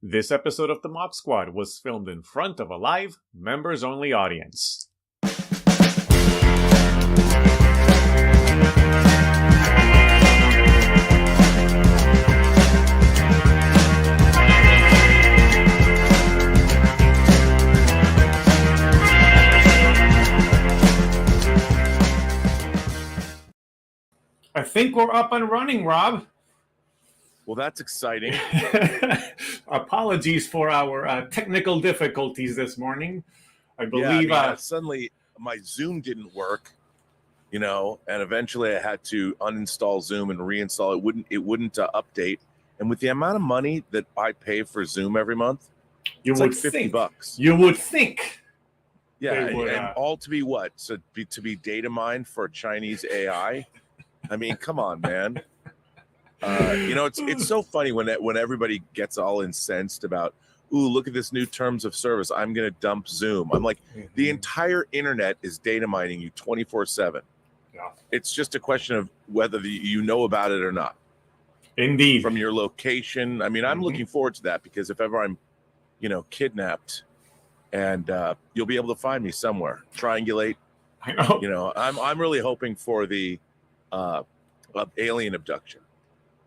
This episode of the MOC Squad was filmed in front of a live, members-only audience. I think we're up and running, Rob. Well, that's exciting. Apologies for our technical difficulties this morning. I believe suddenly my Zoom didn't work, and eventually I had to uninstall Zoom and reinstall it. It wouldn't update. And with the amount of money that I pay for Zoom every month, it's like $50. You would think. Yeah, and all to be what? So to be data mined for Chinese AI? I mean, come on, man. It's so funny when everybody gets all incensed about, ooh, look at this new terms of service. I'm going to dump Zoom. I'm like, the entire internet is data mining you 24/7. Yeah. It's just a question of whether you know about it or not. Indeed. From your location. I mean, I'm looking forward to that because if ever I'm, kidnapped, and you'll be able to find me somewhere. Triangulate. I know. I'm really hoping for the alien abduction.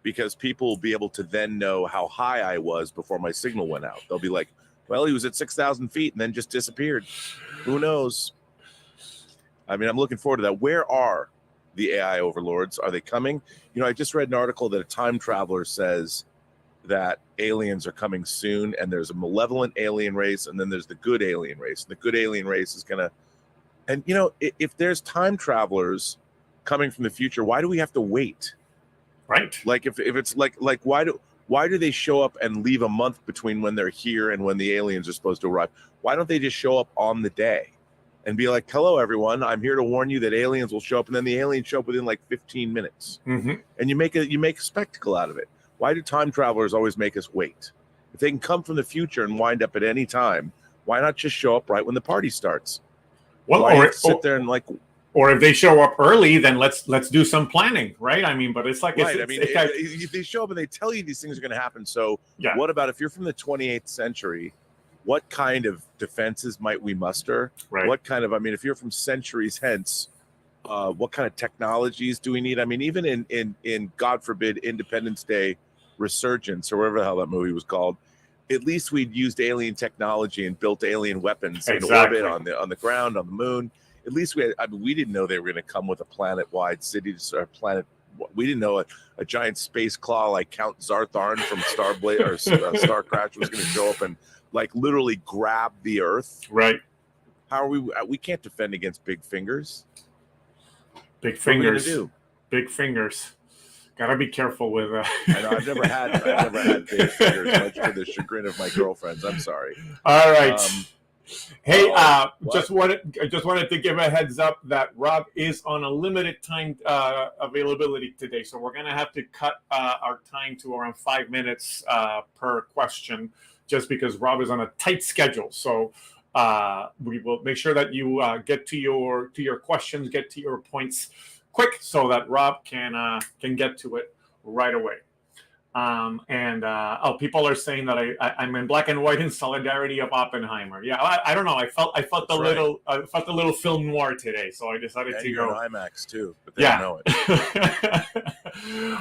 Because people will be able to then know how high I was before my signal went out. They'll be like, well, he was at 6,000 feet and then just disappeared. Who knows? I mean, I'm looking forward to that. Where are the AI overlords? Are they coming? I just read an article that a time traveler says that aliens are coming soon, and there's a malevolent alien race, and then there's the good alien race. The good alien race is going to... And, if there's time travelers coming from the future, why do we have to wait? Right. Like if it's like why do they show up and leave a month between when they're here and when the aliens are supposed to arrive? Why don't they just show up on the day and be like, hello, everyone, I'm here to warn you that aliens will show up, and then the aliens show up within like 15 minutes. Mm-hmm. And you make a spectacle out of it. Why do time travelers always make us wait? If they can come from the future and wind up at any time, why not just show up right when the party starts? Well, or sit there and like... Or if they show up early, then let's do some planning, right? I mean, but it's like... Right. If they show up and they tell you these things are going to happen, so What about if you're from the 28th century, what kind of defenses might we muster? Right. What kind of... I mean, if you're from centuries hence, what kind of technologies do we need? I mean, even in God forbid, Independence Day Resurgence, or whatever the hell that movie was called, at least we'd used alien technology and built alien weapons in orbit, on the ground, on the moon. At least we didn't know they were going to come with a planet-wide city or planet. We didn't know a giant space claw like Count Zartharn from Starblade or Star Crash was going to show up and like literally grab the Earth. Right. How are we? We can't defend against big fingers. Big fingers. Big fingers. Gotta be careful with. I know I've never had big fingers, much to the chagrin of my girlfriends. I'm sorry. All right. Hey, just wanted to give a heads up that Rob is on a limited time availability today, so we're going to have to cut our time to around 5 minutes per question, just because Rob is on a tight schedule. So we will make sure that you get to your questions, get to your points quick, so that Rob can get to it right away. People are saying that I'm in black and white in solidarity of Oppenheimer. Yeah, I don't know. I felt a little film noir today, so I decided to go. You're on IMAX too, but they don't know it.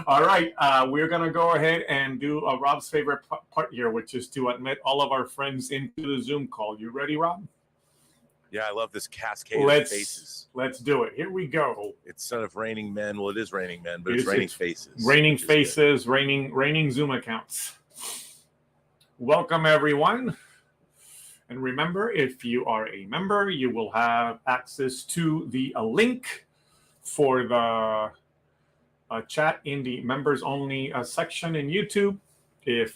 All right, we're gonna go ahead and do Rob's favorite part here, which is to admit all of our friends into the Zoom call. You ready, Rob? Yeah, I love this cascade of faces. Let's do it. Here we go. Instead of raining men, well, it is raining men, but it's raining faces. Raining faces, raining Zoom accounts. Welcome, everyone. And remember, if you are a member, you will have access to the link for the chat in the members-only section in YouTube.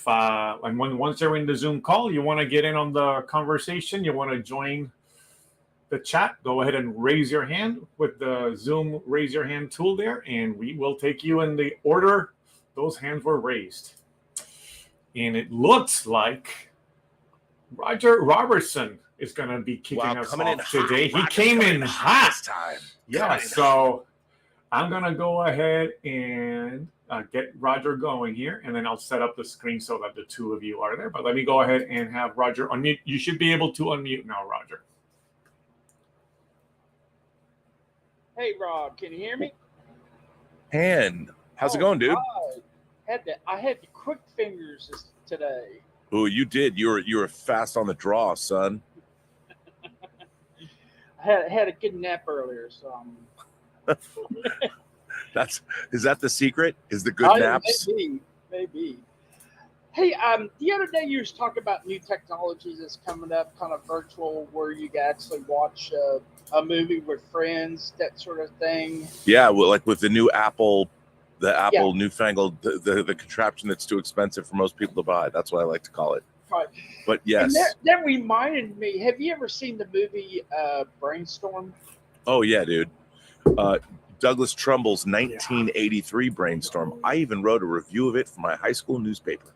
Once you're in the Zoom call, you want to get in on the conversation, you want to join the chat, go ahead and raise your hand with the Zoom raise your hand tool there, and we will take you in the order those hands were raised. And it looks like Robertson is going to be kicking us off today. He came in hot. This time. Yeah, so I'm going to go ahead and get Roger going here, and then I'll set up the screen so that the two of you are there. But let me go ahead and have Roger unmute. You should be able to unmute now, Roger. Hey, Rob, can you hear me? And how's it going, dude? I had the quick fingers today. Oh, you did. You were fast on the draw, son. I had a good nap earlier, so Is that the secret? Is the good naps? Maybe. Hey, the other day you was talking about new technology that's coming up, kind of virtual, where you can actually watch a movie with friends, that sort of thing. Yeah, well, like with the new Apple, newfangled, the contraption that's too expensive for most people to buy. That's what I like to call it. Right. But yes. And that reminded me, have you ever seen the movie Brainstorm? Oh, yeah, dude. Douglas Trumbull's 1983 Brainstorm. I even wrote a review of it for my high school newspaper.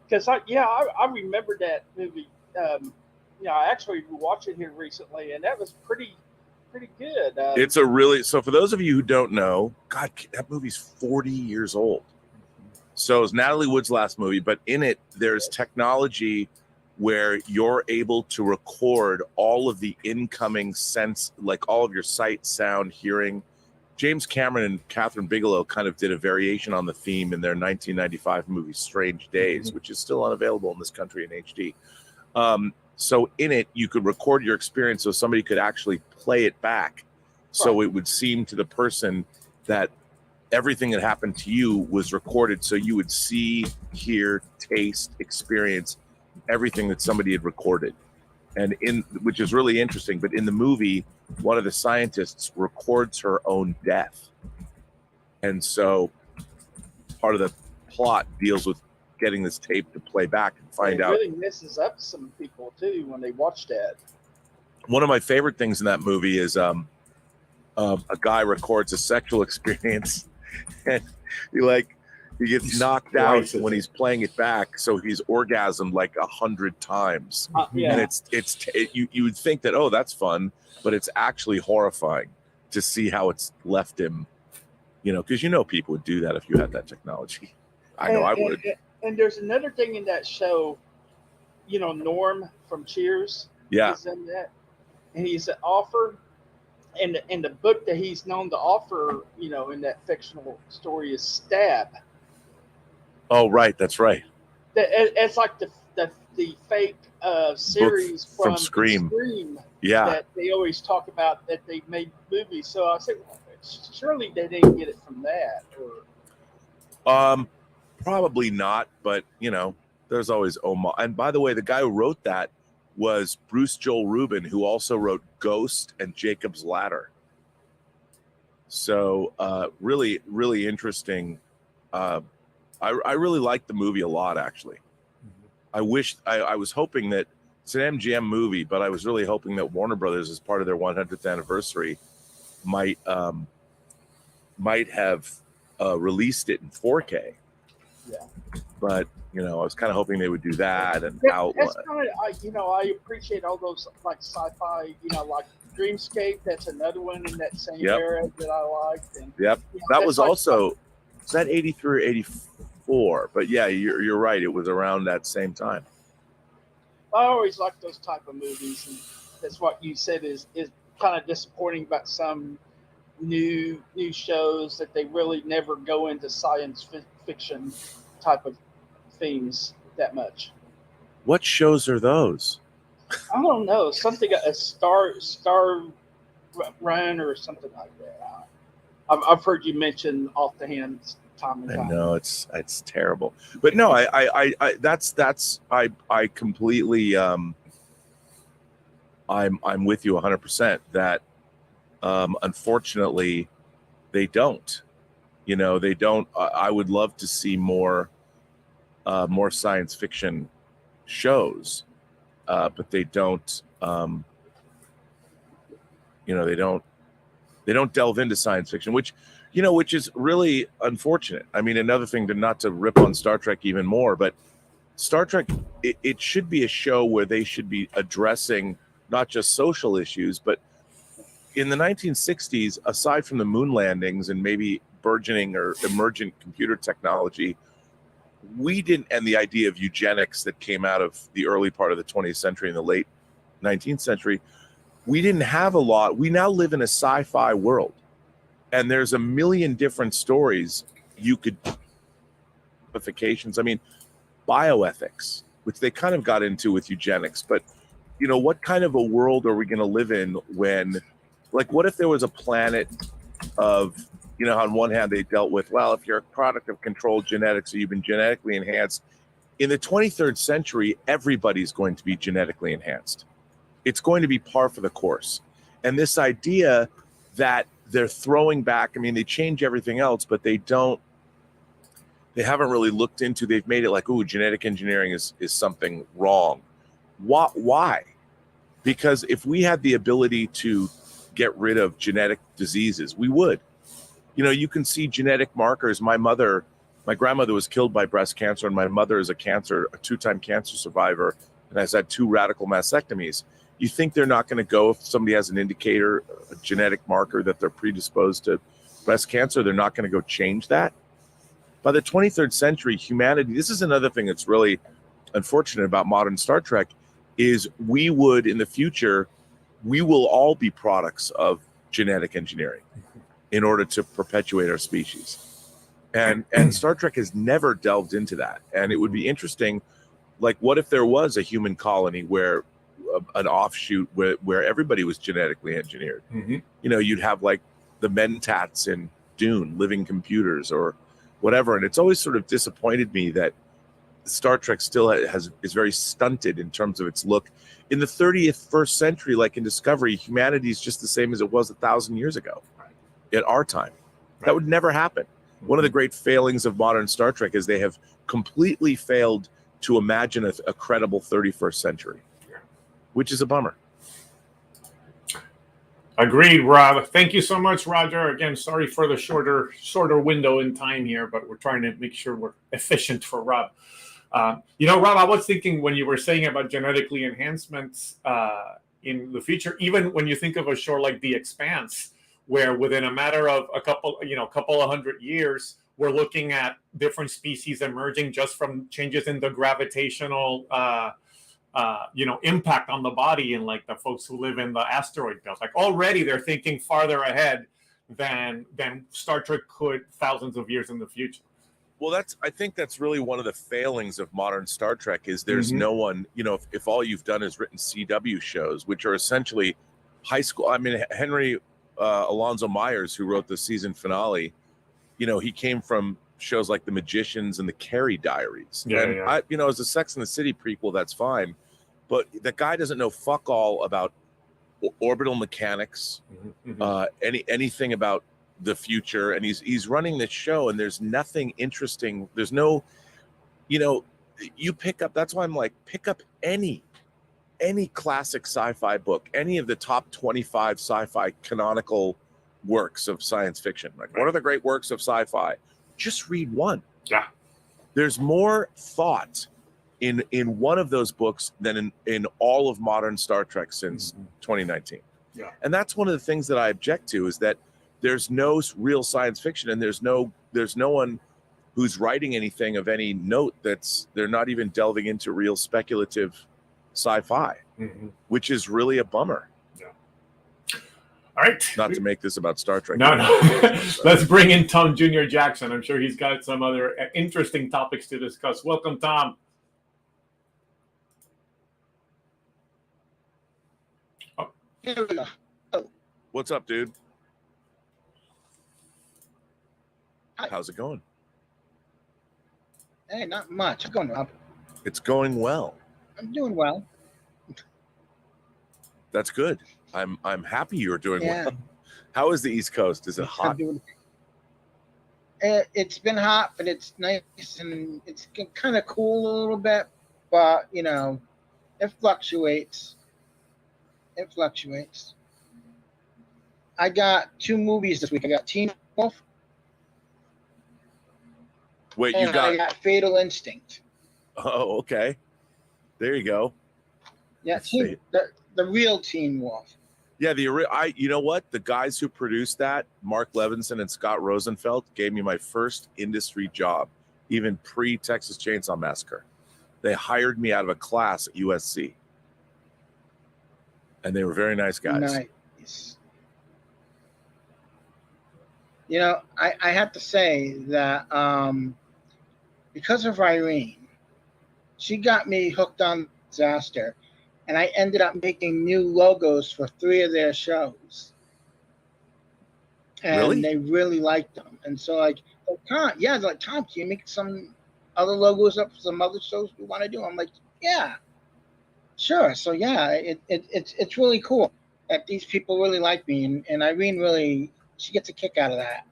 Because I remember that movie. I actually watched it here recently, and that was pretty good. It's so for those of you who don't know, God, that movie's 40 years old. So it's Natalie Wood's last movie, but in it, there's technology where you're able to record all of the incoming sense, like all of your sight, sound, hearing. James Cameron and Catherine Bigelow kind of did a variation on the theme in their 1995 movie Strange Days, which is still unavailable in this country in HD. So in it, you could record your experience so somebody could actually play it back. So it would seem to the person that everything that happened to you was recorded. So you would see, hear, taste, experience everything that somebody had recorded. And which is really interesting. But in the movie, one of the scientists records her own death. And so part of the plot deals with getting this tape to play back and find out. It really messes up some people too when they watch that. One of my favorite things in that movie is a guy records a sexual experience and he gets knocked out when he's playing it back, so he's orgasmed like 100 times. And you would think that, oh, that's fun, but it's actually horrifying to see how it's left him, because people would do that if you had that technology. I know I would. And there's another thing in that show, Norm from Cheers. Yeah. He's in that, and he's an author. And the book that he's known to author, in that fictional story is Stab. Oh, right. That's right. It's like the fake series from Scream. Yeah. That they always talk about that they made movies. So I said, well, surely they didn't get it from that. Probably not, but there's always homage. And by the way, the guy who wrote that was Bruce Joel Rubin, who also wrote Ghost and Jacob's Ladder. So really, really interesting. I really liked the movie a lot, actually. I was hoping that it's an MGM movie, but I was really hoping that Warner Brothers, as part of their 100th anniversary, might have released it in 4K. Yeah. But I was kind of hoping they would do that. And that's kind of, I appreciate all those like sci-fi, like Dreamscape. That's another one in that same era that I liked. And, that was also, is that 83 or 84? But yeah, you're right. It was around that same time. I always like those type of movies, and that's what you said is kind of disappointing about some new shows that they really never go into science fiction type of themes that much. What shows are those? I don't know. Something a Star Run or something like that. I've heard you mention off the hand time and time. I know it's terrible, but no, I completely I'm with you 100% that unfortunately they don't. They don't. I would love to see more science fiction shows, but they don't. They don't delve into science fiction, which is really unfortunate. I mean, another thing not to rip on Star Trek even more, but Star Trek, it should be a show where they should be addressing not just social issues, but in the 1960s, aside from the moon landings and maybe burgeoning or emergent computer technology, we didn't, and the idea of eugenics that came out of the early part of the 20th century and the late 19th century, we didn't have a lot. We now live in a sci-fi world, and there's a million different stories you could, I mean, bioethics, which they kind of got into with eugenics, but you know, what kind of a world are we going to live in when, like, what if there was a planet of, you know, on one hand they dealt with, well, if you're a product of controlled genetics or you've been genetically enhanced. In the 23rd century, everybody's going to be genetically enhanced. It's going to be par for the course. And this idea that they're throwing back, I mean, they change everything else, but they haven't really looked into, they've made it like, ooh, genetic engineering is something wrong. Why? Because if we had the ability to get rid of genetic diseases, we would. You know, you can see genetic markers. My grandmother was killed by breast cancer, and my mother is a 2-time cancer survivor, and has had 2 radical mastectomies. You think they're not going to go, if somebody has an indicator, a genetic marker that they're predisposed to breast cancer, they're not going to go change that? By the 23rd century, humanity, this is another thing that's really unfortunate about modern Star Trek, is we would, in the future, we will all be products of genetic engineering in order to perpetuate our species. And Star Trek has never delved into that. And it would be interesting, like, what if there was a human colony where an offshoot where everybody was genetically engineered? Mm-hmm. You know, you'd have like the Mentats in Dune, living computers or whatever. And it's always sort of disappointed me that Star Trek still is very stunted in terms of its look. In the 31st century, like in Discovery, humanity is just the same as it was 1,000 years ago at our time. That would never happen. One of the great failings of modern Star Trek is they have completely failed to imagine a credible 31st century, which is a bummer. Agreed, Rob. Thank you so much, Roger. Again, sorry for the shorter window in time here, but we're trying to make sure we're efficient for Rob. You know, Rob, I was thinking when you were saying about genetically enhancements in the future, even when you think of a show like The Expanse, where within a matter of a couple of hundred years, we're looking at different species emerging just from changes in the gravitational impact on the body, and like the folks who live in the asteroid belt. Like already they're thinking farther ahead than Star Trek could thousands of years in the future. Well, I think that's really one of the failings of modern Star Trek is there's no one, you know, if all you've done is written CW shows, which are essentially high school. I mean, Henry Alonzo Myers, who wrote the season finale, you know, he came from shows like The Magicians and the Carrie Diaries. I, you know, as a Sex and the City prequel, that's fine. But the guy doesn't know fuck all about orbital mechanics, anything about the future, and he's running this show, and there's nothing interesting. There's no, you know, you pick up. That's why I'm like, pick up any classic sci-fi book, any of the top 25 sci-fi canonical works of science fiction. Like, what are the great works of sci-fi? Just read one. Yeah, there's more thought in one of those books than in all of modern Star Trek since 2019. Yeah, and that's one of the things that I object to, is that there's no real science fiction, and there's no one who's writing anything of any note. They're not even delving into real speculative sci-fi, which is really a bummer. Yeah. All right. Not to make this about Star Trek. No. Let's bring in Tom Jr. Jackson. I'm sure he's got some other interesting topics to discuss. Welcome, Tom. Oh. What's up, dude? Hi. How's it going? Hey, not much. How's it going, Rob? It's going well. I'm doing well. That's good. I'm happy you're doing well. How is the East Coast? Is it hot? It's been hot, but it's nice, and it's kind of cool a little bit. But you know, it fluctuates. It fluctuates. I got 2 movies this week. I got Teen Wolf. Wait, I got Fatal Instinct. Oh, okay. There you go. Yeah, the real Teen Wolf. Yeah, you know what? The guys who produced that, Mark Levinson and Scott Rosenfeld, gave me my first industry job, even pre-Texas Chainsaw Massacre. They hired me out of a class at USC. And they were very nice guys. Nice. You know, I have to say that because of Irene, she got me hooked on Disaster, and I ended up making new logos for 3 of their shows. And Really? they really liked them. And so like, Tom, they're like, Tom, can you make some other logos up for some other shows we want to do? I'm like, yeah, sure. So yeah, it's really cool that these people really like me, and Irene really, she gets a kick out of that.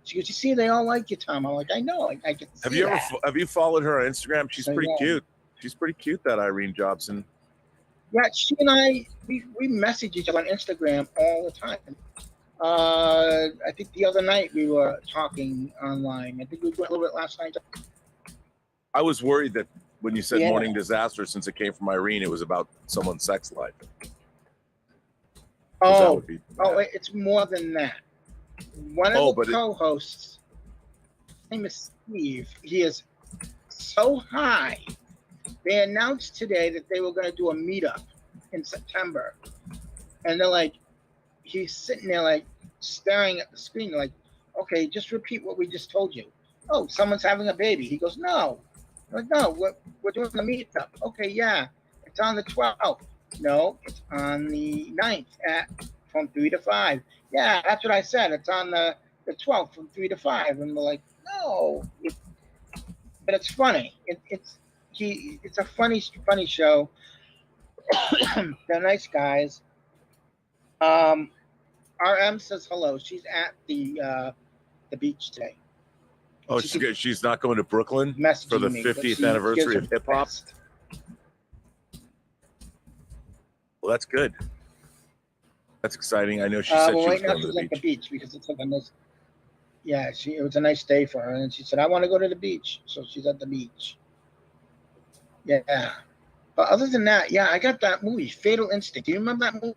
She goes, you see, they all like you, Tom. I'm like, I know. I can see Have you followed her on Instagram? She's So, pretty yeah. cute. She's pretty cute, that Irene Jobson. Yeah, she and I, we message each other on Instagram all the time. I think the other night we were talking online. I think we went a little bit last night. I was worried that when you said Yeah. Morning Disaster, since it came from Irene, it was about someone's sex life. 'Cause that would be bad. Wait, it's more than that. One of the co-hosts, his name is Steve. He is so high. They announced today that they were going to do a meetup in September, and they're like, he's sitting there like staring at the screen, they're like, okay, just repeat what we just told you. Oh, someone's having a baby. He goes, no. I'm like, no, we're doing the meetup. Okay, yeah, it's on the 12th. No, it's on the 9th from 3 to 5. Yeah, that's what I said. It's on the 12th from 3 to 5. And we're like, no. But it's funny. It's a funny show. They're nice guys. RM says hello. She's at the beach today. Oh, she's not going to Brooklyn for the 50th anniversary of hip hop. Well, that's good. That's exciting. I know she said she was right now going to she's the at the beach. beach because it's like a nice. Yeah, it was a nice day for her, and she said, "I want to go to the beach," so she's at the beach. Yeah, but other than that, yeah, I got that movie, Fatal Instinct. Do you remember that movie?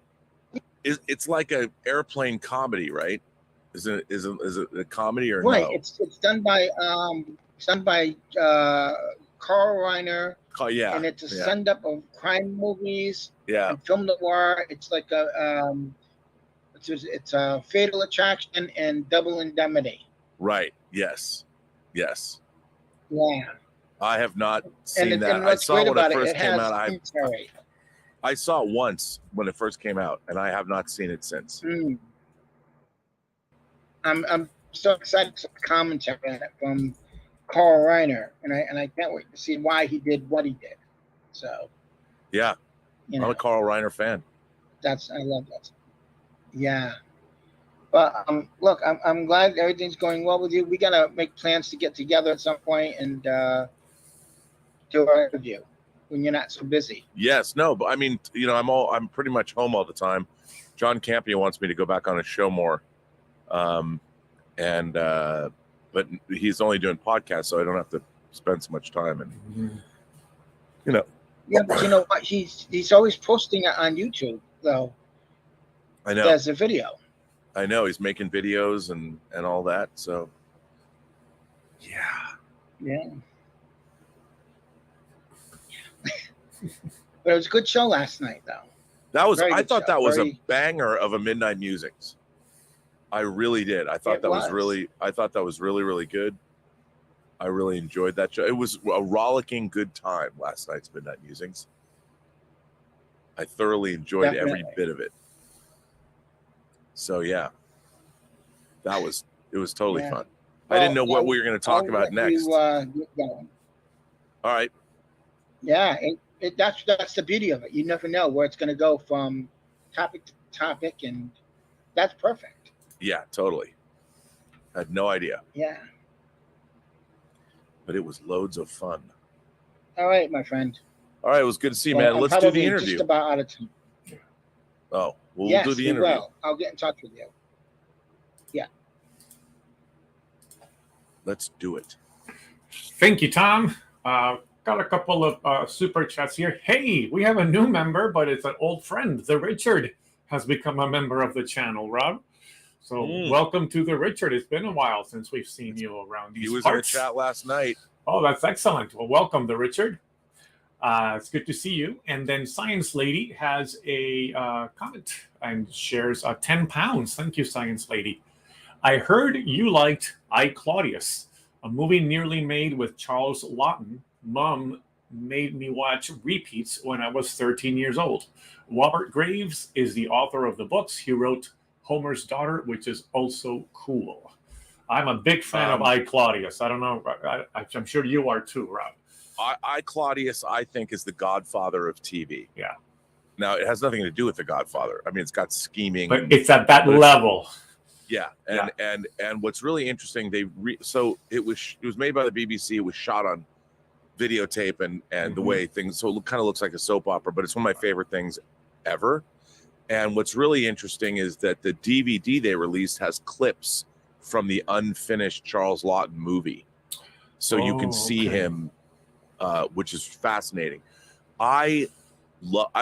It's like an airplane comedy, right? Is it a comedy or Right. no? It's done by Carl Reiner. Yeah. And it's a send up of crime movies. Yeah. And film noir. It's like it's a Fatal Attraction and Double Indemnity. Right. Yes. Yes. Yeah. I have not seen that. And I saw when it first it came out. commentary. I saw it once when it first came out, and I have not seen it since. I'm so excited for the commentary on it from Carl Reiner, and I can't wait to see why he did what he did. So yeah, I'm a Carl Reiner fan. I love that. Yeah, but look, I'm glad everything's going well with you. We gotta make plans to get together at some point and do our interview when you're not so busy. Yes, no, but I mean, you know, I'm pretty much home all the time. John Campia wants me to go back on his show more, but he's only doing podcasts, so I don't have to spend so much time. And you know, yeah, but you know what? He's always posting it on YouTube, though. I know. There's a video. I know he's making videos and all that. So yeah. But it was a good show last night, though. I thought that was a banger of a Midnight Musings. I really did. I thought that was really really good. I really enjoyed that show. It was a rollicking good time, last night's Midnight Musings. I thoroughly enjoyed every bit of it. So yeah, it was totally fun. Well, I didn't know what we were going to talk about next. All right. Yeah, that's the beauty of it. You never know where it's going to go from topic to topic, and that's perfect. Yeah, totally. I had no idea. Yeah. But it was loads of fun. All right, my friend. All right, it was good to see you, man. Let's do the interview. Just about out of time. Oh, we'll do the interview. Will. I'll get in touch with you. Yeah. Let's do it. Thank you, Tom. Got a couple of super chats here. Hey, we have a new member, but it's an old friend, the Richard. has become a member of the channel, Rob. So Mm. welcome to the Richard. It's been a while since we've seen you around these He was parts. in the chat last night. Oh, that's excellent. Well, welcome, the Richard. It's good to see you. And then Science Lady has a comment and shares 10 pounds. Thank you, Science Lady. I heard you liked I, Claudius, a movie nearly made with Charles Laughton. Mom made me watch repeats when I was 13 years old. Robert Graves is the author of the books. He wrote Homer's Daughter, which is also cool. I'm a big fan of I, Claudius. I don't know. I'm sure you are too, Rob. I, Claudius, I think, is the godfather of TV. Yeah. Now, it has nothing to do with the Godfather. I mean, it's got scheming. But it's at that level. Yeah. And what's really interesting, so it was made by the BBC. It was shot on videotape and the way things, so it kind of looks like a soap opera, but it's one of my favorite things ever. And what's really interesting is that the DVD they released has clips from the unfinished Charles Laughton movie. So you can see him, which is fascinating. I've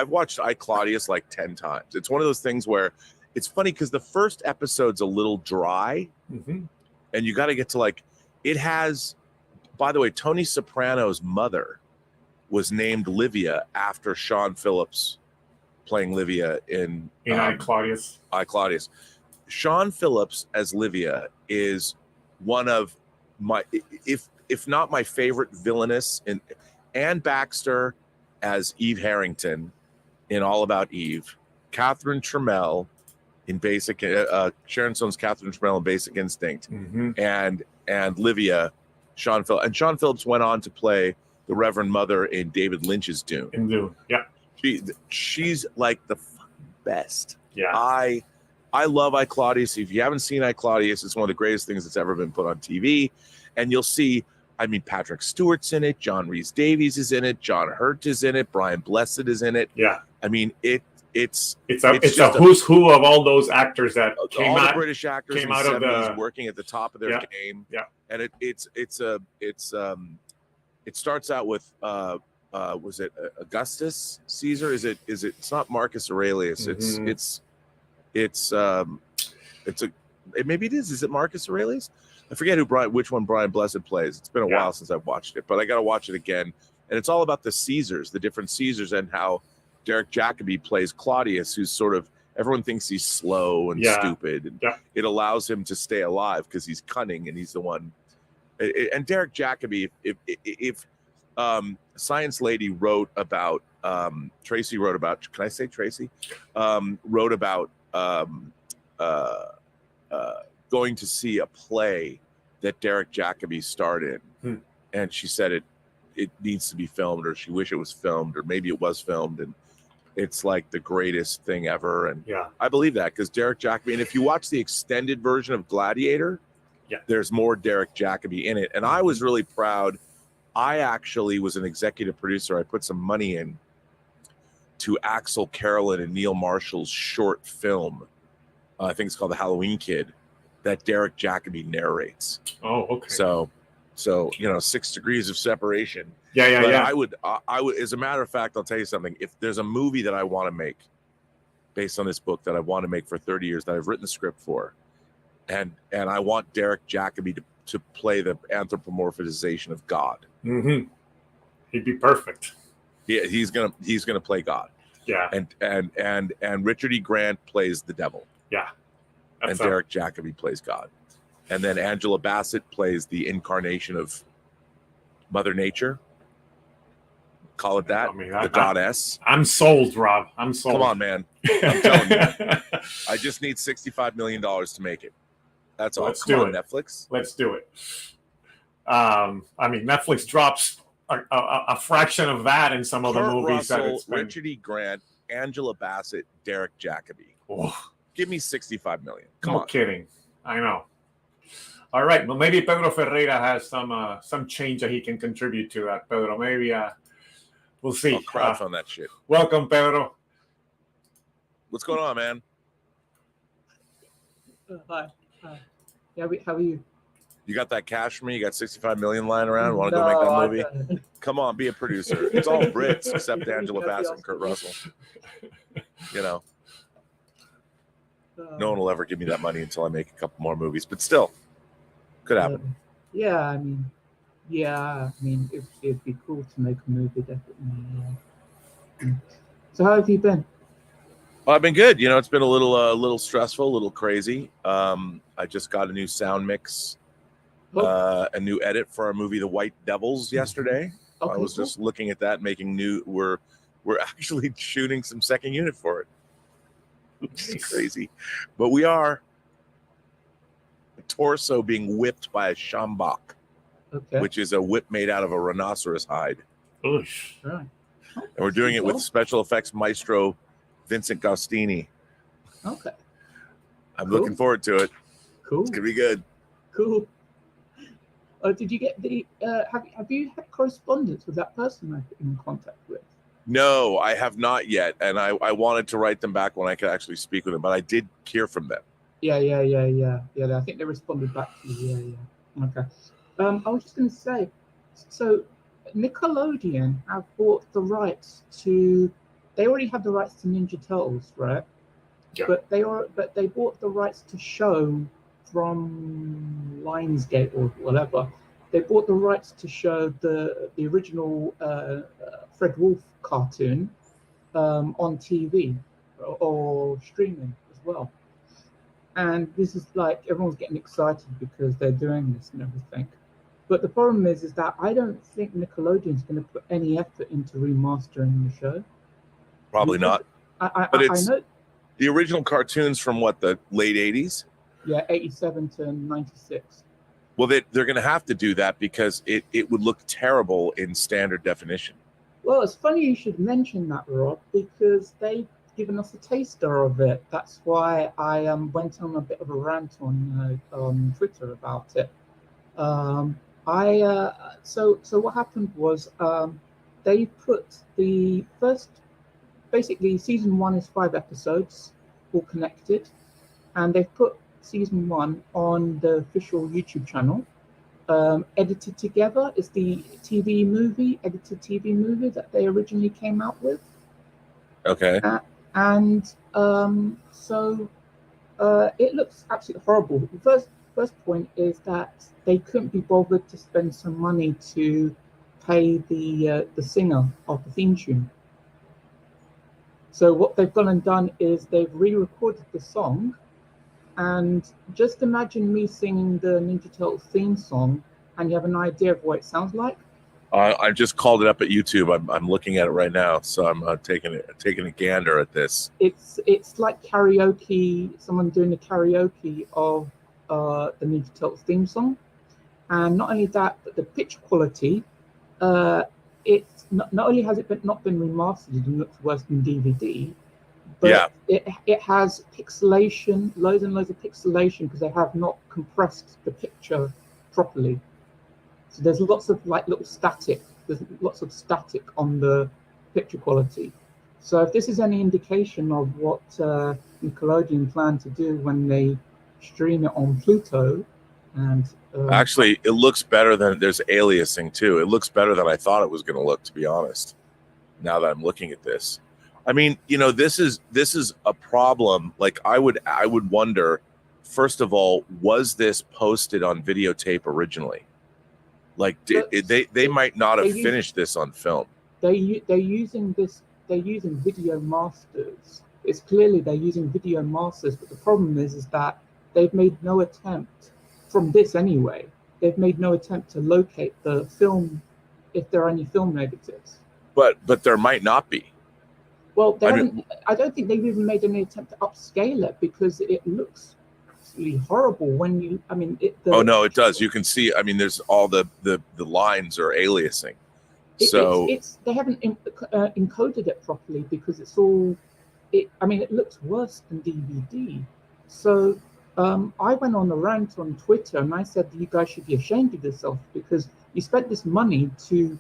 watched I, Claudius like 10 times. It's one of those things where it's funny because the first episode's a little dry, and you got to get to like, it has, by the way, Tony Soprano's mother was named Livia after Sean Phillips playing Livia in I, Claudius. I, Claudius. Sean Phillips as Livia is one of my, if not my favorite villainess. In Anne Baxter as Eve Harrington in All About Eve, Catherine Trammell in Basic, Sharon Stone's Catherine Trammell in Basic Instinct, and Livia, Sean Phillips. And Sean Phillips went on to play the Reverend Mother in David Lynch's Dune. In Dune, yeah. She's like the best. Yeah. I love I, Claudius. If you haven't seen I, Claudius, it's one of the greatest things that's ever been put on TV. And you'll see, I mean, Patrick Stewart's in it, John Rhys-Davies is in it, John Hurt is in it, Brian Blessed is in it. Yeah. I mean, it's a who's who of all those actors that came all out. the British actors came in out the of 70s the working at the top of their game. Yeah. And it starts out with was it Augustus Caesar? It's not Marcus Aurelius. Maybe it is. Is it Marcus Aurelius? I forget which one Brian Blessed plays. It's been a while since I've watched it, but I got to watch it again. And it's all about the Caesars, the different Caesars, and how Derek Jacobi plays Claudius, who's sort of, everyone thinks he's slow and stupid. And it allows him to stay alive because he's cunning and he's the one. And Derek Jacobi, if Science Lady wrote about, Tracy wrote about, can I say Tracy? Wrote about going to see a play that Derek Jacobi starred in. And she said it needs to be filmed, or she wished it was filmed, or maybe it was filmed. And it's like the greatest thing ever. And I believe that because Derek Jacobi, and if you watch the extended version of Gladiator, there's more Derek Jacobi in it. And I was really proud. I actually was an executive producer. I put some money in to Axel Carolyn and Neil Marshall's short film. I think it's called The Halloween Kid, that Derek Jacobi narrates. Oh, okay. So 6 degrees of separation. I would, as a matter of fact, I'll tell you something. If there's a movie that I want to make based on this book that I want to make for 30 years that I've written the script for, and I want Derek Jacobi to play the anthropomorphization of God. He'd be perfect. Yeah, he's gonna play God. Yeah. And Richard E. Grant plays the devil. Yeah. And Derek Jacobi plays God. And then Angela Bassett plays the incarnation of Mother Nature. Call it that. I mean, the goddess. I'm sold, Rob. I'm sold. Come on, man. I'm telling you. I just need $65 million to make it. That's all. Let's do it. Netflix. Let's do it. I mean, Netflix drops a fraction of that in some of the movies. Russell, Richard E. Grant, Angela Bassett, Derek Jacobi. Oh. Give me $65 million. Come on. No kidding. I know. All right. Well, maybe Pedro Ferreira has some change that he can contribute to that. Pedro, maybe we'll see. I'll crouch on that shit. Welcome, Pedro. What's going on, man? Hi. Yeah, how are you? You got that cash for me? You got $65 million lying around? Want to go make that movie? Come on, be a producer. It's all Brits except Angela Bassett and Kurt Russell. No one will ever give me that money until I make a couple more movies. But still, could happen. Yeah, it'd be cool to make a movie, definitely. Yeah. So how have you been? Well, I've been good. It's been a little stressful, a little crazy. I just got a new sound mix, a new edit for our movie, The White Devils, yesterday. Okay, I was just looking at that, making new. We're actually shooting some second unit for it, which is crazy. But we are a torso being whipped by a shambach, which is a whip made out of a rhinoceros hide. Oosh. Right. And we're doing it with special effects maestro Vincent Gostini. Okay. I'm looking forward to it. Cool. It's gonna be good. Cool. Did you get the? Have you had correspondence with that person I've been in contact with? No, I have not yet, and I wanted to write them back when I could actually speak with them, but I did hear from them. Yeah. I think they responded back to you. Yeah. Okay. I was just going to say, so Nickelodeon have bought the rights to. They already have the rights to Ninja Turtles, right? Yeah. But they bought the rights to show from Lionsgate or whatever. They bought the rights to show the original Fred Wolf cartoon on TV or streaming as well. And this is like everyone's getting excited because they're doing this and everything. But the problem is that I don't think Nickelodeon's going to put any effort into remastering the show. Probably not. But it's I know the original cartoons from the late 80s? Yeah, 87 to 96. Well, they're going to have to do that because it would look terrible in standard definition. Well, it's funny you should mention that, Rob, because they've given us a taster of it. That's why I went on a bit of a rant on Twitter about it. So what happened was they put the first, basically season 1 is 5 episodes, all connected, and they've put season 1 on the official YouTube channel. Edited together is the edited TV movie that they originally came out with. Okay. So it looks absolutely horrible. The first point is that they couldn't be bothered to spend some money to pay the singer of the theme tune. So what they've gone and done is they've re-recorded the song, and just imagine me singing the Ninja Turtles theme song, and you have an idea of what it sounds like. I just called it up at YouTube. I'm looking at it right now, so I'm taking a gander at this. It's like karaoke, someone doing the karaoke of the Ninja Turtles theme song, and not only that, but the pitch quality. It's not only has it not been remastered and looks worse than DVD, but it has pixelation, loads and loads of pixelation because they have not compressed the picture properly. So there's lots of little static. There's lots of static on the picture quality. So if this is any indication of what Nickelodeon plan to do when they stream it on Pluto, and actually, it looks better than there's aliasing too. It looks better than I thought it was going to look, to be honest. Now that I'm looking at this, I mean, this is a problem. Like I would wonder, first of all, was this posted on videotape originally? Like they might not have finished this on film. They're using video masters. It's clearly they're using video masters, but the problem is that they've made no attempt from this anyway. They've made no attempt to locate the film, if there are any film negatives. But there might not be. Well, I don't think they've even made any attempt to upscale it because it looks absolutely horrible when you. I mean, oh no, it does. You can see. I mean, there's all the lines are aliasing. They haven't encoded it properly because it's all. I mean, it looks worse than DVD. So I went on a rant on Twitter and I said, you guys should be ashamed of yourself because you spent this money to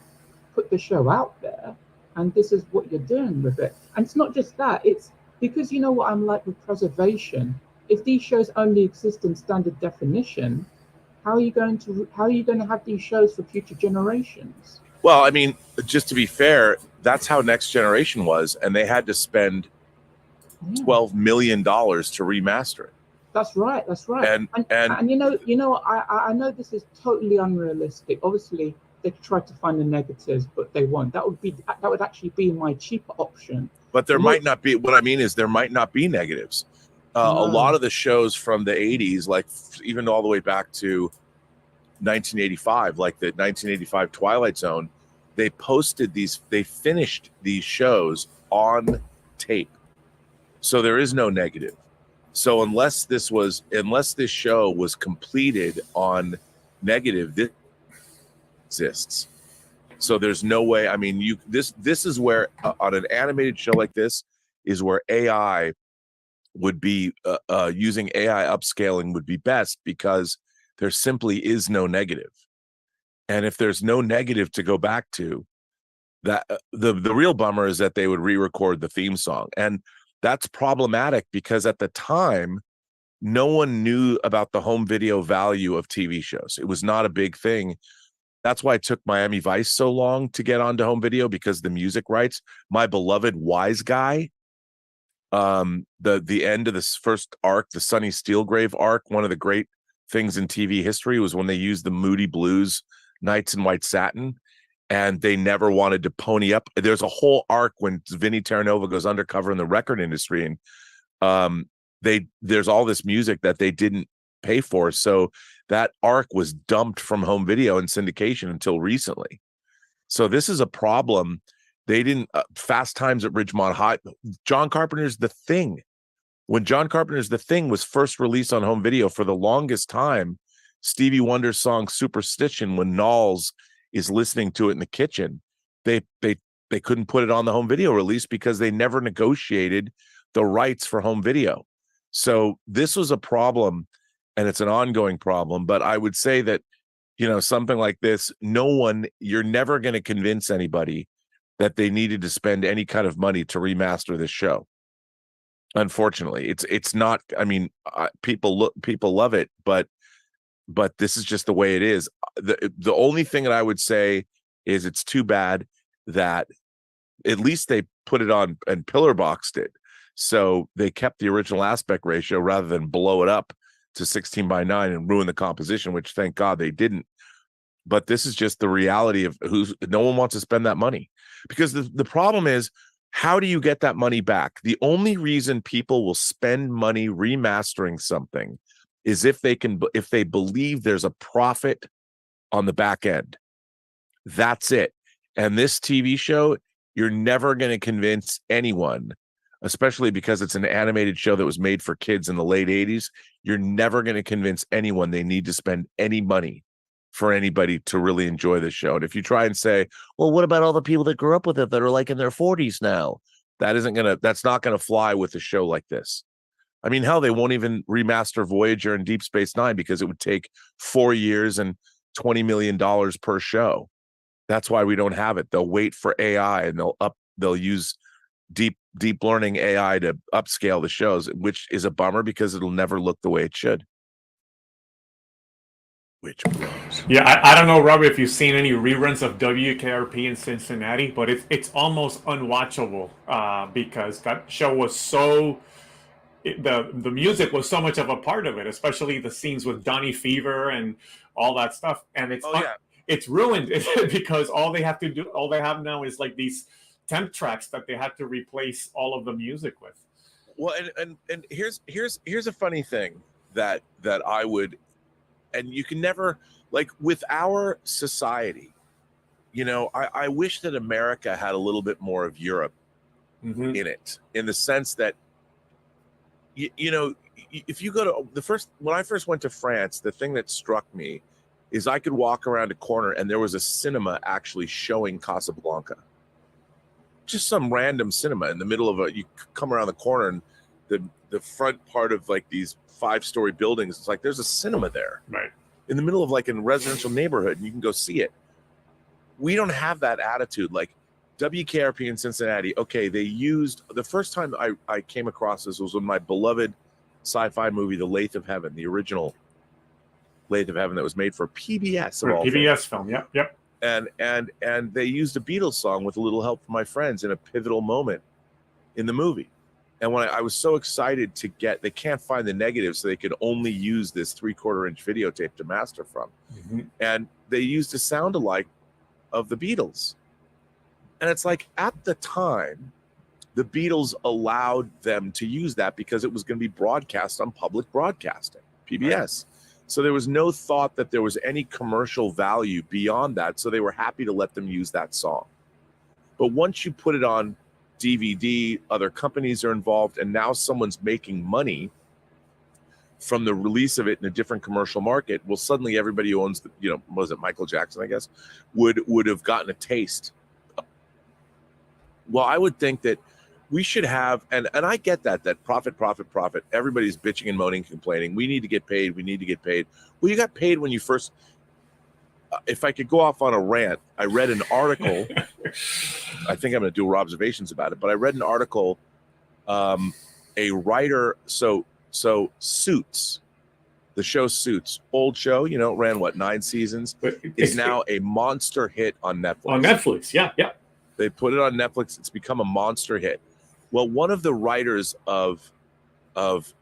put the show out there, and this is what you're doing with it. And it's not just that, it's because you know what I'm like with preservation. If these shows only exist in standard definition, how are you going to have these shows for future generations? Well, I mean, just to be fair, that's how Next Generation was, and they had to spend $12 million to remaster it. That's right. That's right. And you know, I know this is totally unrealistic. Obviously, they tried to find the negatives, but they won't. That would actually be my cheaper option. But there might not be. What I mean is there might not be negatives. A lot of the shows from the 80s, like even all the way back to 1985, like the 1985 Twilight Zone, they finished these shows on tape. So there is no negative. So unless this show was completed on negative, this exists. So there's no way. I mean, this is where on an animated show like this is where AI would be using AI upscaling would be best, because there simply is no negative. And if there's no negative to go back to, that the real bummer is that they would re-record the theme song. And that's problematic because at the time, no one knew about the home video value of TV shows. It was not a big thing. That's why it took Miami Vice so long to get onto home video, because the music rights. My Beloved Wise Guy, the end of this first arc, the Sonny Steelgrave arc, one of the great things in TV history was when they used the Moody Blues Nights in White Satin, and they never wanted to pony up. There's a whole arc when Vinny Terranova goes undercover in the record industry, and there's all this music that they didn't pay for. So that arc was dumped from home video and syndication until recently. So this is a problem. They didn't Fast Times at Ridgemont High. John Carpenter's The Thing. When John Carpenter's The Thing was first released on home video, for the longest time, Stevie Wonder's song Superstition, when Knowles is listening to it in the kitchen, they couldn't put it on the home video release because they never negotiated the rights for home video. So this was a problem, and it's an ongoing problem. But I would say that, you know, something like this, you're never going to convince anybody that they needed to spend any kind of money to remaster this show. Unfortunately, it's not. I mean, people love it, but this is just the way it is. The only thing that I would say is it's too bad that at least they put it on and pillar boxed it, so they kept the original aspect ratio rather than blow it up to 16:9 and ruin the composition, which thank God they didn't. But this is just the reality of no one wants to spend that money, because the problem is, how do you get that money back? The only reason people will spend money remastering something is if they believe there's a profit on the back end. That's it. And this TV show, you're never going to convince anyone, especially because it's an animated show that was made for kids in the late 80s. You're never going to convince anyone they need to spend any money for anybody to really enjoy this show. And if you try and say, well, what about all the people that grew up with it that are like in their 40s now? That's not going to fly with a show like this. I mean, hell, they won't even remaster Voyager and Deep Space Nine because it would take 4 years and $20 million per show. That's why we don't have it. They'll wait for AI, and they'll use deep learning AI to upscale the shows, which is a bummer because it'll never look the way it should. Which blows. Yeah, I don't know, Robbie, if you've seen any reruns of WKRP in Cincinnati, but it's almost unwatchable because that show was so. The music was so much of a part of it, especially the scenes with Donny Fever and all that stuff, and it's ruined because all they have now is like these temp tracks that they had to replace all of the music with. Well, and here's a funny thing that I would, and you can never, like, with our society, you know, I wish that America had a little bit more of Europe in it, in the sense that, you know, if you go to when I first went to France, the thing that struck me is I could walk around a corner and there was a cinema actually showing Casablanca. Just some random cinema in the middle of you come around the corner, and the front part of like these 5-story buildings, it's like there's a cinema there, right, in the middle of like a residential neighborhood, and you can go see it. We don't have that attitude. Like WKRP in Cincinnati, okay, they used, the first time I came across this was when my beloved sci-fi movie, The Lathe of Heaven, the original Lathe of Heaven that was made for PBS. For a PBS film, yep. And they used a Beatles song with a little help from my friends in a pivotal moment in the movie. And when I was so excited to get, they can't find the negative, so they could only use this 3/4-inch videotape to master from. And they used a sound alike of the Beatles. And it's like, at the time, the Beatles allowed them to use that because it was going to be broadcast on public broadcasting, PBS. So there was no thought that there was any commercial value beyond that. So they were happy to let them use that song. But once you put it on DVD, other companies are involved, and now someone's making money from the release of it in a different commercial market. Well, suddenly everybody who owns the, was it Michael Jackson, I guess, would have gotten a taste. Well, I would think that we should have, and I get that profit. Everybody's bitching and moaning, complaining. We need to get paid. Well, you got paid when you first, if I could go off on a rant, I read an article. I think I'm going to do observations about it, but I read an article, a writer, so Suits, the show Suits, old show, it ran 9 seasons, is now a monster hit on Netflix. On Netflix, yeah. They put it on Netflix. It's become a monster hit. Well, one of the writers of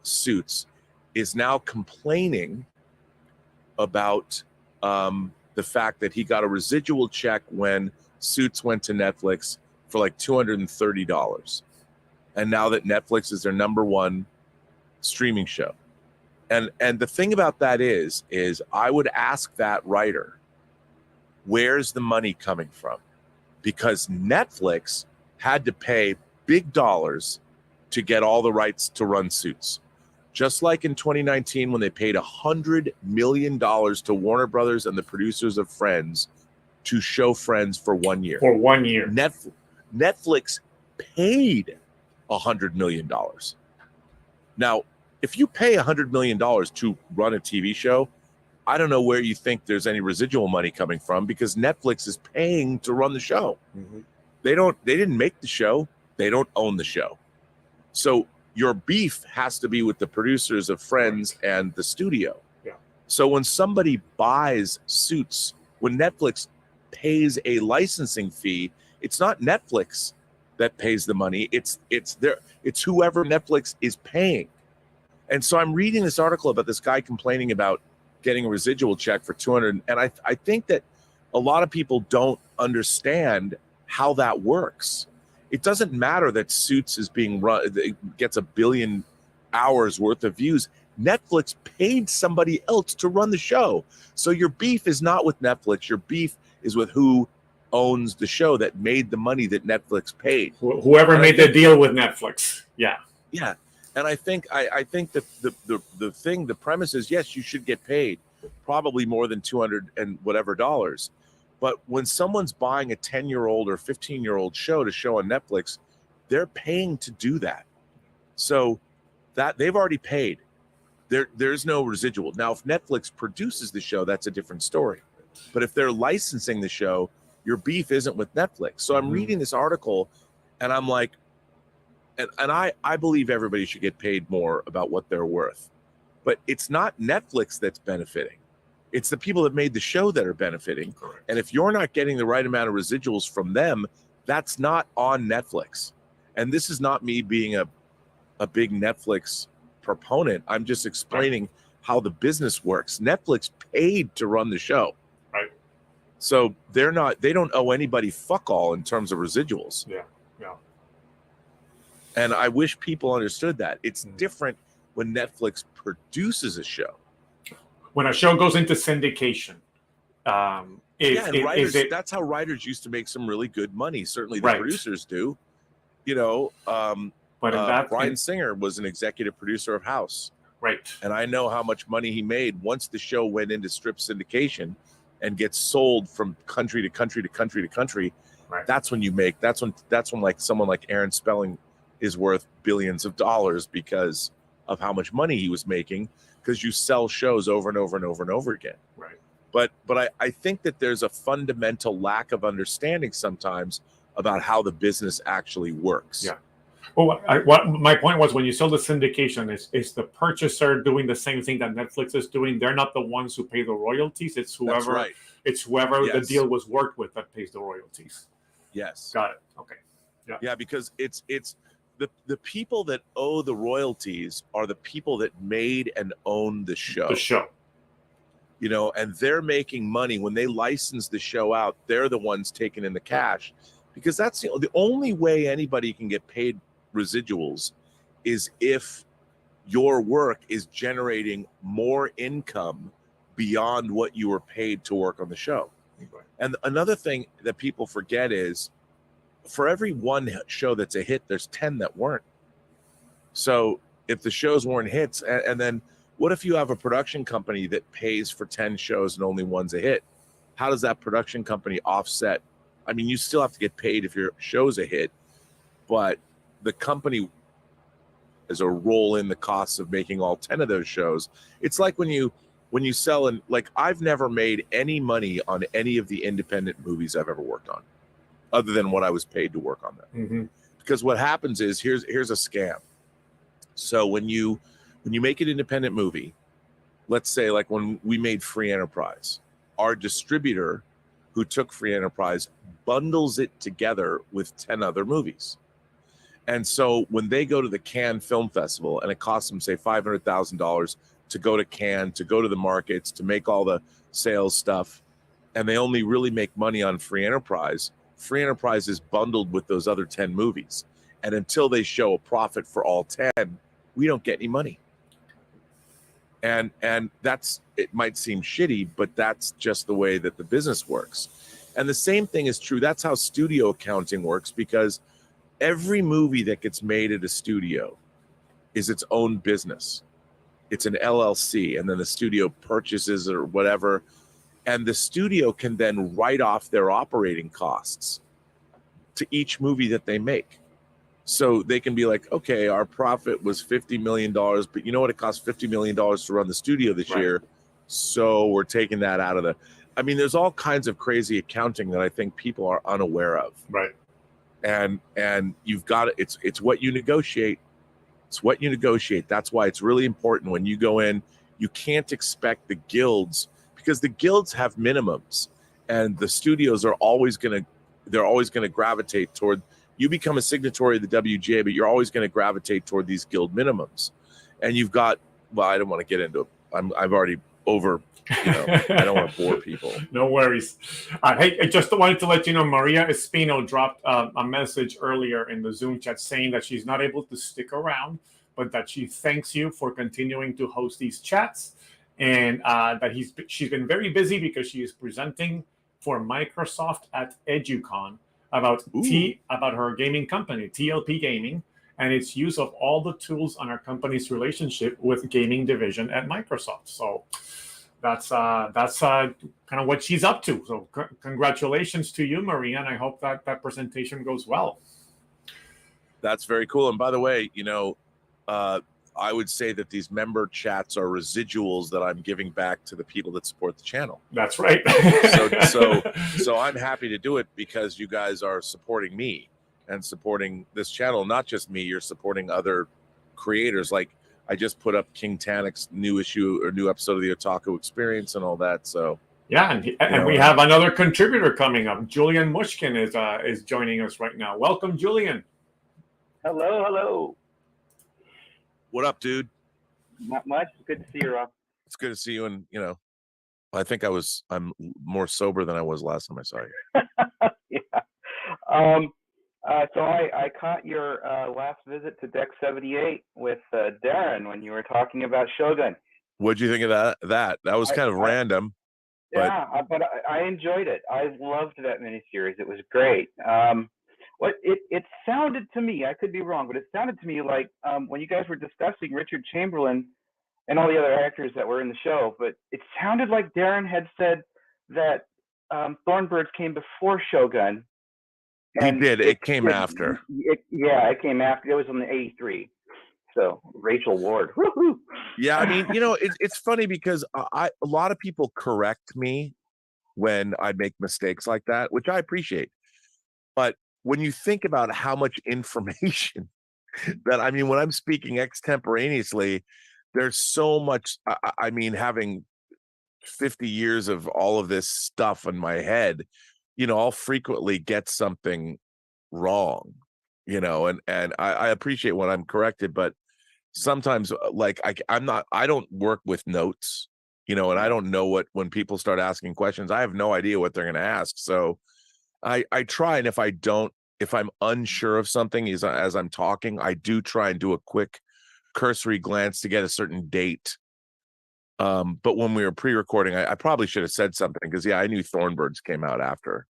Suits is now complaining about the fact that he got a residual check when Suits went to Netflix for like $230. And now that Netflix is their #1 streaming show. And the thing about that is I would ask that writer, where's the money coming from? Because Netflix had to pay big dollars to get all the rights to run Suits. Just like in 2019 when they paid $100 million to Warner Brothers and the producers of Friends to show Friends for 1 year. For 1 year. Netflix paid $100 million. Now, if you pay $100 million to run a TV show, I don't know where you think there's any residual money coming from, because Netflix is paying to run the show. They didn't make the show. They don't own the show. So your beef has to be with the producers of Friends and the studio. Yeah. So when somebody buys Suits, when Netflix pays a licensing fee, it's not Netflix that pays the money. It's whoever Netflix is paying. And so I'm reading this article about this guy complaining about getting a residual check for $200. And I think that a lot of people don't understand how that works. It doesn't matter that Suits is being run, it gets 1 billion hours worth of views. Netflix paid somebody else to run the show. So your beef is not with Netflix. Your beef is with who owns the show that made the money that Netflix paid. Whoever made the deal with Netflix. Yeah. Yeah. And I think that the premise is, yes, you should get paid probably more than $200 and whatever dollars. But when someone's buying a 10-year-old or 15-year-old show to show on Netflix, they're paying to do that. So that they've already paid. There's no residual. Now, if Netflix produces the show, that's a different story. But if they're licensing the show, your beef isn't with Netflix. So I'm reading this article and I'm like, and I believe everybody should get paid more about what they're worth. But it's not Netflix that's benefiting. It's the people that made the show that are benefiting. Correct. And if you're not getting the right amount of residuals from them, that's not on Netflix. And this is not me being a big Netflix proponent. I'm just explaining how the business works. Netflix paid to run the show. Right. So they don't owe anybody fuck all in terms of residuals. Yeah. And I wish people understood that. It's different when Netflix produces a show. When a show goes into syndication, that's how writers used to make some really good money. Certainly the producers do. But Bryan Singer was an executive producer of House. Right. And I know how much money he made once the show went into strip syndication and gets sold from country to country to country to country. Right. That's when you make, that's when like someone like Aaron Spelling is worth billions of dollars because of how much money he was making, because you sell shows over and over and over and over again. Right. But I think that there's a fundamental lack of understanding sometimes about how the business actually works. Yeah. Well, what my point was, when you sell the syndication, is the purchaser doing the same thing that Netflix is doing? They're not the ones who pay the royalties. It's whoever. That's right. It's whoever Yes. the deal was worked with that pays the royalties. Yes. Got it. Okay. Yeah, because it's the people that owe the royalties are the people that made and own the show. The show. You know, and they're making money when they license the show out. They're the ones taking in the cash, because that's the only way anybody can get paid residuals is if your work is generating more income beyond what you were paid to work on the show. Right. And another thing that people forget is, for every one show that's a hit, there's 10 that weren't. So if the shows weren't hits, and then what if you have a production company that pays for 10 shows and only one's a hit? How does that production company offset? I mean, you still have to get paid if your show's a hit, but the company is a roll in the costs of making all 10 of those shows. It's like when you sell, and like, I've never made any money on any of the independent movies I've ever worked on, other than what I was paid to work on them. Mm-hmm. Because what happens is, here's a scam. So when you make an independent movie, let's say like when we made Free Enterprise, our distributor who took Free Enterprise bundles it together with 10 other movies. And so when they go to the Cannes Film Festival and it costs them, say, $500,000 to go to Cannes, to go to the markets, to make all the sales stuff, and they only really make money on Free Enterprise is bundled with those other 10 movies. And until they show a profit for all 10, we don't get any money. And that's, it might seem shitty, but that's just the way that the business works. And the same thing is true. That's how studio accounting works, because every movie that gets made at a studio is its own business. It's an LLC, and then the studio purchases or whatever, and the studio can then write off their operating costs to each movie that they make. So they can be like, okay, our profit was $50 million, but you know what? It cost $50 million to run the studio this year. So we're taking that out of I mean, there's all kinds of crazy accounting that I think people are unaware of. Right. And you've got it. It's what you negotiate. It's what you negotiate. That's why it's really important when you go in, you can't expect the guilds, because the guilds have minimums, and the studios are always going to gravitate toward, you become a signatory of the WGA, but you're always going to gravitate toward these guild minimums. And you've got, well, I don't want to get into it. I've already over, I don't want to bore people. No worries. Hey, I just wanted to let you know, Maria Espino dropped a message earlier in the Zoom chat saying that she's not able to stick around, but that she thanks you for continuing to host these chats, and that she's been very busy because she is presenting for Microsoft at EduCon about her gaming company, TLP Gaming, and its use of all the tools on our company's relationship with gaming division at Microsoft. So that's kind of what she's up to. So congratulations to you, Maria, and I hope that presentation goes well. That's very cool. And by the way, I would say that these member chats are residuals that I'm giving back to the people that support the channel. That's right. So I'm happy to do it, because you guys are supporting me and supporting this channel. Not just me, you're supporting other creators. Like, I just put up King Tanic's new episode of the Otaku Experience and all that. So yeah, and we have another contributor coming up. Julian Mushkin is joining us right now. Welcome, Julian. Hello. What up, dude? Not much. Good to see you, Rob. It's good to see you. And I think I'm more sober than I was last time I saw you. Yeah. So I caught your last visit to Deck 78 with Darren when you were talking about Shogun. What'd you think of that? That was kind of random. Yeah, but I enjoyed it. I loved that miniseries. It was great. It sounded to me, I could be wrong, but it sounded to me like when you guys were discussing Richard Chamberlain and all the other actors that were in the show, but it sounded like Darren had said that Thornbirds came before Shogun. He did. It came after. It came after. It was on the 83. So Rachel Ward. Woo-hoo. Yeah, I mean, it's funny because a lot of people correct me when I make mistakes like that, which I appreciate. But when you think about how much information that, when I'm speaking extemporaneously, there's so much, having 50 years of all of this stuff in my head, I'll frequently get something wrong. you know, and I appreciate when I'm corrected, but sometimes like I don't work with notes, you know, and I don't know when people start asking questions, I have no idea what they're going to ask. So I try, and if I'm unsure of something as I'm talking, I do try and do a quick cursory glance to get a certain date. But when we were pre-recording, I probably should have said something, because I knew Thornbirds came out after.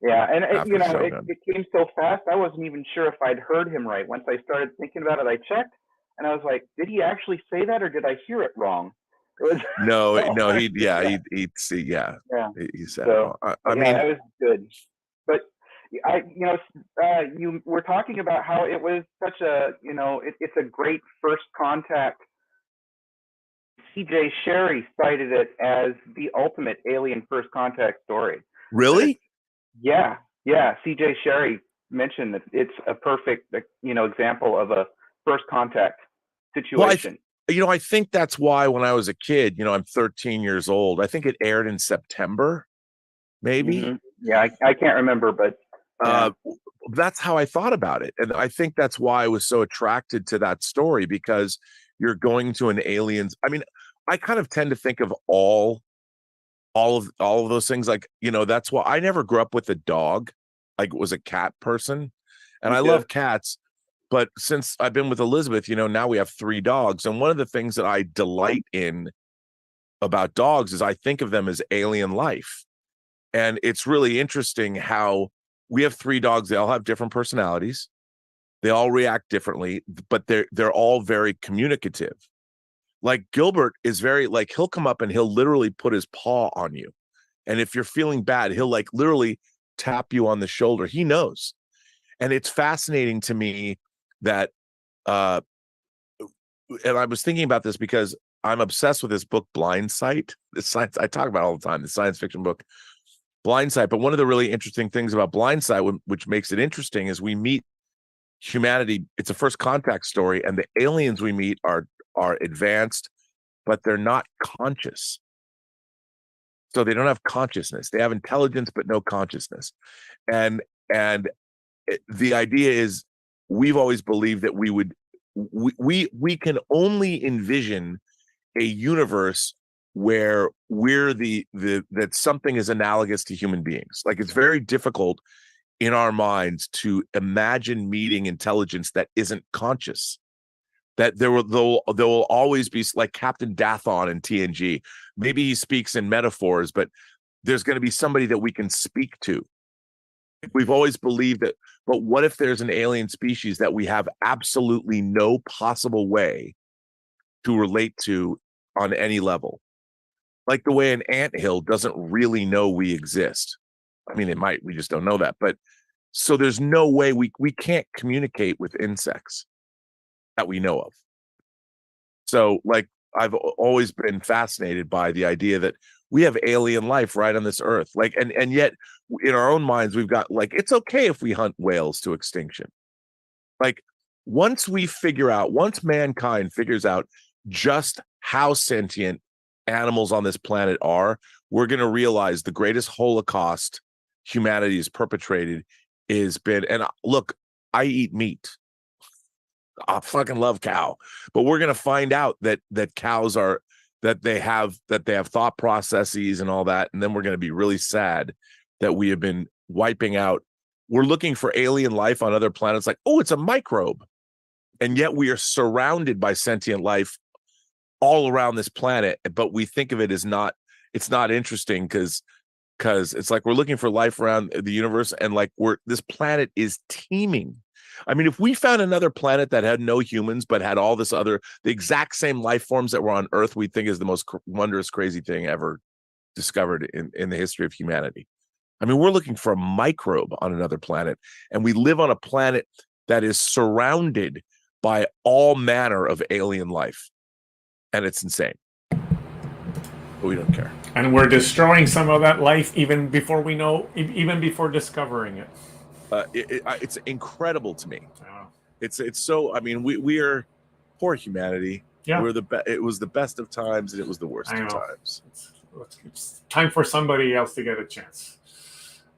Yeah, and After it came so fast, I wasn't even sure if I'd heard him right. Once I started thinking about it, I checked, and I was like, did he actually say that, or did I hear it wrong? It was No, he'd see, he said it wrong. I mean, that was good. But you were talking about how it was such a, it's a great first contact. C.J. Sherry cited it as the ultimate alien first contact story. really? Yeah. C.J. Sherry mentioned that it's a perfect, example of a first contact situation. Well, I think that's why when I was a kid, I'm 13 years old. I think it aired in September, maybe. Mm-hmm. Yeah, I can't remember, but that's how I thought about it, and I think that's why I was so attracted to that story, because you're going to an alien's. I mean, I kind of tend to think of all of those things, like, that's why I never grew up with a dog. I was a cat person, and I love cats. But since I've been with Elizabeth, now we have 3 dogs, and one of the things that I delight in about dogs is I think of them as alien life. And it's really interesting how we have 3 dogs. They all have different personalities. They all react differently, but they're all very communicative. Like Gilbert is very, like, he'll come up and he'll literally put his paw on you. And if you're feeling bad, he'll like literally tap you on the shoulder. He knows. And it's fascinating to me that, and I was thinking about this because I'm obsessed with this book, Blind Sight. The science I talk about all the time, the science fiction book, Blind Sight. But one of the really interesting things about Blind Sight, which makes it interesting, is we meet humanity. It's a first contact story, and the aliens we meet are advanced, but they're not conscious. So they don't have consciousness. They have intelligence, but no consciousness. And the idea is, we've always believed that we can only envision a universe where we're that something is analogous to human beings. Like, it's very difficult in our minds to imagine meeting intelligence that isn't conscious. That there will always be, like Captain Dathon in TNG. Maybe he speaks in metaphors, but there's going to be somebody that we can speak to. We've always believed that, but what if there's an alien species that we have absolutely no possible way to relate to on any level? Like the way an anthill doesn't really know we exist. I mean, it might, we just don't know that. But so there's no way we can't communicate with insects that we know of. So, like, I've always been fascinated by the idea that we have alien life right on this earth. Like, and yet in our own minds, we've got, like, it's okay if we hunt whales to extinction. Like, once mankind figures out just how sentient animals on this planet are, we're going to realize the greatest Holocaust humanity has perpetrated is been, and look, I eat meat. I fucking love cow, but we're going to find out that cows are, that they have thought processes and all that. And then we're going to be really sad that we have been wiping out. We're looking for alien life on other planets. Like, oh, it's a microbe. And yet we are surrounded by sentient life all around this planet. But we think of it as it's not interesting because it's like we're looking for life around the universe. And like, this planet is teeming. I mean, if we found another planet that had no humans, but had all this the exact same life forms that were on Earth, we'd think is the most wondrous, crazy thing ever discovered in the history of humanity. I mean, we're looking for a microbe on another planet, and we live on a planet that is surrounded by all manner of alien life. And it's insane. But we don't care. And we're destroying some of that life even before discovering it. It's incredible to me. Oh. It's so, I mean, we are poor humanity. Yeah. It was the best of times, and it was the worst of times. It's time for somebody else to get a chance.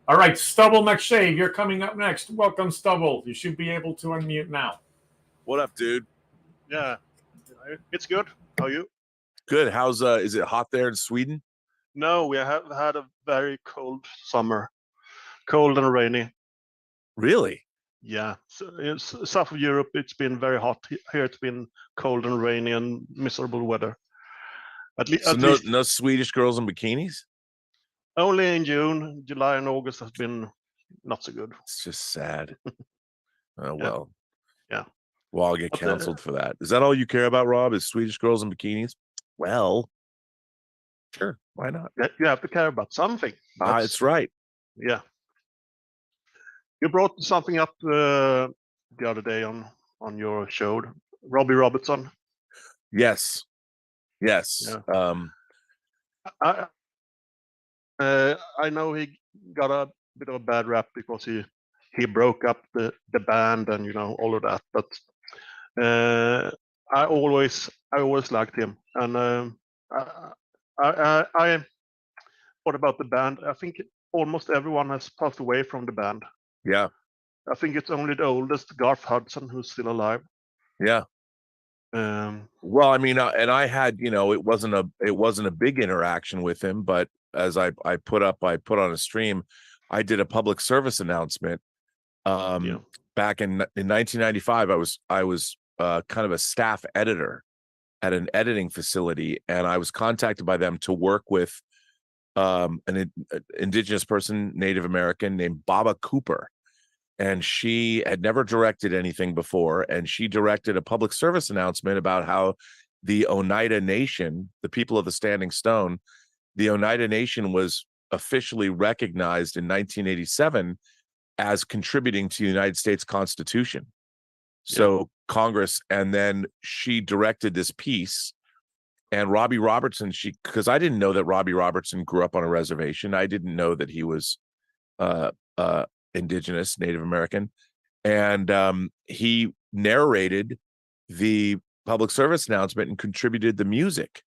All right, Stubble McShave, you're coming up next. Welcome, Stubble. You should be able to unmute now. What up, dude? Yeah, it's good. How are you? Good. How's is it hot there in Sweden? No, we have had a very cold summer, cold and rainy. Really? Yeah, so in south of Europe, it's been very hot. Here, it's been cold and rainy and miserable weather. At So least no Swedish girls in bikinis? only in June, July, and August has been not so good. It's just sad. Oh Yeah. well. Yeah. Well, I'll get But, canceled for that. Is that all you care about, Rob? Is Swedish girls in bikinis? Well, sure. Why not? You have to care about something. It's right. Yeah. You brought something up the other day on your show, Robbie Robertson. Yes. Yeah. I know he got a bit of a bad rap because he broke up the band and all of that, but I always liked him, and I what about the band? I think almost everyone has passed away from the band. Yeah. I think it's only the oldest, Garth Hudson, who's still alive. Yeah. Well, I mean, and I had, it wasn't a big interaction with him, but as I put on a stream, I did a public service announcement. Back in 1995, I was kind of a staff editor at an editing facility, and I was contacted by them to work with an indigenous person, Native American, named Baba Cooper. And she had never directed anything before, and she directed a public service announcement about how the Oneida Nation, the people of the Standing Stone, the Oneida Nation was officially recognized in 1987 as contributing to the United States Constitution. So Congress, and then she directed this piece, and Robbie Robertson, because I didn't know that Robbie Robertson grew up on a reservation. I didn't know that he was indigenous, Native American, and he narrated the public service announcement and contributed the music.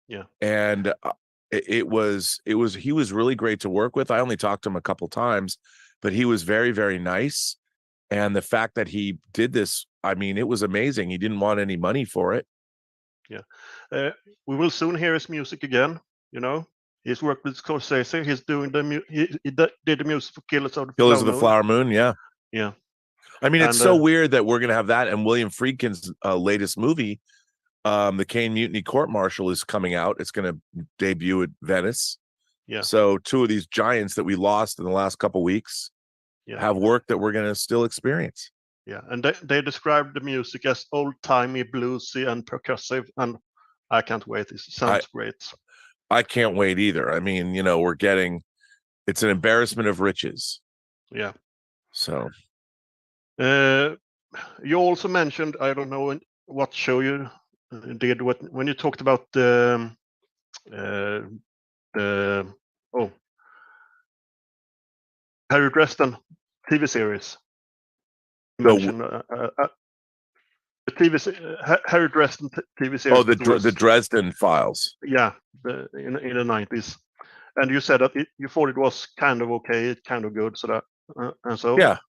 Yeah. And he was really great to work with. I only talked to him a couple times, but he was very, very nice. And the fact that he did this, I mean, it was amazing. He didn't want any money for it. Yeah. We will soon hear his music again. He's worked with Scorsese. He's doing he did the music for Killers of the Flower Moon. Yeah. Yeah. I mean, it's so weird that we're going to have that. And William Friedkin's latest movie, The Caine Mutiny Court Martial, is coming out. It's going to debut at Venice. Yeah. So two of these giants that we lost in the last couple weeks have work that we're going to still experience. Yeah. And they described the music as old-timey, bluesy, and percussive. And I can't wait. It sounds great. I can't wait either. I mean, it's an embarrassment of riches. Yeah. So. You also mentioned, I don't know what show you did, when you talked about the Harry Dresden TV series. You mentioned the Harry Dresden TV series. Oh, the Dresden Files. Yeah, in the 90s, and you said that you thought it was kind of okay, kind of good, so that and so. Yeah.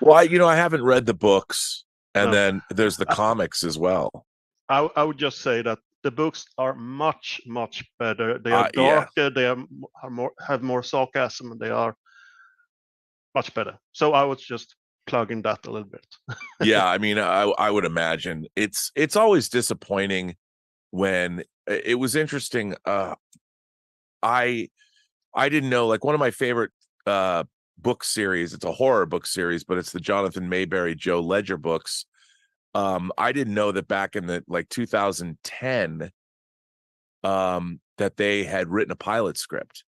Well, I haven't read the books, and then there's the comics as well. I would just say that the books are much, much better. They are darker. They have more sarcasm, and they are much better. So I was just plugging that a little bit. Yeah, I mean, I would imagine it's always disappointing when it was interesting. I didn't know, like, one of my favorite book series. It's a horror book series, but it's the Jonathan Mayberry, Joe Ledger books. I didn't know that back in the 2010 that they had written a pilot script,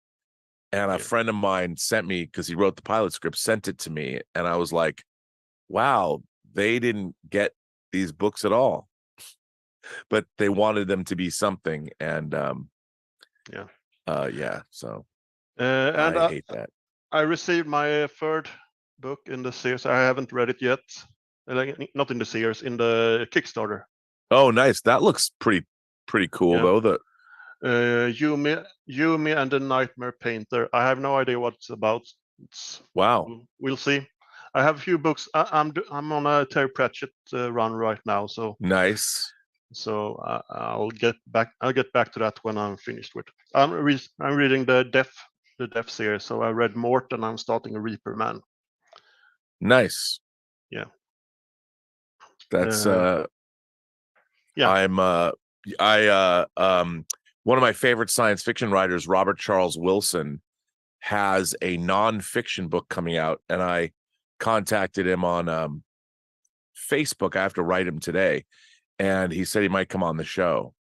and a friend of mine sent me, because he wrote the pilot script, sent it to me, and I was like, wow, they didn't get these books at all, but they wanted them to be something. And so and I hate that. I received my third book in the series. I haven't read it yet. Not in the series, in the Kickstarter. Oh, nice. That looks pretty cool, though. Yumi and the Nightmare Painter. I have no idea what it's about. Wow. We'll see. I have a few books. I'm on a Terry Pratchett run right now, so nice. So I'll get back to that when I'm finished with. I'm reading the Death series. So I read Mort, and I'm starting a Reaper Man. Nice. Yeah. That's yeah. One of my favorite science fiction writers, Robert Charles Wilson, has a nonfiction book coming out, and I contacted him on Facebook. I have to write him today, and he said he might come on the show.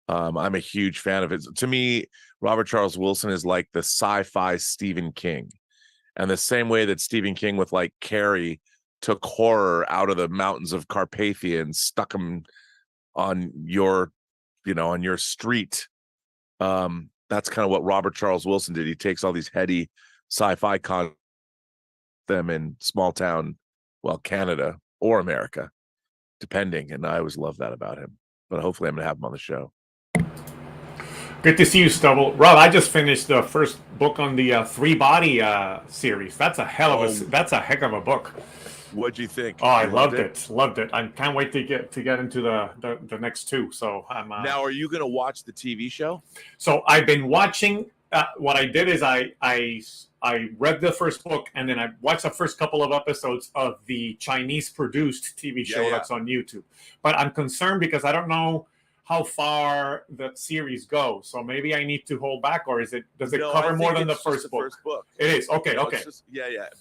I'm a huge fan of it. To me, Robert Charles Wilson is like the sci-fi Stephen King, and the same way that Stephen King with like Carrie took horror out of the mountains of Carpathia and stuck them on your street. That's kind of what Robert Charles Wilson did. He takes all these heady sci-fi them in small town, Canada or America, depending. And I always love that about him. But hopefully I'm going to have him on the show. Good to see you, Stubble. Rob, I just finished the first book on the Three Body series. That's a heck of a book. What'd you think? Oh, I loved it. Loved it. I can't wait to get into the next two. So I'm now. Are you going to watch the TV show? So I've been watching. What I did is I read the first book, and then I watched the first couple of episodes of the Chinese produced TV show that's on YouTube. But I'm concerned because I don't know how far the series goes. So maybe I need to hold back, or does it cover more than the first book? It is. Okay, okay.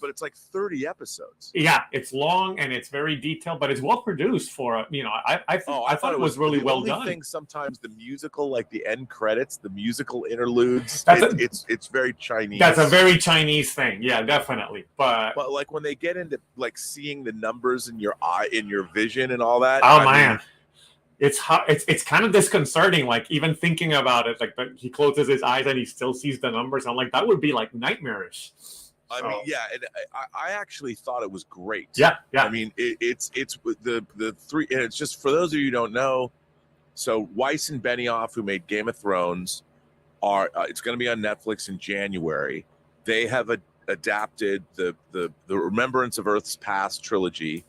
But it's like 30 episodes. Yeah, it's long and it's very detailed, but it's well produced for I thought it was really well done. The only thing, sometimes the musical, like the end credits, the musical interludes, it's very Chinese. That's a very Chinese thing. Yeah, definitely. But like when they get into like seeing the numbers in your eye, in your vision and all that. Oh man. It's kind of disconcerting, like even thinking about it, like he closes his eyes and he still sees the numbers. I'm like, that would be like nightmarish. I mean, yeah, and I actually thought it was great. Yeah. I mean, it's the three, and it's just for those of you who don't know. So Weiss and Benioff, who made Game of Thrones, are it's going to be on Netflix in January. They have adapted the Remembrance of Earth's Past trilogy.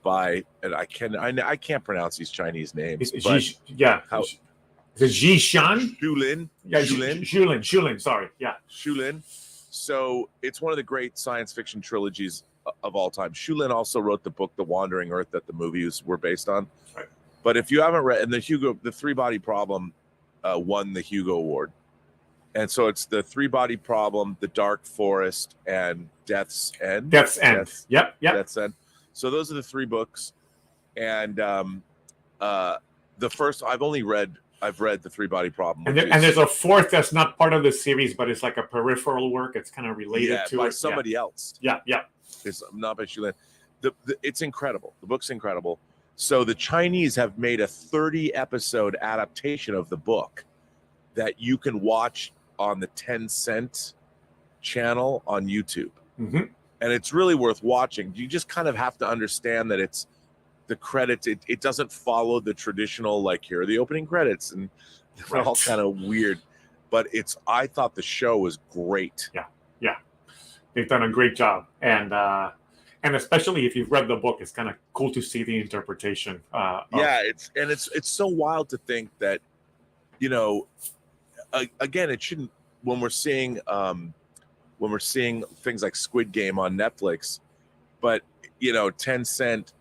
And I can't pronounce these Chinese names. Is it Jishan? Shulin. Yeah, Shulin. Sorry, yeah, Shulin. So it's one of the great science fiction trilogies of all time. Shulin also wrote the book The Wandering Earth that the movies were based on. Right. But if you haven't read, and the Three Body Problem won the Hugo Award, and so it's the Three Body Problem, The Dark Forest, and Death's End. Death's End. Yep. Death's End. So those are the three books, and the first I've read the Three Body Problem, and there's a fourth that's not part of the series, but it's like a peripheral work. It's kind of related to by somebody else. Yeah. It's not by Shulin. It's incredible. The book's incredible. So the Chinese have made a 30-episode adaptation of the book that you can watch on the Tencent channel on YouTube. Mm-hmm. And it's really worth watching. You just kind of have to understand that it's the credits. It doesn't follow the traditional, like, here are the opening credits, and they're all kind of weird. But I thought the show was great. Yeah. They've done a great job. And especially if you've read the book, it's kind of cool to see the interpretation. It's so wild to think that, again, it shouldn't, when we're seeing things like Squid Game on Netflix, but Tencent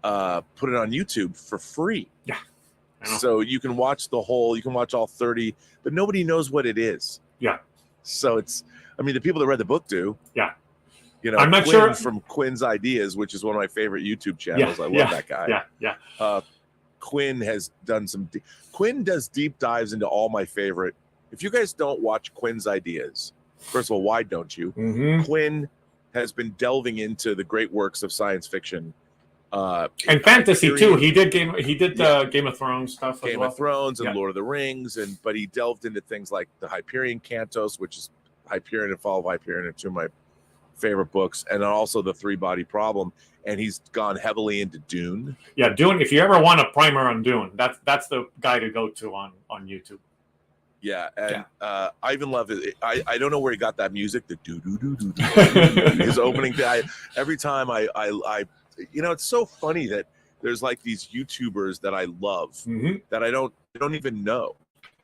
put it on YouTube for free. Yeah. So you can watch all 30, but nobody knows what it is. Yeah. So the people that read the book do. Yeah. I'm not sure from Quinn's Ideas, which is one of my favorite YouTube channels. I love that guy. Yeah. Quinn has done Quinn does deep dives into all my favorite. If you guys don't watch Quinn's Ideas, first of all, why don't you? Mm-hmm. Quinn has been delving into the great works of science fiction and fantasy too. He did Game of Thrones stuff. Game of Thrones and Lord of the Rings, but he delved into things like the Hyperion Cantos, which is Hyperion and Fall of Hyperion, are two of my favorite books, and also the Three Body Problem. And he's gone heavily into Dune. Yeah, Dune. If you ever want a primer on Dune, that's the guy to go to on YouTube. Yeah, and I even love it. I don't know where he got that music. The do do do do his opening. Every time I it's so funny that there's like these YouTubers that I love that I don't even know.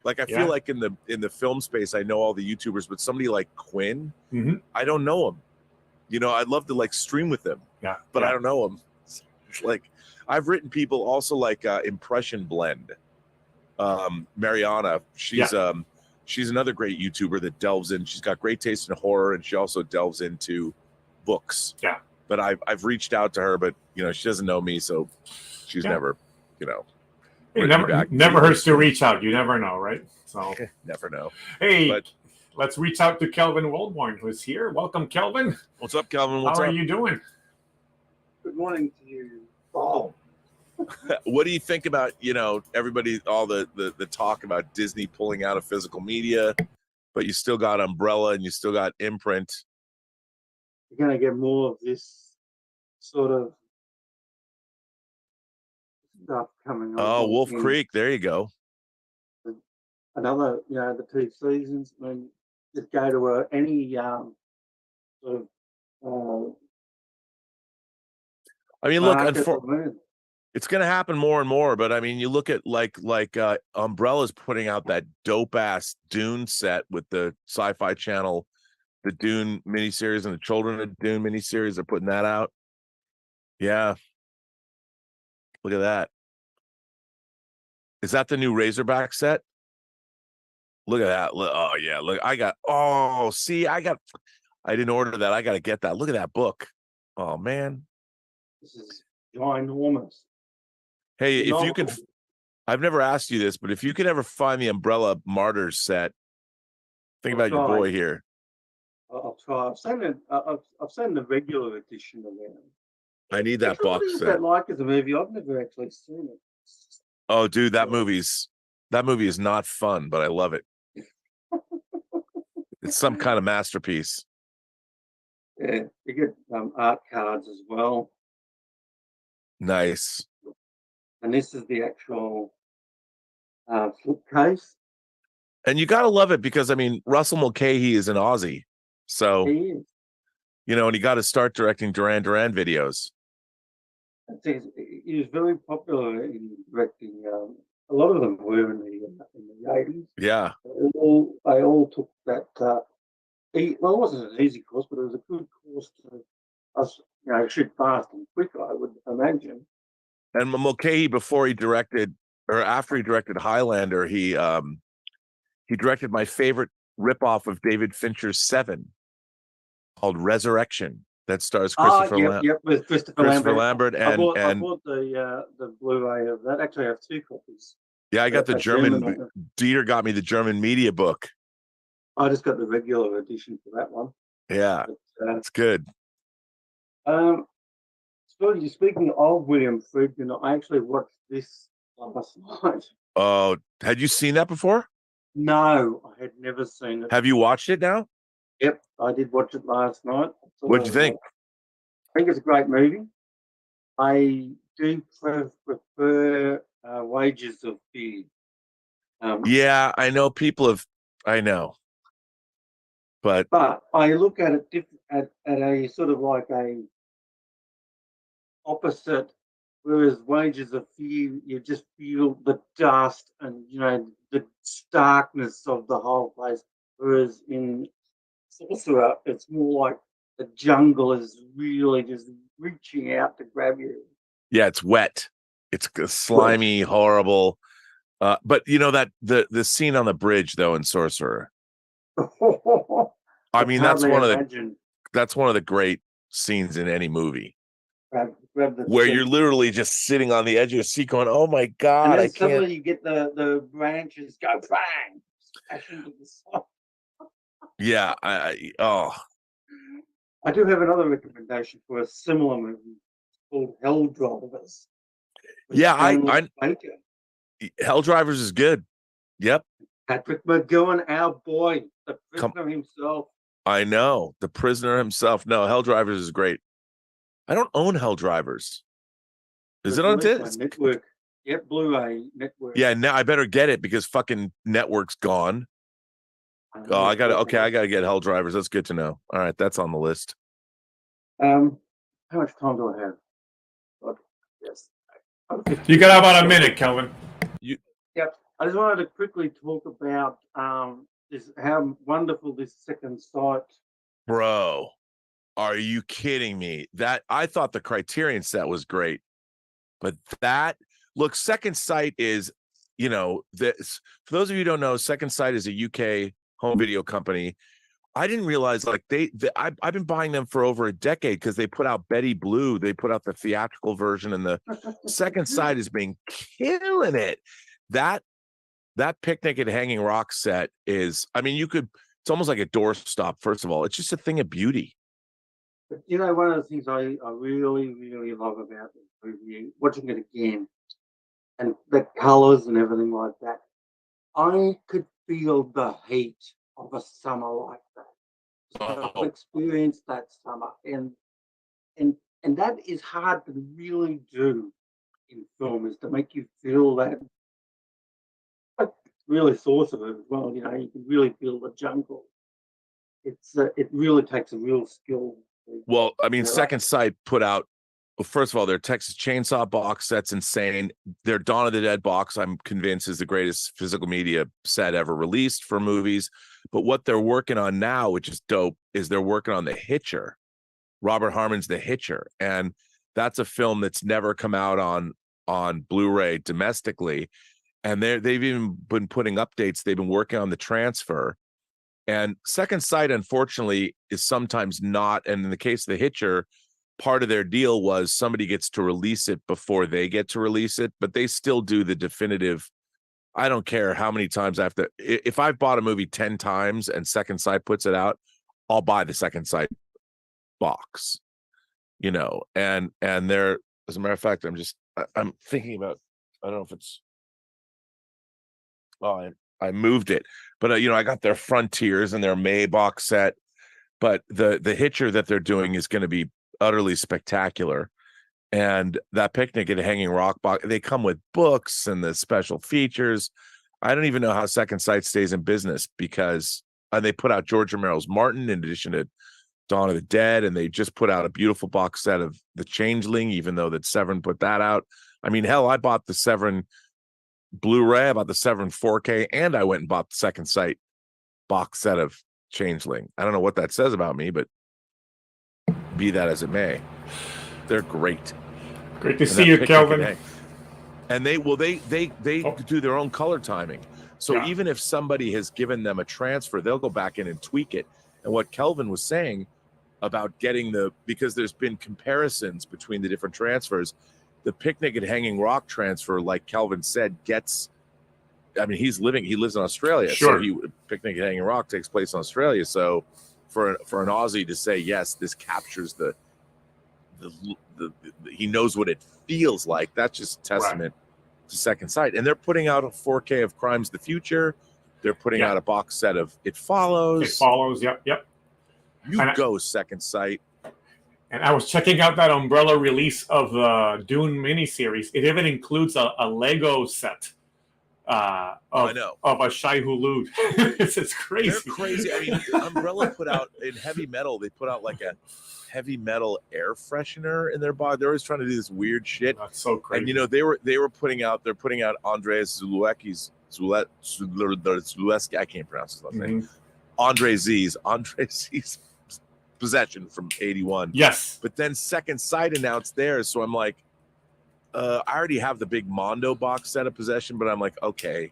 Like I feel like in the film space I know all the YouTubers, but somebody like Quinn, I don't know him. You know, I'd love to like stream with him. Yeah, but I don't know him. It's like I've written people also like Impression Blend. Mariana, she's another great YouTuber that delves in. She's got great taste in horror, and she also delves into books. Yeah. But I've reached out to her, but you know she doesn't know me, so she's never, It never hurts to reach out. You never know, right? So never know. Hey, but let's reach out to Kelvin Waldborn, who's here. Welcome, Kelvin. What's up, Kelvin? How are you doing? Good morning to you all. What do you think about, everybody, all the talk about Disney pulling out of physical media, but you still got Umbrella and you still got Imprint? You're going to get more of this sort of stuff coming on. Oh, Wolf Creek. There you go. Another, the 2 seasons. I mean, just go to any sort of. I mean, look, it's going to happen more and more, but I mean, you look at like Umbrella's putting out that dope ass Dune set with the Sci-Fi Channel, the Dune miniseries, and the Children of Dune miniseries. They're putting that out. Yeah, look at that. Is that the new Razorback set? Look at that. Oh yeah, look. I didn't order that. I got to get that. Look at that book. Oh man, this is ginormous. Hey, if you could, I've never asked you this, but if you could ever find the Umbrella Martyrs set, think about your boy here. I'll try. I've seen the regular edition of them. I need that box set. That like as a movie, I've never actually seen it. Oh, dude, that movie is not fun, but I love it. It's some kind of masterpiece. Yeah, you get art cards as well. Nice. And this is the actual flip case. And you got to love it because, I mean, Russell Mulcahy is an Aussie. So, he is. And he got to start directing Duran Duran videos. He was very popular in directing. A lot of them were in the 80s. Yeah. They all took that. It wasn't an easy course, but it was a good course to shoot fast and quick, I would imagine. And Mulcahy, before he directed, or after he directed Highlander, he directed my favorite ripoff of David Fincher's Seven, called Resurrection, that stars Christopher with Christopher Lambert. I bought the Blu-ray of that. Actually, I have 2 copies. Yeah, I got the German. Dieter got me the German media book. I just got the regular edition for that one. Yeah, that's good. Speaking of William Friedkin, I actually watched this last night. Oh, had you seen that before? No, I had never seen it. Have you watched it now? Yep, I did watch it last night. What'd you think? I think it's a great movie. I do prefer Wages of Fear. Yeah, I know I know. But I look at it at a sort of like a opposite, whereas Wages of Fear, you just feel the dust and the starkness of the whole place. Whereas in Sorcerer, it's more like the jungle is really just reaching out to grab you. Yeah, it's wet. It's slimy, horrible. But that the scene on the bridge though in Sorcerer. I mean, that's one of the great scenes in any movie. Where you're literally just sitting on the edge of your seat going, oh my God, and then I can't. Suddenly you get the branches go bang, smash into the side. Yeah, I do have another recommendation for a similar movie. It's called Hell Drivers. Yeah, I Hell Drivers is good. Yep. Patrick McGowan, our boy, the prisoner himself. I know, the prisoner himself. No, Hell Drivers is great. I don't own Hell Drivers. Is it on Network? Yep, Blu-ray network. Yeah, now I better get it because fucking network's gone. Oh, I gotta get Hell Drivers. That's good to know. All right, that's on the list. How much time do I have? Okay. Yes. You got about a minute, Kelvin. Yep. I just wanted to quickly talk about this, how wonderful this second sight. Bro, are you kidding me? That I thought the Criterion set was great, but that look, Second Sight is, you know, this for those of you who don't know, Second Sight is a UK home video company. I didn't realize like I've been buying them for over a decade because they put out Betty Blue. They put out the theatrical version, and the Second Sight has been killing it. That Picnic at Hanging Rock set is, I mean, it's almost like a doorstop. First of all, it's just a thing of beauty. But, you know, one of the things I really, really love about this movie, watching it again, and the colors and everything like that, I could feel the heat of a summer like that. So I've experienced that summer, and that is hard to really do in film, is to make you feel that. Really source of it as well. You know, you can really feel the jungle. It really takes a real skill. Well, I mean, Second Sight put out, well, first of all, their Texas Chainsaw box set's insane. Their Dawn of the Dead box, I'm convinced, is the greatest physical media set ever released for movies. But what they're working on now, which is dope, is they're working on The Hitcher. Robert Harmon's The Hitcher, and that's a film that's never come out on Blu-ray domestically. And they've even been putting updates. They've been working on the transfer. And Second Sight, unfortunately, is sometimes not. And in the case of The Hitcher, part of their deal was somebody gets to release it before they get to release it. But they still do the definitive. I don't care how many times I have to. If I've bought a movie 10 times and Second Sight puts it out, I'll buy the Second Sight box. You know, and they're, as a matter of fact, I'm thinking about, I don't know if it's. Oh, I moved it, but you know, I got their Frontiers and their May box set, but the Hitcher that they're doing is going to be utterly spectacular. And that Picnic at Hanging Rock box, they come with books and the special features. I don't even know how Second Sight stays in business because they put out George Romero's Martin in addition to Dawn of the Dead, and they just put out a beautiful box set of The Changeling, even though that Severin put that out. I mean, hell, I bought the Severin Blu-ray, about the Severin 4K, and I went and bought the Second Sight box set of Changeling. I don't know what that says about me, but be that as it may, they're great. Great to see you, Kelvin. And they do their own color timing. So even if somebody has given them a transfer, they'll go back in and tweak it. And what Kelvin was saying about getting because there's been comparisons between the different transfers. The Picnic at Hanging Rock transfer, like Kelvin said, I mean, he lives in Australia. Sure. So Picnic at Hanging Rock takes place in Australia. So for an Aussie to say, yes, this captures the he knows what it feels like, that's just testament to Second Sight. And they're putting out a 4K of Crimes of the Future. They're putting out a box set of It Follows. Yep. You go, Second Sight. And I was checking out that Umbrella release of the Dune miniseries. It even includes a Lego set of a Shai Hulud. It's crazy. They're crazy. I mean, Umbrella put out in heavy metal. They put out like a heavy metal air freshener in their body. They're always trying to do this weird shit. That's so crazy. And you know, they're putting out Andreas Zulewski's Zulewski. I can't pronounce his last name. Andre Z's Possession from 81. Yes. But then Second Sight announced theirs. So I'm like, I already have the big Mondo box set of Possession, but I'm like, okay.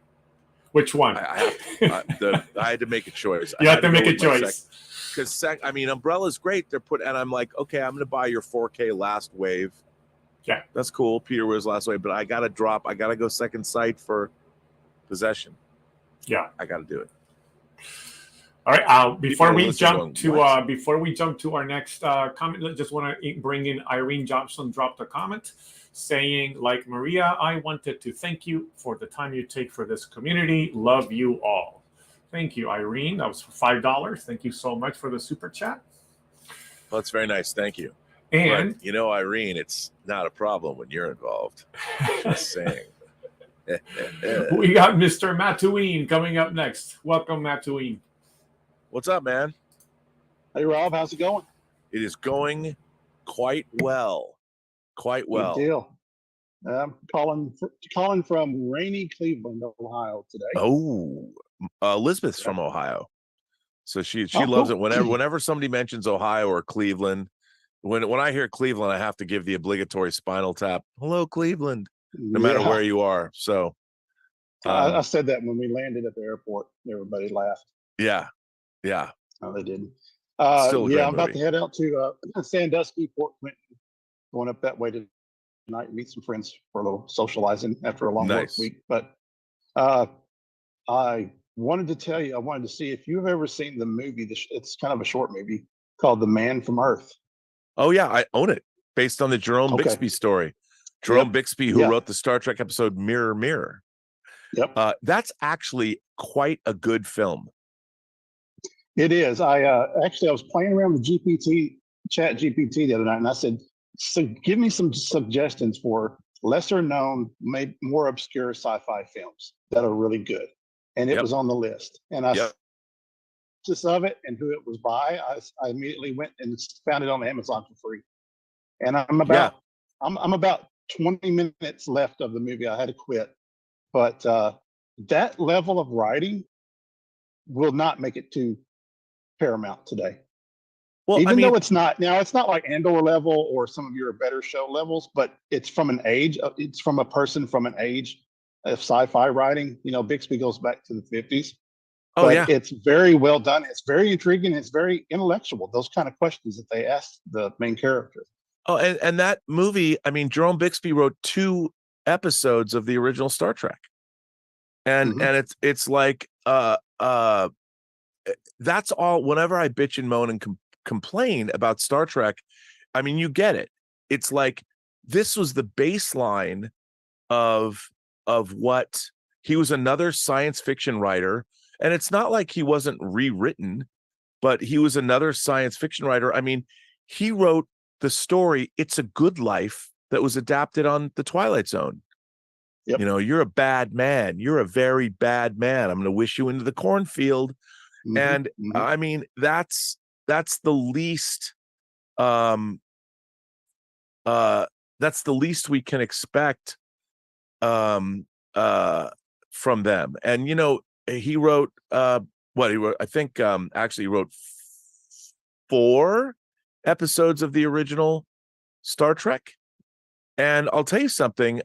Which one? I had to make a choice. You have to make a choice. Because I mean, Umbrella's great. And I'm like, okay, I'm gonna buy your 4K Last Wave. Yeah. That's cool. Peter Weir's Last Wave, but I gotta go Second Sight for Possession. Yeah. I gotta do it. All right. Before we jump to our next comment, I just want to bring in Irene Jobson. Dropped a comment saying, like Maria, I wanted to thank you for the time you take for this community. Love you all. Thank you, Irene. That was for $5. Thank you so much for the super chat. Well, that's very nice. Thank you. And but, you know, Irene, it's not a problem when you're involved. Just saying. We got Mr. Matouine coming up next. Welcome, Matouine. What's up, man? Hey, Rob, how's it going? It is going quite well. Quite well. Good deal. I'm calling from rainy Cleveland, Ohio today. Oh, Elizabeth's from Ohio, so she Oh, loves cool. it. Whenever somebody mentions Ohio or Cleveland, when I hear Cleveland, I have to give the obligatory spinal tap. Hello, Cleveland, no matter where you are. So I said that when we landed at the airport. Everybody laughed. Yeah. No, they didn't. Still a great I'm about movie. to head out to Sandusky, Port Clinton, going up that way tonight, meet some friends for a little socializing after a long work Nice. week. But I wanted to tell you, I wanted to see if you've ever seen the movie. It's kind of a short movie called The Man from Earth. Oh yeah, I own it. Based on the Jerome Okay. Bixby story. Jerome Yep. Bixby, who Yeah. wrote the Star Trek episode Mirror Mirror. Yep. That's actually quite a good film. It is. I was playing around with Chat GPT the other night, and I said, "So give me some suggestions for lesser known, maybe more obscure sci-fi films that are really good." And it Yep. was on the list. And I Yep. just of it and who it was by. I immediately went and found it on Amazon for free. And I'm about 20 minutes left of the movie. I had to quit, but that level of writing will not make it to Paramount today. Well, Even though it's not like Andor level or some of your better show levels, but it's from an age. It's from a person from an age of sci-fi writing. Bixby goes back to the 50s. Oh But yeah. it's very well done. It's very intriguing. It's very intellectual. Those kind of questions that they ask the main character. Oh, and that movie, Jerome Bixby wrote 2 episodes of the original Star Trek. And it's like that's all. Whenever I bitch and moan and complain about Star Trek, you get it. It's like this was the baseline of what he was. Another science fiction writer, and it's not like he wasn't rewritten, but he was another science fiction writer. He wrote the story It's a Good Life that was adapted on The Twilight Zone. Yep. You're a bad man. You're a very bad man. I'm going to wish you into the cornfield. And that's the least that's the least we can expect from them. And he wrote I think actually he wrote 4 episodes of the original Star Trek. And I'll tell you something, he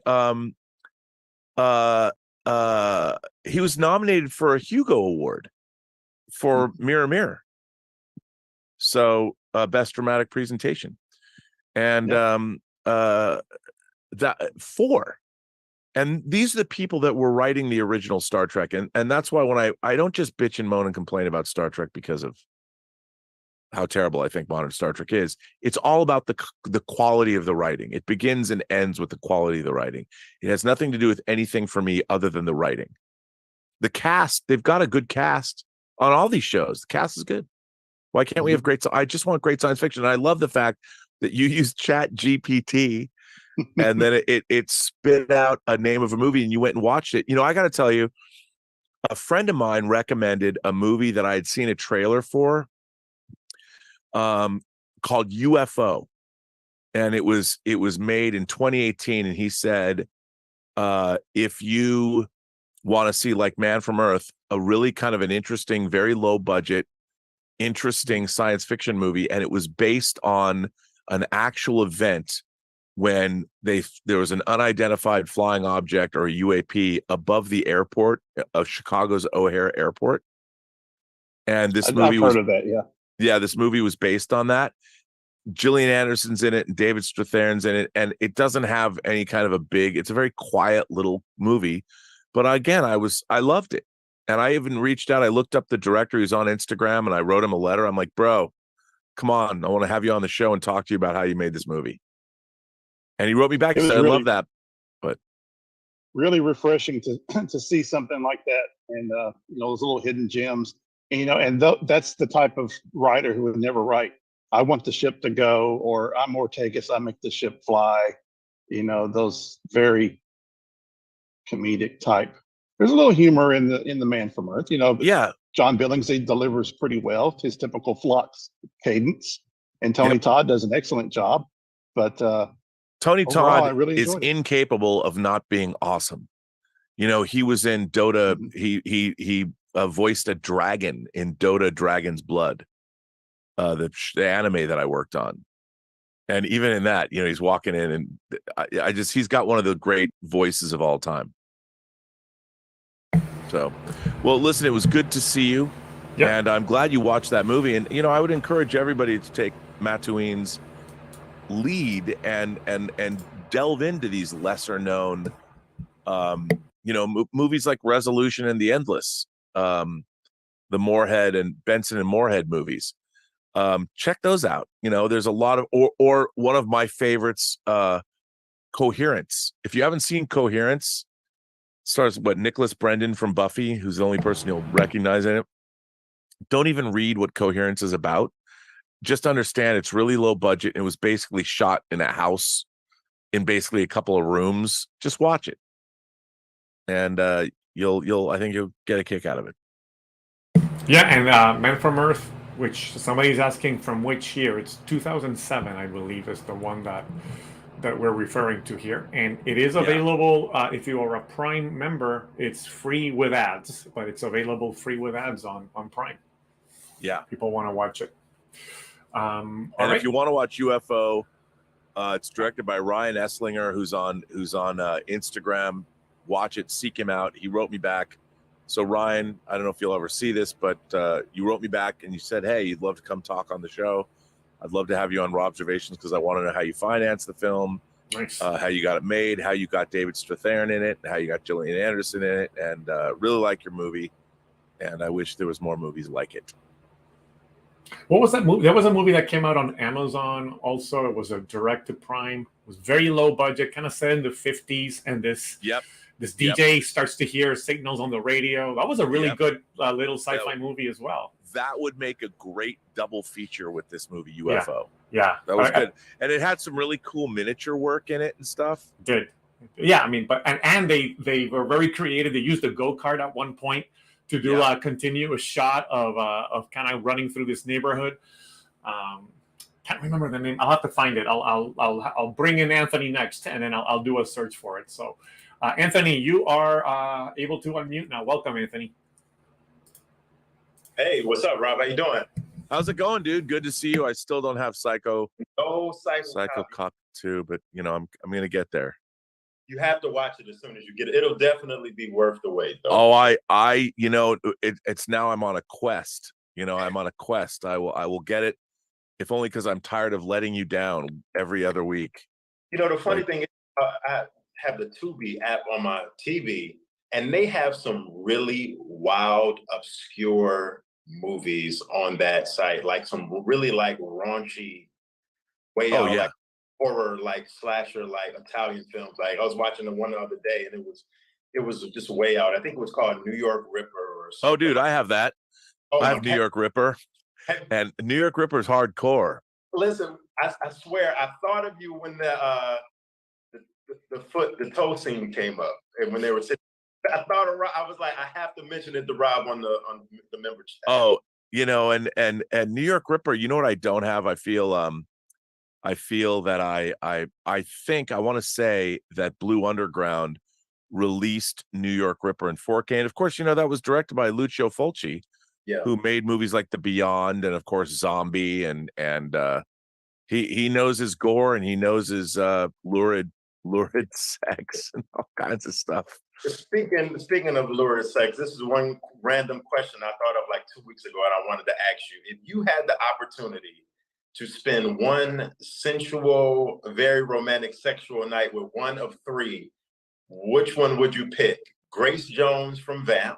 was nominated for a Hugo Award for Mirror Mirror. So best dramatic presentation. And that 4. And these are the people that were writing the original Star Trek. And that's why when I don't just bitch and moan and complain about Star Trek because of how terrible I think modern Star Trek is. It's all about the quality of the writing. It begins and ends with the quality of the writing. It has nothing to do with anything for me other than the writing. The cast, they've got a good cast on all these shows. The cast is good. Why can't we have great? I just want great science fiction. And I love the fact that you use Chat GPT and then it spit out a name of a movie and you went and watched it. I got to tell you, a friend of mine recommended a movie that I had seen a trailer for, called UFO, and it was made in 2018. And he said, if you want to see like Man from Earth, a really kind of an interesting, very low budget, interesting science fiction movie, and it was based on an actual event when there was an unidentified flying object or a UAP above the airport of Chicago's O'Hare Airport. And this movie I've heard of that, yeah, this movie was based on that. Gillian Anderson's in it and David Strathairn's in it, and it doesn't have any kind of it's a very quiet little movie. But again, I loved it. And I even reached out, I looked up the director who's on Instagram and I wrote him a letter. I'm like, bro, come on, I want to have you on the show and talk to you about how you made this movie. And he wrote me back and said, I love that. But really refreshing to see something like that. And those little hidden gems. And that's the type of writer who would never write, I want the ship to go, or I'm Ortegas, I make the ship fly. Those very comedic type. There's a little humor in the Man from Earth, but Yeah. John Billingsley delivers pretty well, his typical flux cadence, and Tony Todd does an excellent job. But Tony overall, Todd I really is enjoyed it. incapable of not being awesome. He was in Dota. He voiced a dragon in Dota Dragon's Blood, the anime that I worked on. And even in that, he's walking in, and he's got one of the great voices of all time. So, well, listen, it was good to see you. Yep. And I'm glad you watched that movie. And, I would encourage everybody to take Mattuine's lead and delve into these lesser known, movies like Resolution and The Endless, the Moorhead and Benson and Moorhead movies. Check those out. There's a lot of, or one of my favorites, Coherence. If you haven't seen Coherence, stars Nicholas Brendan from Buffy, who's the only person you'll recognize in it. Don't even read what Coherence is about. Just understand it's really low budget. It was basically shot in a house in basically a couple of rooms. Just watch it. And I think you'll get a kick out of it. Yeah, and Man from Earth, which somebody's asking from which year. It's 2007, I believe, is the one that we're referring to here. And it is available, if you are a Prime member, it's free with ads, but it's available free with ads on Prime. Yeah. People want to watch it. If you want to watch UFO, it's directed by Ryan Esslinger, who's on Instagram. Watch it, seek him out. He wrote me back. So Ryan, I don't know if you'll ever see this, but you wrote me back and you said, hey, you'd love to come talk on the show. I'd love to have you on Robservations because I want to know how you financed the film, nice. How you got it made, how you got David Strathairn in it, how you got Gillian Anderson in it, and really like your movie. And I wish there was more movies like it. What was that movie? There was a movie that came out on Amazon also. It was a direct to Prime. It was very low budget, kind of set in the 50s. And this DJ starts to hear signals on the radio. That was a really good little sci-fi movie as well. That would make a great double feature with this movie, UFO. Yeah. That was good. And it had some really cool miniature work in it and stuff. Did. Yeah, I mean, but they were very creative. They used a go-kart at one point to do a continuous shot of kind of running through this neighborhood. Can't remember the name. I'll have to find it. I'll bring in Anthony next, and then I'll do a search for it. So, Anthony, you are able to unmute now. Welcome, Anthony. Hey, what's up, Rob? How you doing? How's it going, dude? Good to see you. I still don't have Psycho Cop 2, but I'm gonna get there. You have to watch it as soon as you get it. It'll definitely be worth the wait, though. Oh, it's now I'm on a quest. I'm on a quest. I will get it, if only because I'm tired of letting you down every other week. The funny thing is, I have the Tubi app on my TV, and they have some really wild, obscure movies on that site, like some really raunchy, like horror, like slasher, like Italian films. Like I was watching the one the other day, and it was just way out. I think it was called New York Ripper or something. Oh, dude, I have that. I have New York Ripper, and New York Ripper is hardcore. Listen, I swear, I thought of you when the toe scene came up, and when they were sitting. I thought of Rob. I was like, I have to mention it to Rob on the member chat. Oh, and New York Ripper. You know what I don't have? I feel that I think I want to say that Blue Underground released New York Ripper in 4K, and of course, that was directed by Lucio Fulci, who made movies like The Beyond and of course Zombie, and he knows his gore and he knows his lurid sex and all kinds of stuff. Speaking of lurid sex, this is one random question I thought of like 2 weeks ago, and I wanted to ask you: if you had the opportunity to spend one sensual, very romantic, sexual night with one of three, which one would you pick? Grace Jones from Vamp,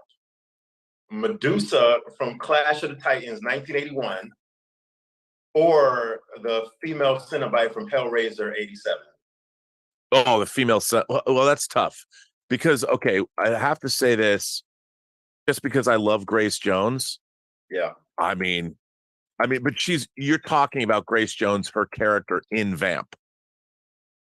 Medusa from Clash of the Titans 1981, or the female Cenobite from Hellraiser 87? Oh, the female well, that's tough. Because, okay, I have to say this, just because I love Grace Jones. Yeah. I mean, but you're talking about Grace Jones, her character in Vamp.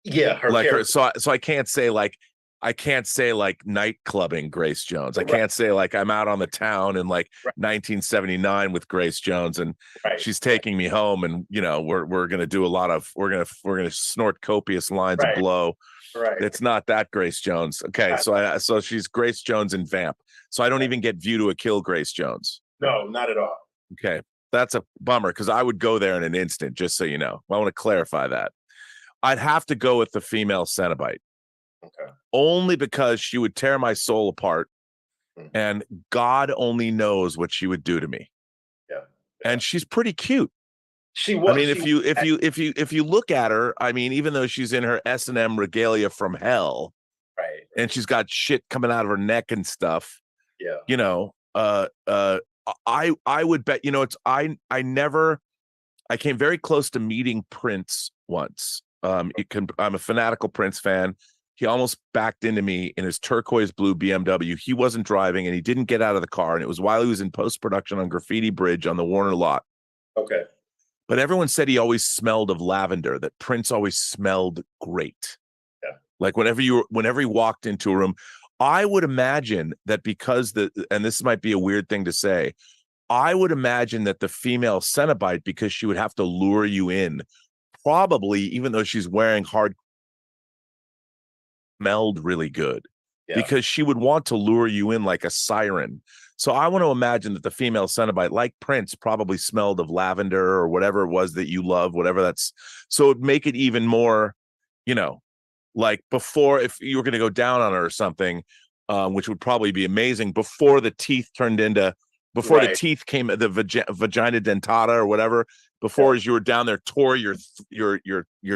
Yeah, her like character. So I can't say like I can't say like night clubbing Grace Jones. I Right. can't say like I'm out on the town in like Right. 1979 with Grace Jones and Right. she's taking me home, and you know we're gonna do a lot of we're gonna snort copious lines Right. of blow. Right. It's not that Grace Jones. Okay, so she's Grace Jones in Vamp. So I don't even get View to a Kill Grace Jones. No, not at all. Okay, that's a bummer because I would go there in an instant. Just so you know, I want to clarify that. I'd have to go with the female Cenobite. Okay. Only because she would tear my soul apart, and God only knows what she would do to me. Yeah. And she's pretty cute. She was. I mean, if you look at her, I mean, even though she's in her S&M regalia from hell, right, and she's got shit coming out of her neck and stuff. Yeah. You know, I would bet. You know, I came very close to meeting Prince once. I'm a fanatical Prince fan. He almost backed into me in his turquoise blue BMW. He wasn't driving, and he didn't get out of the car. And it was while he was in post-production on Graffiti Bridge on the Warner lot. Okay. But everyone said he always smelled of lavender, that Prince always smelled great. Yeah. Like whenever he walked into a room, I would imagine that because and this might be a weird thing to say, I would imagine that the female Cenobite, because she would have to lure you in, probably, even though she's wearing hard, smelled really good. Yeah. Because she would want to lure you in like a siren. So I want to imagine that the female Cenobite, like Prince, probably smelled of lavender or whatever it was that you love, whatever that's. So it'd make it even more, you know, like before, if you were going to go down on her or something, which would probably be amazing, before the teeth turned into, before the teeth came, the vagina dentata or whatever, before as you were down there, tore your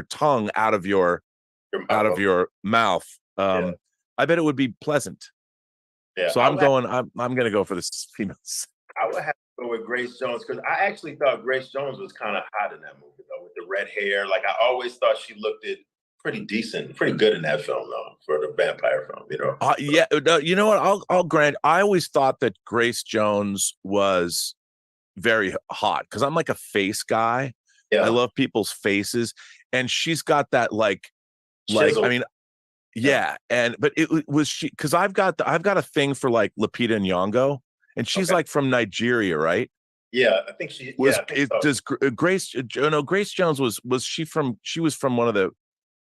tongue out of your mouth. I bet it would be pleasant. Yeah. So I'm going to go for this female. I would have to go with Grace Jones because I actually thought Grace Jones was kind of hot in that movie though, with the red hair. Like I always thought she looked pretty decent, pretty good in that film though, for the vampire film, you know. Yeah, no, you know what? I'll grant. I always thought that Grace Jones was very hot because I'm like a face guy. Yeah. I love people's faces, and she's got that like I mean. Yeah, but it was she because I've got a thing for like Lupita Nyong'o, and she's like from Nigeria, right? Yeah, I think she was. Does Grace? No, Grace Jones was she from? She was from one of the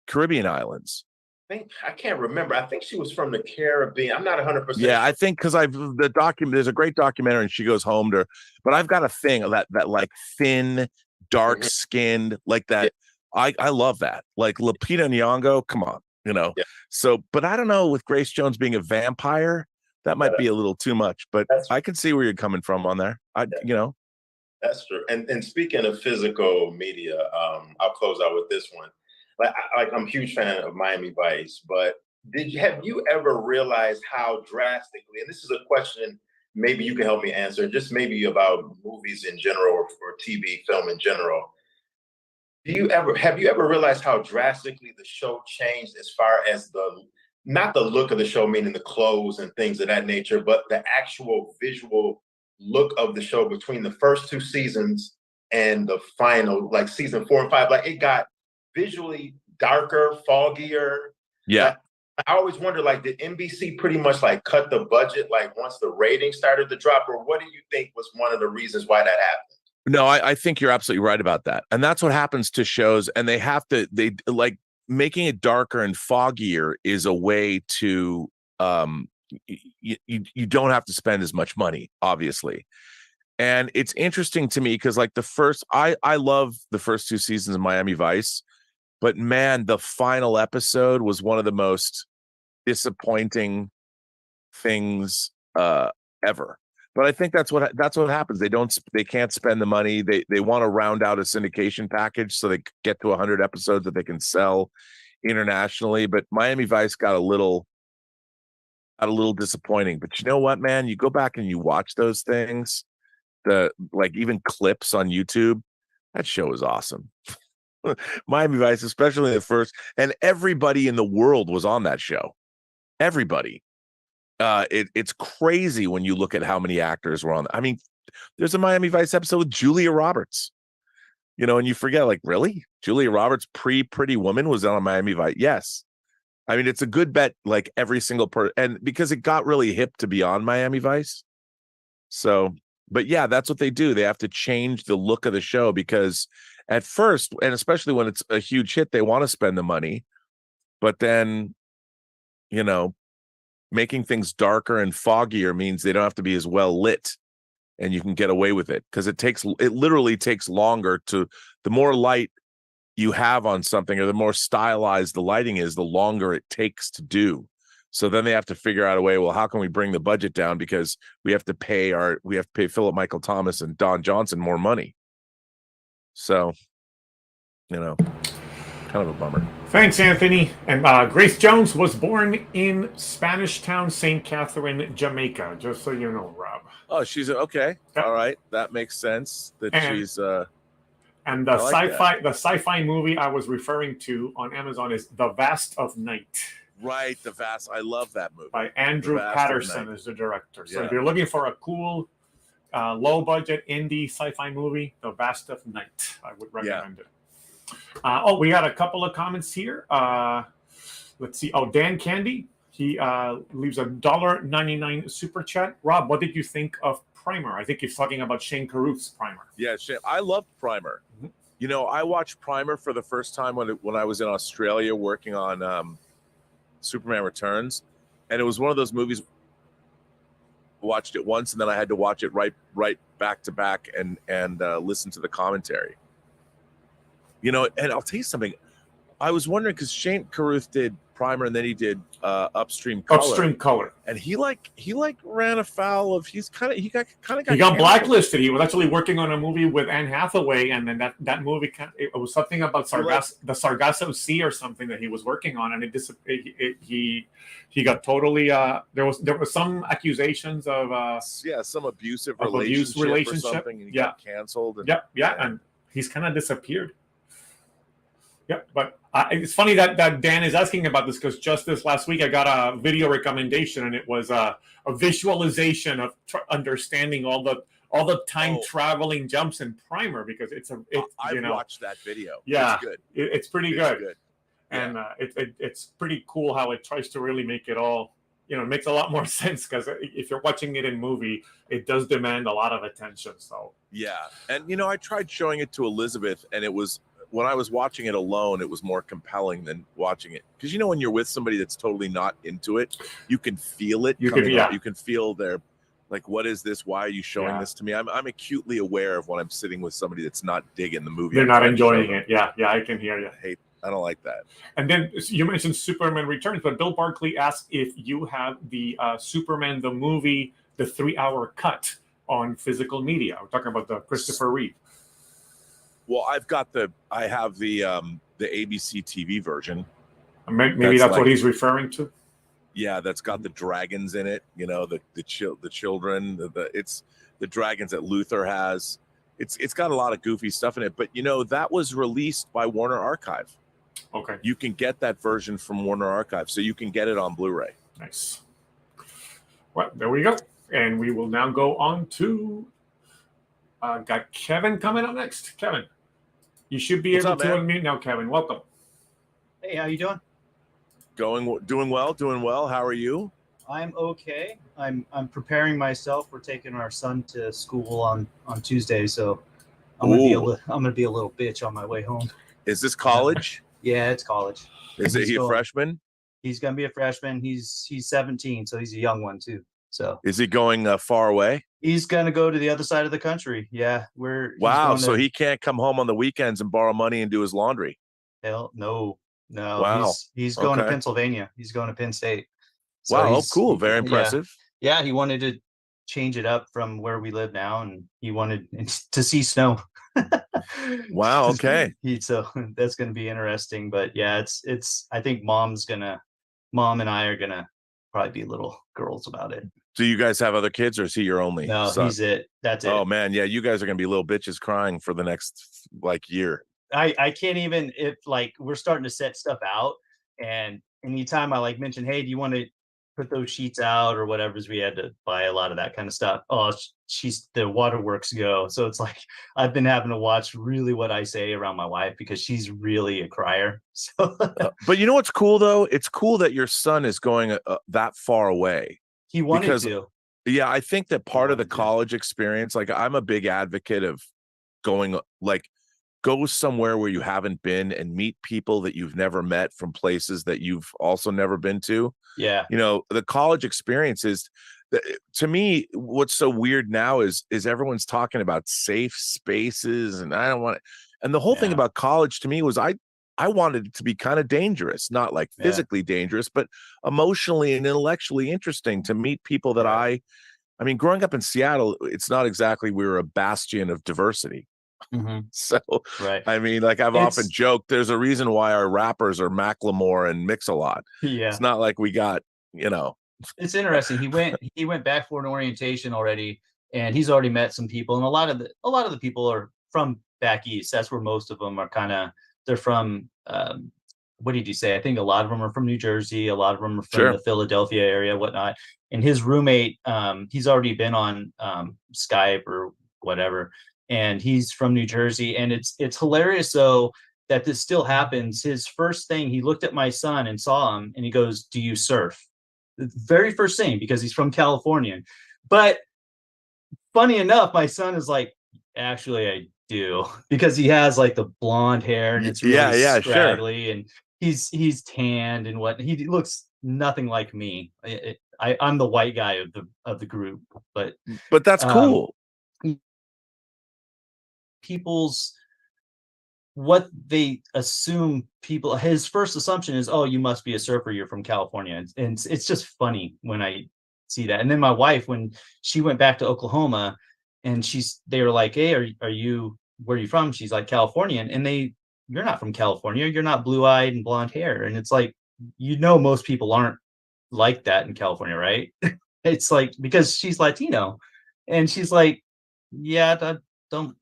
Caribbean islands. I can't remember. I think she was from the Caribbean. I'm not 100%. Yeah, I think because there's a great documentary, and she goes home to her. But I've got a thing that like thin, dark skinned like that. I love that. Like Lupita Nyong'o, come on. You know, so, but I don't know, with Grace Jones being a vampire, that might be a little too much, but I can see where you're coming from on there. You know, that's true. And speaking of physical media, I'll close out with this one. I'm a huge fan of Miami Vice, but have you ever realized how drastically, and this is a question maybe you can help me answer, just maybe about movies in general or TV, film in general. Have you ever realized how drastically the show changed as far as not the look of the show, meaning the clothes and things of that nature, but the actual visual look of the show between the first two seasons and the final, like season 4 and 5? Like it got visually darker, foggier. Yeah. I always wonder, like, did NBC pretty much like cut the budget like once the ratings started to drop, or what do you think was one of the reasons why that happened? No, I think you're absolutely right about that. And that's what happens to shows. And they like making it darker and foggier is a way to, you don't have to spend as much money, obviously. And it's interesting to me because like I love the first 2 seasons of Miami Vice, but man, the final episode was one of the most disappointing things ever. But I think that's what happens. They can't spend the money. They want to round out a syndication package so they get to 100 episodes that they can sell internationally. But Miami Vice got a little disappointing. But you know what, man? You go back and you watch those things, even clips on YouTube. That show is awesome. Miami Vice, especially the first, and everybody in the world was on that show. Everybody. It's crazy when you look at how many actors were on. I mean, there's a Miami Vice episode with Julia Roberts, you know, and you forget, like, really? Julia Roberts, Pretty Woman was on Miami Vice? Yes. I mean, it's a good bet, like every single person, and because it got really hip to be on Miami Vice. So, but yeah, that's what they do. They have to change the look of the show because at first, and especially when it's a huge hit, they want to spend the money. But then, you know, making things darker and foggier means they don't have to be as well lit, and you can get away with it because it literally takes longer the more light you have on something or the more stylized the lighting is, the longer it takes to do. So then they have to figure out a way, well, how can we bring the budget down? Because we have to pay Philip Michael Thomas and Don Johnson more money. So, kind of a bummer. Thanks, Anthony. And Grace Jones was born in Spanish Town, St. Catherine, Jamaica, just so you know, Rob. Oh, she's okay. Yep. All right. That makes sense she's and the sci-fi movie I was referring to on Amazon is The Vast of Night. Right, The Vast. I love that movie. By Andrew Patterson is the director. So if you're looking for a cool, low-budget indie sci-fi movie, The Vast of Night, I would recommend it. We got a couple of comments here. Let's see. Oh, Dan Candy. He leaves a $1.99 super chat. Rob, what did you think of Primer? I think he's talking about Shane Carruth's Primer. Yeah, I loved Primer. Mm-hmm. I watched Primer for the first time when I was in Australia working on Superman Returns, and it was one of those movies. Watched it once, and then I had to watch it right back to back and listen to the commentary. And I'll tell you something. I was wondering because Shane Carruth did Primer, and then he did Upstream Color. And he ran afoul of. He got blacklisted. He was actually working on a movie with Anne Hathaway, and then that movie it was something about the Sargasso Sea or something that he was working on, and he got totally. There was some accusations of some abusive relationship or something, and he got canceled. And he's kind of disappeared. Yeah, but it's funny that Dan is asking about this because just this last week I got a video recommendation, and it was a visualization of understanding all the time traveling jumps in Primer because I've watched that video. Yeah, it's good. It's pretty good. And it's pretty cool how it tries to really make it all. It makes a lot more sense because if you're watching it in movie, it does demand a lot of attention. So yeah, and I tried showing it to Elizabeth, and it was. When I was watching it alone, it was more compelling than watching it. Because when you're with somebody that's totally not into it, you can feel it. You can feel their, like, what is this? Why are you showing this to me? I'm acutely aware of when I'm sitting with somebody that's not digging the movie. They're not enjoying it. Yeah, I can hear you. I don't like that. And then you mentioned Superman Returns, but Bill Barkley asked if you have the Superman the movie, the 3-hour cut on physical media. We're talking about the Christopher Reeve. Well, I have the ABC TV version. Maybe that's what he's referring to. Yeah, that's got the dragons in it. The children. It's the dragons that Luther has. It's got a lot of goofy stuff in it. But that was released by Warner Archive. Okay. You can get that version from Warner Archive, so you can get it on Blu-ray. Nice. Well, there we go, and we will now go on to. Got Kevin coming up next. Kevin, you should be able to unmute now. Kevin, welcome. Hey, how you doing? Doing well. How are you? I'm okay. I'm preparing myself. We're taking our son to school on Tuesday, so I'm gonna be a little bitch on my way home. Is this college? Yeah, it's college. Is he a freshman? He's gonna be a freshman. He's 17, so he's a young one too. So is he going far away? He's gonna go to the other side of the country. Yeah, wow. So he can't come home on the weekends and borrow money and do his laundry. Hell no. Wow. He's going to Pennsylvania. He's going to Penn State. So wow. Cool. Very impressive. Yeah. He wanted to change it up from where we live now, and he wanted to see snow. Wow. Okay. So that's going to be interesting. But yeah, it's. I think Mom and I are gonna probably be little girls about it. Do you guys have other kids, or is he your only son? He's it. That's it. Oh man, yeah, you guys are gonna be little bitches crying for the next year. I can't even, if we're starting to set stuff out, and anytime I mention, hey, do you want to put those sheets out or whatever. We had to buy a lot of that kind of stuff. Oh, she's the waterworks go. So it's like I've been having to watch really what I say around my wife because she's really a crier. So, but you know what's cool though? It's cool that your son is going that far away. He wanted to. Yeah, I think that part of the college experience, like I'm a big advocate of going, like, go somewhere where you haven't been and meet people that you've never met from places that you've also never been to. Yeah. You know, the college experience is, to me, what's so weird now is everyone's talking about safe spaces, and I don't want it. And the whole thing about college to me was I wanted it to be kind of dangerous, not like physically dangerous, but emotionally and intellectually interesting to meet people that I mean, growing up in Seattle, it's not exactly we were a bastion of diversity. So, I mean, like I've often joked, there's a reason why our rappers are Macklemore and Mix-a-Lot. Yeah. It's not like we got, you know. It's interesting. He went back for an orientation already, and he's already met some people, and a lot of the people are from back east. That's where most of them are they're from, what did you say? I think a lot of them are from New Jersey. A lot of them are from the Philadelphia area, whatnot. And his roommate, he's already been on Skype or whatever, and he's from New Jersey. And it's hilarious, though, that this still happens. His first thing, he looked at my son and saw him, and he goes, "Do you surf?" The very first thing, because he's from California. But funny enough, my son is like, "Actually, I do," because he has like the blonde hair and it's really scraggly, and he's tanned and what. He looks nothing like me. I'm the white guy of the group, but that's cool. People's what they assume people. His first assumption is, "Oh, you must be a surfer. You're from California," and it's just funny when I see that. And then my wife, when she went back to Oklahoma, and they were like, "Hey, are you, where are you from?" She's like, "Californian." And "You're not from California. You're not blue-eyed and blonde hair." And it's like, most people aren't like that in California, right? It's like, because she's Latino, and she's like, so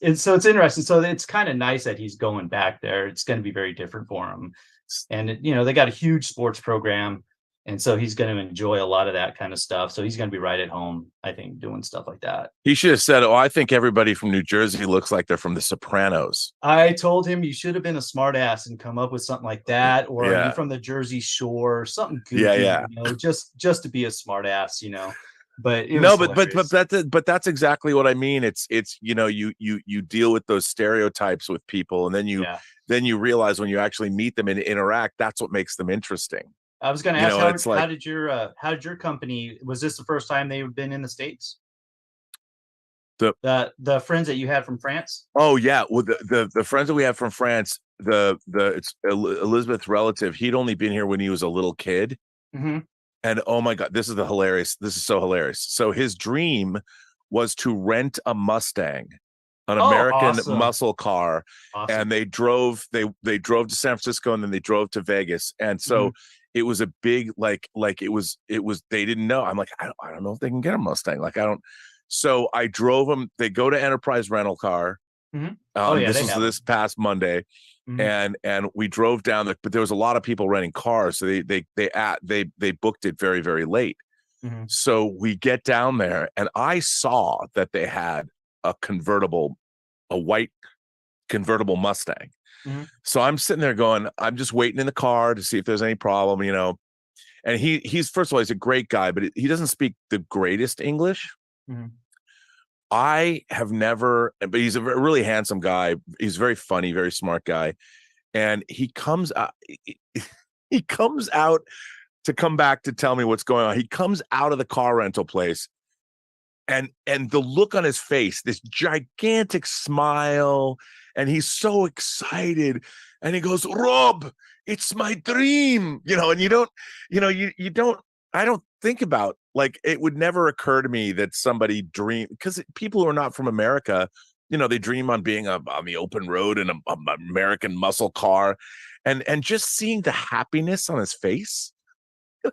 it's interesting. So it's kind of nice that he's going back there. It's going to be very different for him. And they got a huge sports program, and so he's going to enjoy a lot of that kind of stuff. So he's going to be right at home, I think, doing stuff like that. He should have said, "Oh, I think everybody from New Jersey looks like they're from The Sopranos." I told him, "You should have been a smart ass and come up with something like that, or are you from the Jersey Shore, or something goofy, just to be a smart ass, But but that's exactly what I mean. It's you deal with those stereotypes with people, and then you realize when you actually meet them and interact, that's what makes them interesting. I was going to ask, how did your company, was this the first time they've been in the States? The friends that you had from France? Oh yeah, well the friends that we have from France, it's Elizabeth's relative. He'd only been here when he was a little kid. And oh my God, this is so hilarious. So his dream was to rent a Mustang, an American muscle car. Awesome. And they drove to San Francisco, and then they drove to Vegas. And so it was a big, like it was, they didn't know. I'm like, I don't know if they can get a Mustang. So I drove them. They go to Enterprise Rental Car. This was this past Monday. And we drove down there, but there was a lot of people renting cars, so they booked it very, very late. So we get down there, and I saw that they had a white convertible Mustang. So I'm sitting there going, I'm just waiting in the car to see if there's any problem, And he's first of all, he's a great guy, but he doesn't speak the greatest English. I have never, but he's a really handsome guy. He's very funny, very smart guy. And he comes out to come back to tell me what's going on. He comes out of the car rental place, and the look on his face, this gigantic smile, and he's so excited. And he goes, "Rob, it's my dream." And you don't, I don't think about, like, it would never occur to me that somebody because people who are not from America, they dream on being on the open road in an American muscle car, and just seeing the happiness on his face.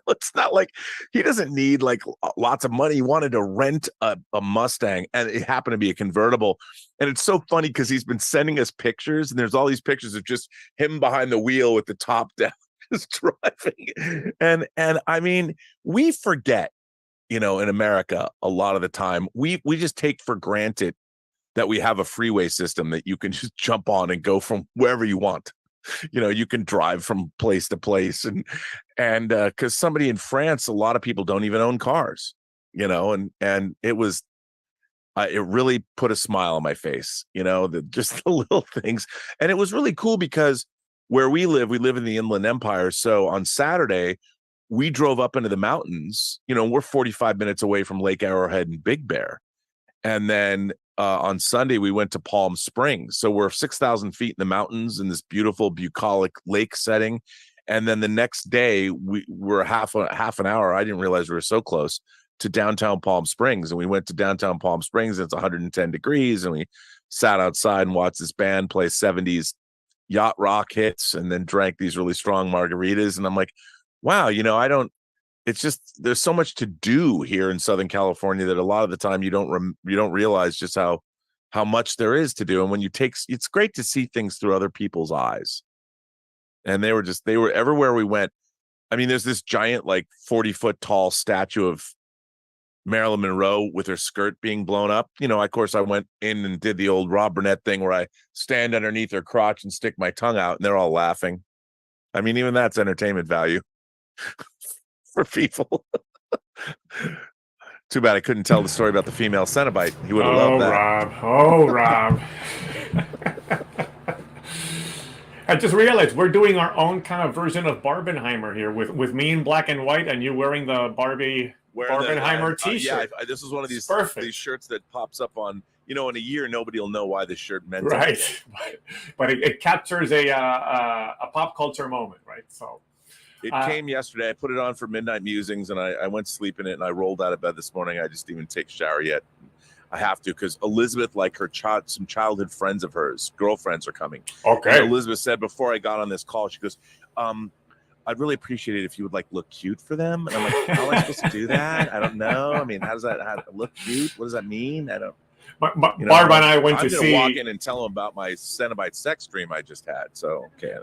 It's not like he doesn't need like lots of money. He wanted to rent a Mustang, and it happened to be a convertible. And it's so funny because he's been sending us pictures, and there's all these pictures of just him behind the wheel with the top down. is driving. And I mean, we forget, in America, a lot of the time, we just take for granted that we have a freeway system that you can just jump on and go from wherever you want. You can drive from place to place, and because somebody in France, a lot of people don't even own cars, and it was, it really put a smile on my face, just the little things. And it was really cool because where we live in the Inland Empire. So on Saturday, we drove up into the mountains, we're 45 minutes away from Lake Arrowhead and Big Bear. And then on Sunday, we went to Palm Springs. So we're 6,000 feet in the mountains in this beautiful bucolic lake setting. And then the next day, we're half an hour. I didn't realize we were so close to downtown Palm Springs. And we went to downtown Palm Springs. It's 110 degrees. And we sat outside and watched this band play 70s yacht rock hits, and then drank these really strong margaritas. And I'm like, wow, it's just, there's so much to do here in Southern California that a lot of the time you don't realize just how much there is to do. And when it's great to see things through other people's eyes. And they were everywhere we went. I mean, there's this giant, like 40-foot tall statue of Marilyn Monroe with her skirt being blown up. Of course, I went in and did the old Robert Burnett thing where I stand underneath her crotch and stick my tongue out, and they're all laughing. I mean, even that's entertainment value for people. Too bad I couldn't tell the story about the female Cenobite. He would have loved that. Rob. I just realized we're doing our own kind of version of Barbenheimer here with me in black and white and you wearing the Barbie Barbenheimer t-shirt. This is one of these shirts that pops up on, in a year, nobody will know why this shirt meant right. But it captures a pop culture moment, right? So it came yesterday. I put it on for midnight musings, and I went to sleep in it, and I rolled out of bed this morning. I just didn't even take a shower yet. I have to, because Elizabeth, like some childhood friends of hers, girlfriends are coming. Okay. And Elizabeth said before I got on this call, she goes, I'd really appreciate it if you would look cute for them. And I'm like, how am I supposed to do that? I don't know. I mean, how to look cute? What does that mean? I don't. Barb and I went to see. Walk in and tell them about my Cenobite sex dream I just had. So okay,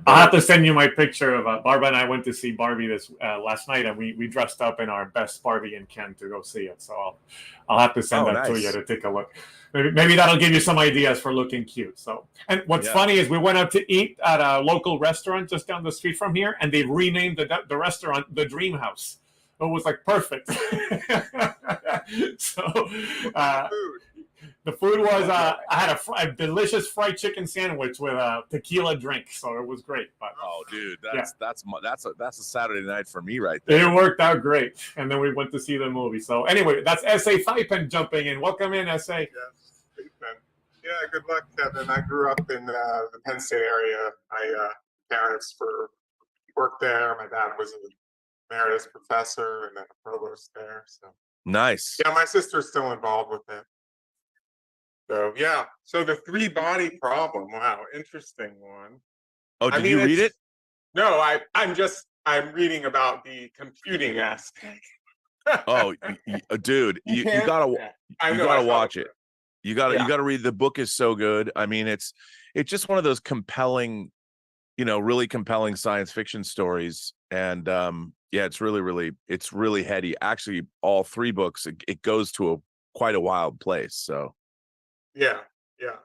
I'll have to send you my picture of Barb and I went to see Barbie this last night, and we dressed up in our best Barbie and Ken to go see it. So I'll have to send that to you to take a look. Maybe that'll give you some ideas for looking cute. So, and what's funny is we went out to eat at a local restaurant just down the street from here, and they've renamed the restaurant the Dream House. It was perfect. So. The food was I had a delicious fried chicken sandwich with a tequila drink, so it was great. But dude, that's a Saturday night for me right there. It worked out great, and then we went to see the movie. So anyway, that's S.A. Fipen jumping in. Welcome in, S.A. Yes, yeah, good luck, Kevin. I grew up in the Penn State area. My parents worked there. My dad was an emeritus professor and then a provost there. So nice. Yeah, my sister's still involved with it. So yeah, so the 3-body problem. Wow, interesting one. Oh, did you read it? No, I'm reading about the computing aspect. Oh, dude, you gotta watch it. You gotta read. The book is so good. I mean, it's just one of those compelling, really compelling science fiction stories. And it's really heady. Actually, all 3 books, it goes to quite a wild place. So. Yeah.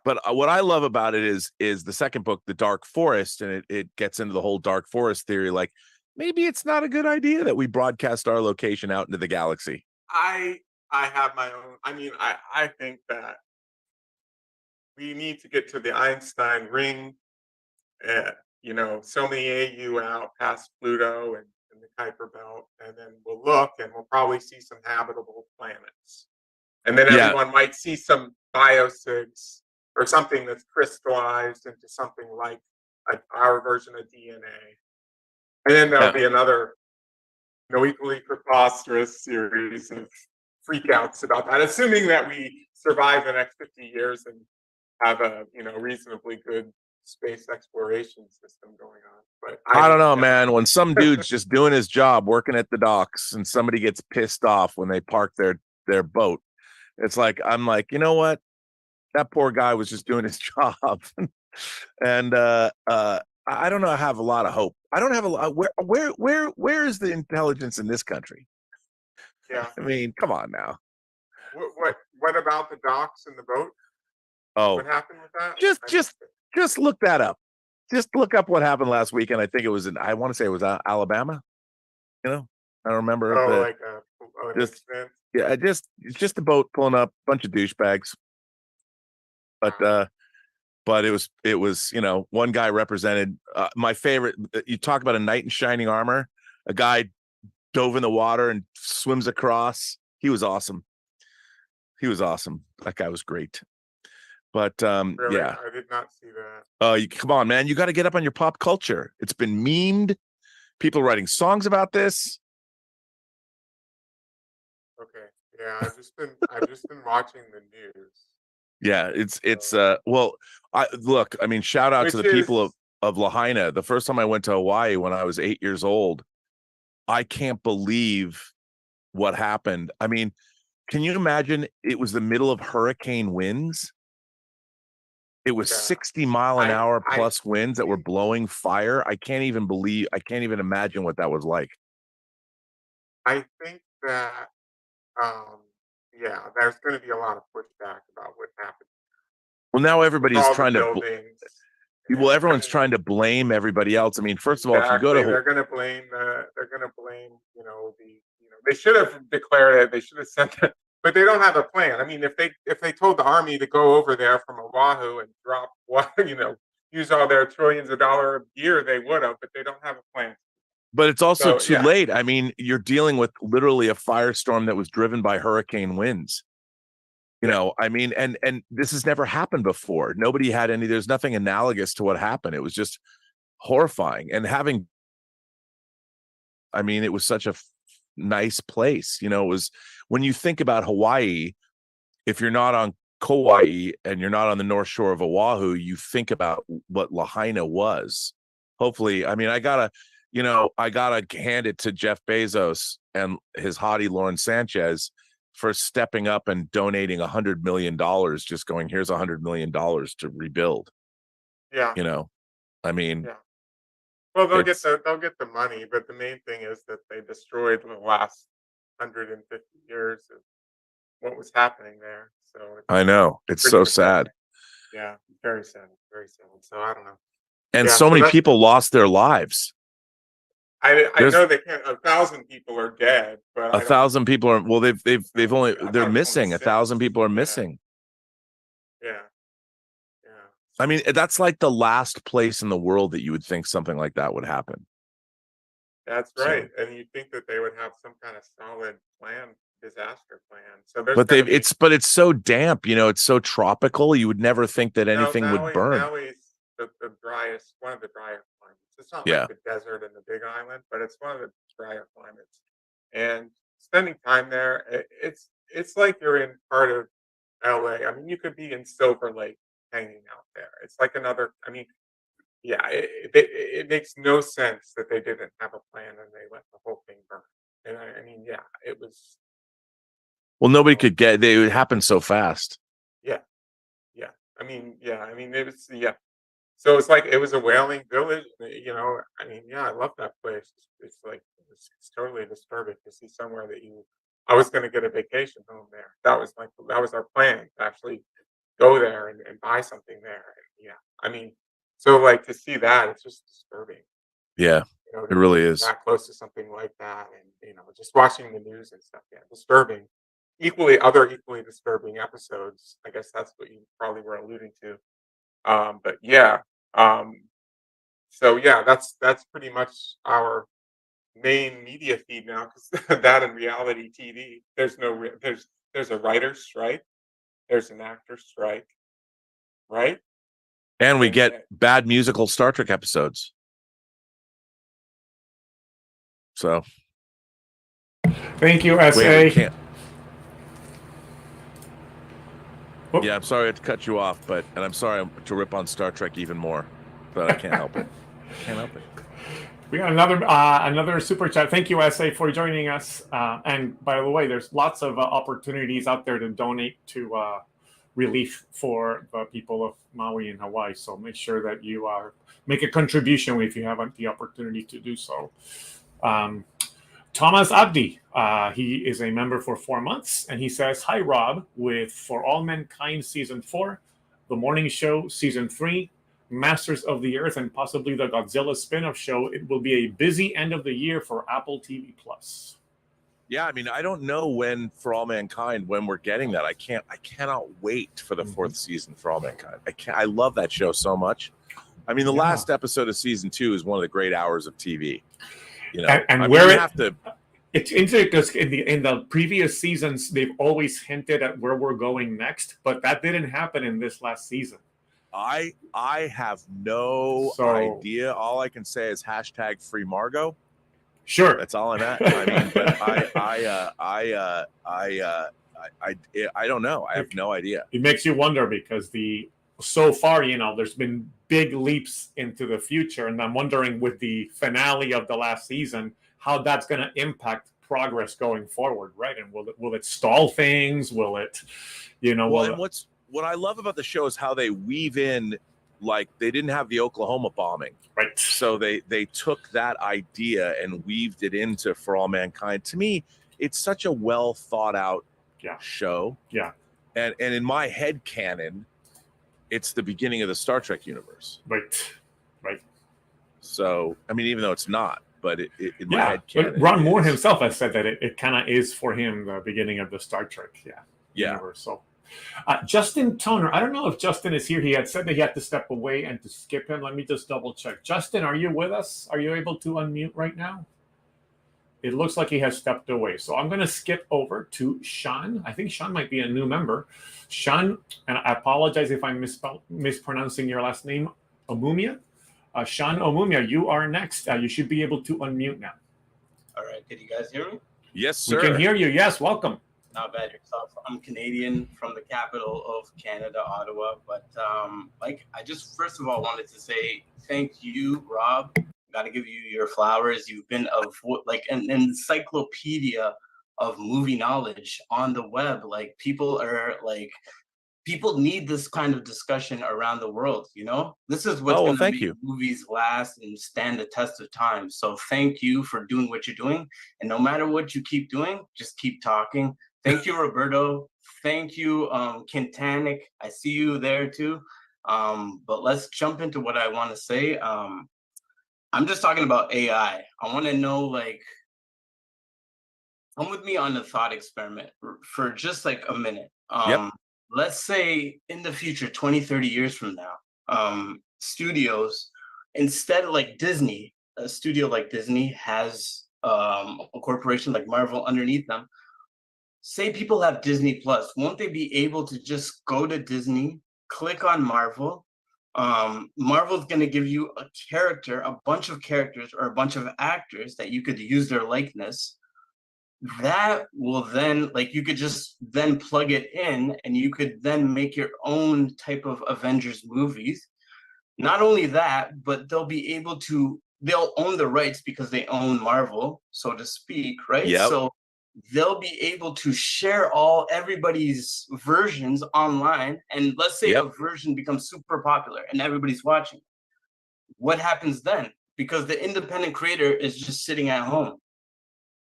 But what I love about it is the second book, The Dark Forest, and it gets into the whole dark forest theory. Like, maybe it's not a good idea that we broadcast our location out into the galaxy. I have my own. I mean, I think that we need to get to the Einstein ring. So many AU out past Pluto and the Kuiper Belt, and then we'll look and we'll probably see some habitable planets. And then everyone might see some biosigs or something that's crystallized into something like our version of DNA. And then there'll be another, equally preposterous series of freakouts about that, assuming that we survive the next 50 years and have a, reasonably good space exploration system going on. But I don't know, man. When some dude's just doing his job, working at the docks, and somebody gets pissed off when they park their boat, it's like, I'm like, you know what? That poor guy was just doing his job. And I don't know. I have a lot of hope. I don't have a lot. Where is the intelligence in this country? Yeah. I mean, come on now. What about the docks and the boat? Oh, what happened with that? Just look that up. Just look up what happened last weekend. I think it was I want to say it was Alabama. I don't remember. Oh, just a boat pulling up, a bunch of douchebags. But it was one guy represented my favorite. You talk about a knight in shining armor. A guy dove in the water and swims across. He was awesome. That guy was great. But really? yeah, I did not see that. Come on, man, you got to get up on your pop culture. It's been memed. People writing songs about this. Okay, yeah, I've just been watching the news. Yeah, it's well, I mean, shout out to the people of Lahaina. The first time I went to Hawaii when I was 8 years old, I can't believe what happened. I mean, can you imagine? It was the middle of hurricane winds. It was 60-mile-an-hour plus winds that were blowing fire. I can't even imagine what that was like. I think that, there's going to be a lot of pushback about what happened. Well, now everybody's trying to. Well, everyone's trying to blame everybody else. I mean, first of all, if you go to, they're going to blame, they should have declared it. They should have sent it. But they don't have a plan. I mean, if they told the Army to go over there from Oahu and drop use all their trillions of dollars a year, they would have. But they don't have a plan. But it's also too late. I mean, you're dealing with literally a firestorm that was driven by hurricane winds. I mean, and this has never happened before. Nobody had any. There's nothing analogous to what happened. It was just horrifying. And it was such a nice place. It was, when you think about Hawaii, if you're not on Kauai and you're not on the north shore of Oahu, you think about what Lahaina was. Hopefully, I mean, I gotta hand it to Jeff Bezos and his hottie Lauren Sanchez for stepping up and donating $100 million, just going, here's $100 million to rebuild. Yeah. I mean, well, they'll get the money, but the main thing is that they destroyed the last 150 years of what was happening there. So I know, it's so sad. Yeah, very sad, very sad. So I don't know. And so many people lost their lives. I know they can't. 1,000 people are dead, but 1,000 people are. Well, they're missing. 1,000 people are missing. Yeah. I mean, that's like the last place in the world that you would think something like that would happen. That's right, and you'd think that they would have some kind of solid plan, disaster plan. So, but it's so damp. It's so tropical. You would never think that anything would burn. Maui's the driest, one of the drier climates. It's not like the desert and the Big Island, but it's one of the drier climates. And spending time there, it's like you're in part of LA. I mean, you could be in Silver Lake hanging out there. It's like another. I mean, it makes no sense that they didn't have a plan and they let the whole thing burn. And I mean, it was. Well, nobody could get. It would happen so fast. Yeah. I mean, it was. So it's like it was a whaling village. I mean, I love that place. It's like it's totally disturbing to see somewhere that I was going to get a vacation home there. That was our plan to actually go there and buy something there. And I mean, so like to see that, it's just disturbing. Yeah, it really is. That close to something like that, and just watching the news and stuff. Yeah, disturbing. Equally disturbing episodes. I guess that's what you probably were alluding to. But so that's pretty much our main media feed now, because that and reality TV. There's a writer's strike. There's an actor's strike, right? And we get bad musical Star Trek episodes. So, thank you, SA. Yeah, I'm sorry to cut you off, and I'm sorry to rip on Star Trek even more, but I can't help it. We got another super chat. Thank you, SA, for joining us. And by the way, there's lots of opportunities out there to donate to relief for the people of Maui and Hawaii. So make sure that you make a contribution if you have the opportunity to do so. Thomas Abdi, he is a member for 4 months, and he says, "Hi, Rob, with For All Mankind Season 4, The Morning Show Season 3, Masters of the Earth, and possibly the Godzilla spin-off show, it will be a busy end of the year for Apple TV+. Yeah, I mean, I don't know when For All Mankind, when we're getting that. I cannot wait for the 4th season For All Mankind. I love that show so much. I mean, the last episode of season 2 is one of the great hours of TV. You know, and it's interesting because in the previous seasons they've always hinted at where we're going next, but that didn't happen in this last season. I have no idea. All I can say is hashtag free Margot. Sure, that's all I'm at. I mean, but I don't know. I have no idea. It makes you wonder because so far, you know, there's been big leaps into the future, and I'm wondering with the finale of the last season how that's going to impact progress going forward, right? And will it stall things? Will it, you know? Well, and what I love about the show is how they weave in, like they didn't have the Oklahoma bombing, right? So they took that idea and weaved it into For All Mankind. To me, it's such a well thought out show. Yeah, and in my head canon, it's the beginning of the Star Trek universe. Right. So, I mean, even though it's not, but in my head canon, but Ron Moore himself has said that it kind of is for him the beginning of the Star Trek universe. So, Justin Toner, I don't know if Justin is here. He had said that he had to step away and to skip him. Let me just double check. Justin, are you with us? Are you able to unmute right now? It looks like he has stepped away. So I'm going to skip over to Sean. I think Sean might be a new member. Sean, and I apologize if I'm mispronouncing your last name, Omumia. Sean Omumia, you are next. You should be able to unmute now. All right. Can you guys hear me? Yes, sir. We can hear you. Yes, welcome. Not bad yourself. I'm Canadian from the capital of Canada, Ottawa. But I just first of all wanted to say thank you, Rob. Got to give you your flowers. You've been an encyclopedia of movie knowledge on the web. Like people need this kind of discussion around the world. You know, this is what's going to make movies last and stand the test of time. So thank you for doing what you're doing. And no matter what you keep doing, just keep talking. Thank you, Roberto. Thank you, Quintanic. I see you there too. But let's jump into what I want to say. I'm just talking about AI. I want to know, come with me on a thought experiment for just like a minute. Let's say in the future, 20, 30 years from now, studios, instead of like Disney, a studio like Disney has a corporation like Marvel underneath them. Say people have Disney Plus, won't they be able to just go to Disney, click on Marvel? Marvel's going to give you a bunch of characters or a bunch of actors that you could use their likeness. That will then, you could just then plug it in and you could then make your own type of Avengers movies. Not only that, but they'll own the rights because they own Marvel, so to speak, right? Yep. So they'll be able to share everybody's versions online. And let's say a version becomes super popular and everybody's watching. What happens then? Because the independent creator is just sitting at home.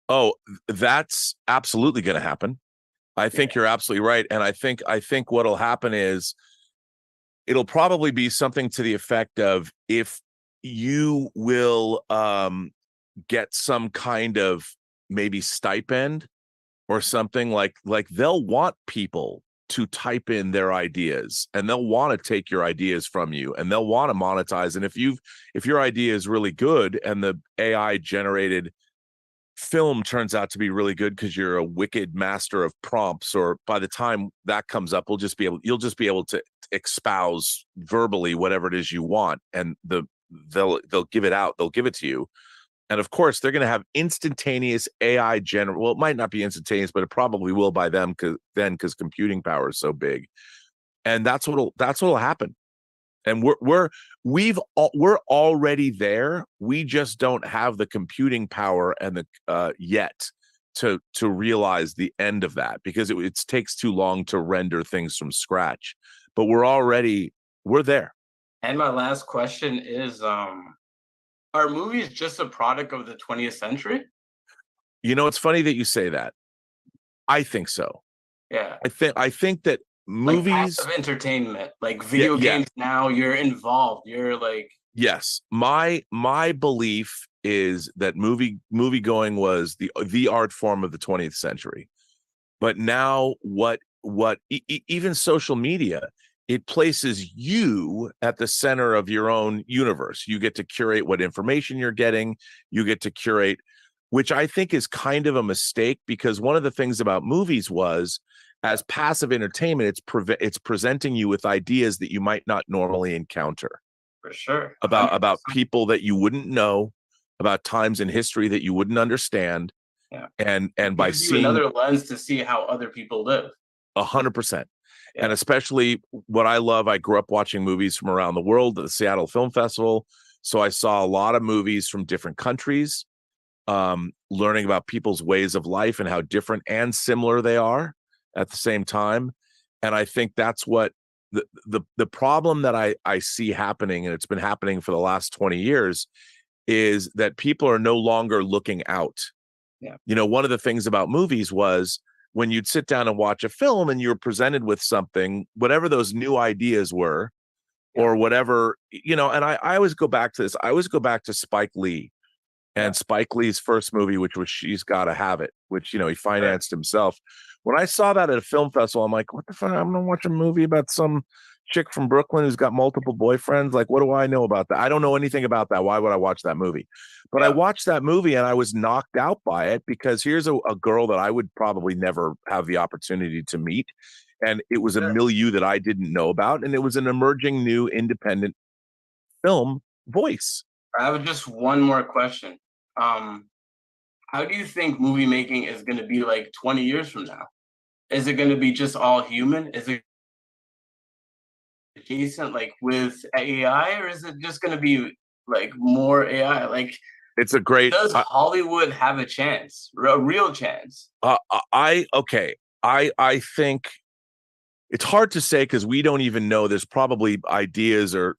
Oh, that's absolutely going to happen. I think you're absolutely right. And I think what'll happen is it'll probably be something to the effect of, if you will get some kind of maybe stipend or something, like they'll want people to type in their ideas and they'll want to take your ideas from you and they'll want to monetize. And if your idea is really good and the AI generated film turns out to be really good because you're a wicked master of prompts, or by the time that comes up, you'll just be able to espouse verbally whatever it is you want, and they'll give it out, they'll give it to you. And of course, they're going to have instantaneous AI well, it might not be instantaneous, but it probably will by them because computing power is so big. And that's what'll happen. And we're already there. We just don't have the computing power and the yet to realize the end of that, because it takes too long to render things from scratch. But we're there. And my last question is, are movies just a product of the 20th century? You know, it's funny that you say that. I think so. Yeah. I think that movies, like passive entertainment, like video games. Now you're involved. You're like, yes. My belief is that movie going was the art form of the 20th century. But now even social media, it places you at the center of your own universe. You get to curate what information you're getting. You get to curate, which I think is kind of a mistake, because one of the things about movies was, as passive entertainment, it's presenting you with ideas that you might not normally encounter. For sure. About people that you wouldn't know, about times in history that you wouldn't understand. Yeah. And by seeing another lens to see how other people live. 100%. And especially what I love, I grew up watching movies from around the world at the Seattle Film Festival. So I saw a lot of movies from different countries, learning about people's ways of life and how different and similar they are at the same time. And I think that's what the problem that I see happening, and it's been happening for the last 20 years, is that people are no longer looking out. Yeah. You know, one of the things about movies was, when you'd sit down and watch a film and you were presented with something, whatever those new ideas were, or whatever, you know, and I always go back to this. I always go back to Spike Lee and Spike Lee's first movie, which was She's Gotta Have It, which, you know, he financed himself. When I saw that at a film festival, I'm like, what the fuck? I'm going to watch a movie about some chick from Brooklyn who's got multiple boyfriends. Like, what do I know about that? I don't know anything about that. Why would I watch that movie? But I watched that movie and I was knocked out by it, because here's a girl that I would probably never have the opportunity to meet. And it was a milieu that I didn't know about. And it was an emerging new independent film voice. I have just one more question. How do you think movie making is going to be like 20 years from now? Is it going to be just all human? Is it adjacent, like with AI, or is it just going to be like more AI? Like, it's a great. Does Hollywood have a chance, a real chance? I think it's hard to say, because we don't even know. There's probably ideas, or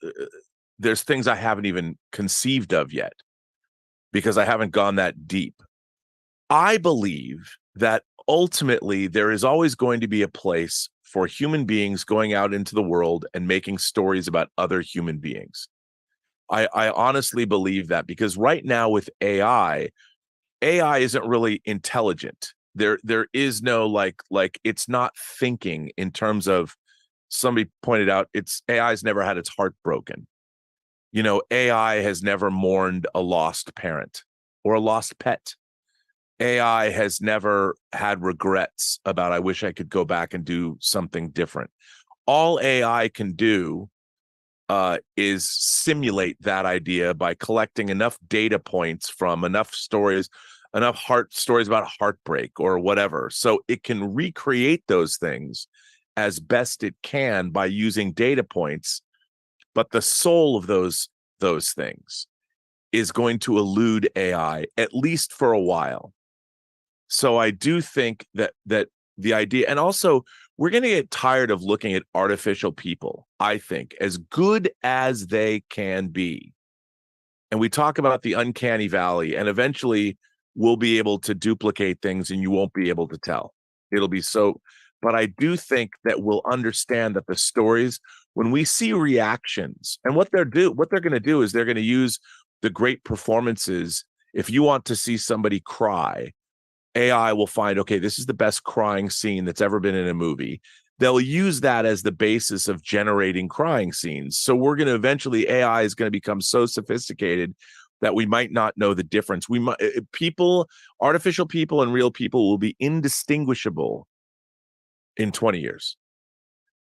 there's things I haven't even conceived of yet, because I haven't gone that deep. I believe that ultimately there is always going to be a place for human beings going out into the world and making stories about other human beings. I honestly believe that, because right now with AI isn't really intelligent. There is no like it's not thinking in terms of, somebody pointed out, AI's never had its heart broken. You know, AI has never mourned a lost parent or a lost pet. AI has never had regrets about, I wish I could go back and do something different. All AI can do is simulate that idea by collecting enough data points from enough stories, enough stories about heartbreak or whatever. So it can recreate those things as best it can by using data points. But the soul of those things is going to elude AI, at least for a while. So I do think that the idea, and also we're going to get tired of looking at artificial people, I think, as good as they can be. And we talk about the uncanny valley, and eventually we'll be able to duplicate things and you won't be able to tell. It'll be so, but I do think that we'll understand that the stories, when we see reactions, and what they're going to do is they're going to use the great performances. If you want to see somebody cry, AI will find, okay, this is the best crying scene that's ever been in a movie. They'll use that as the basis of generating crying scenes. So we're going to eventually, AI is going to become so sophisticated that we might not know the difference. Artificial people and real people will be indistinguishable in 20 years.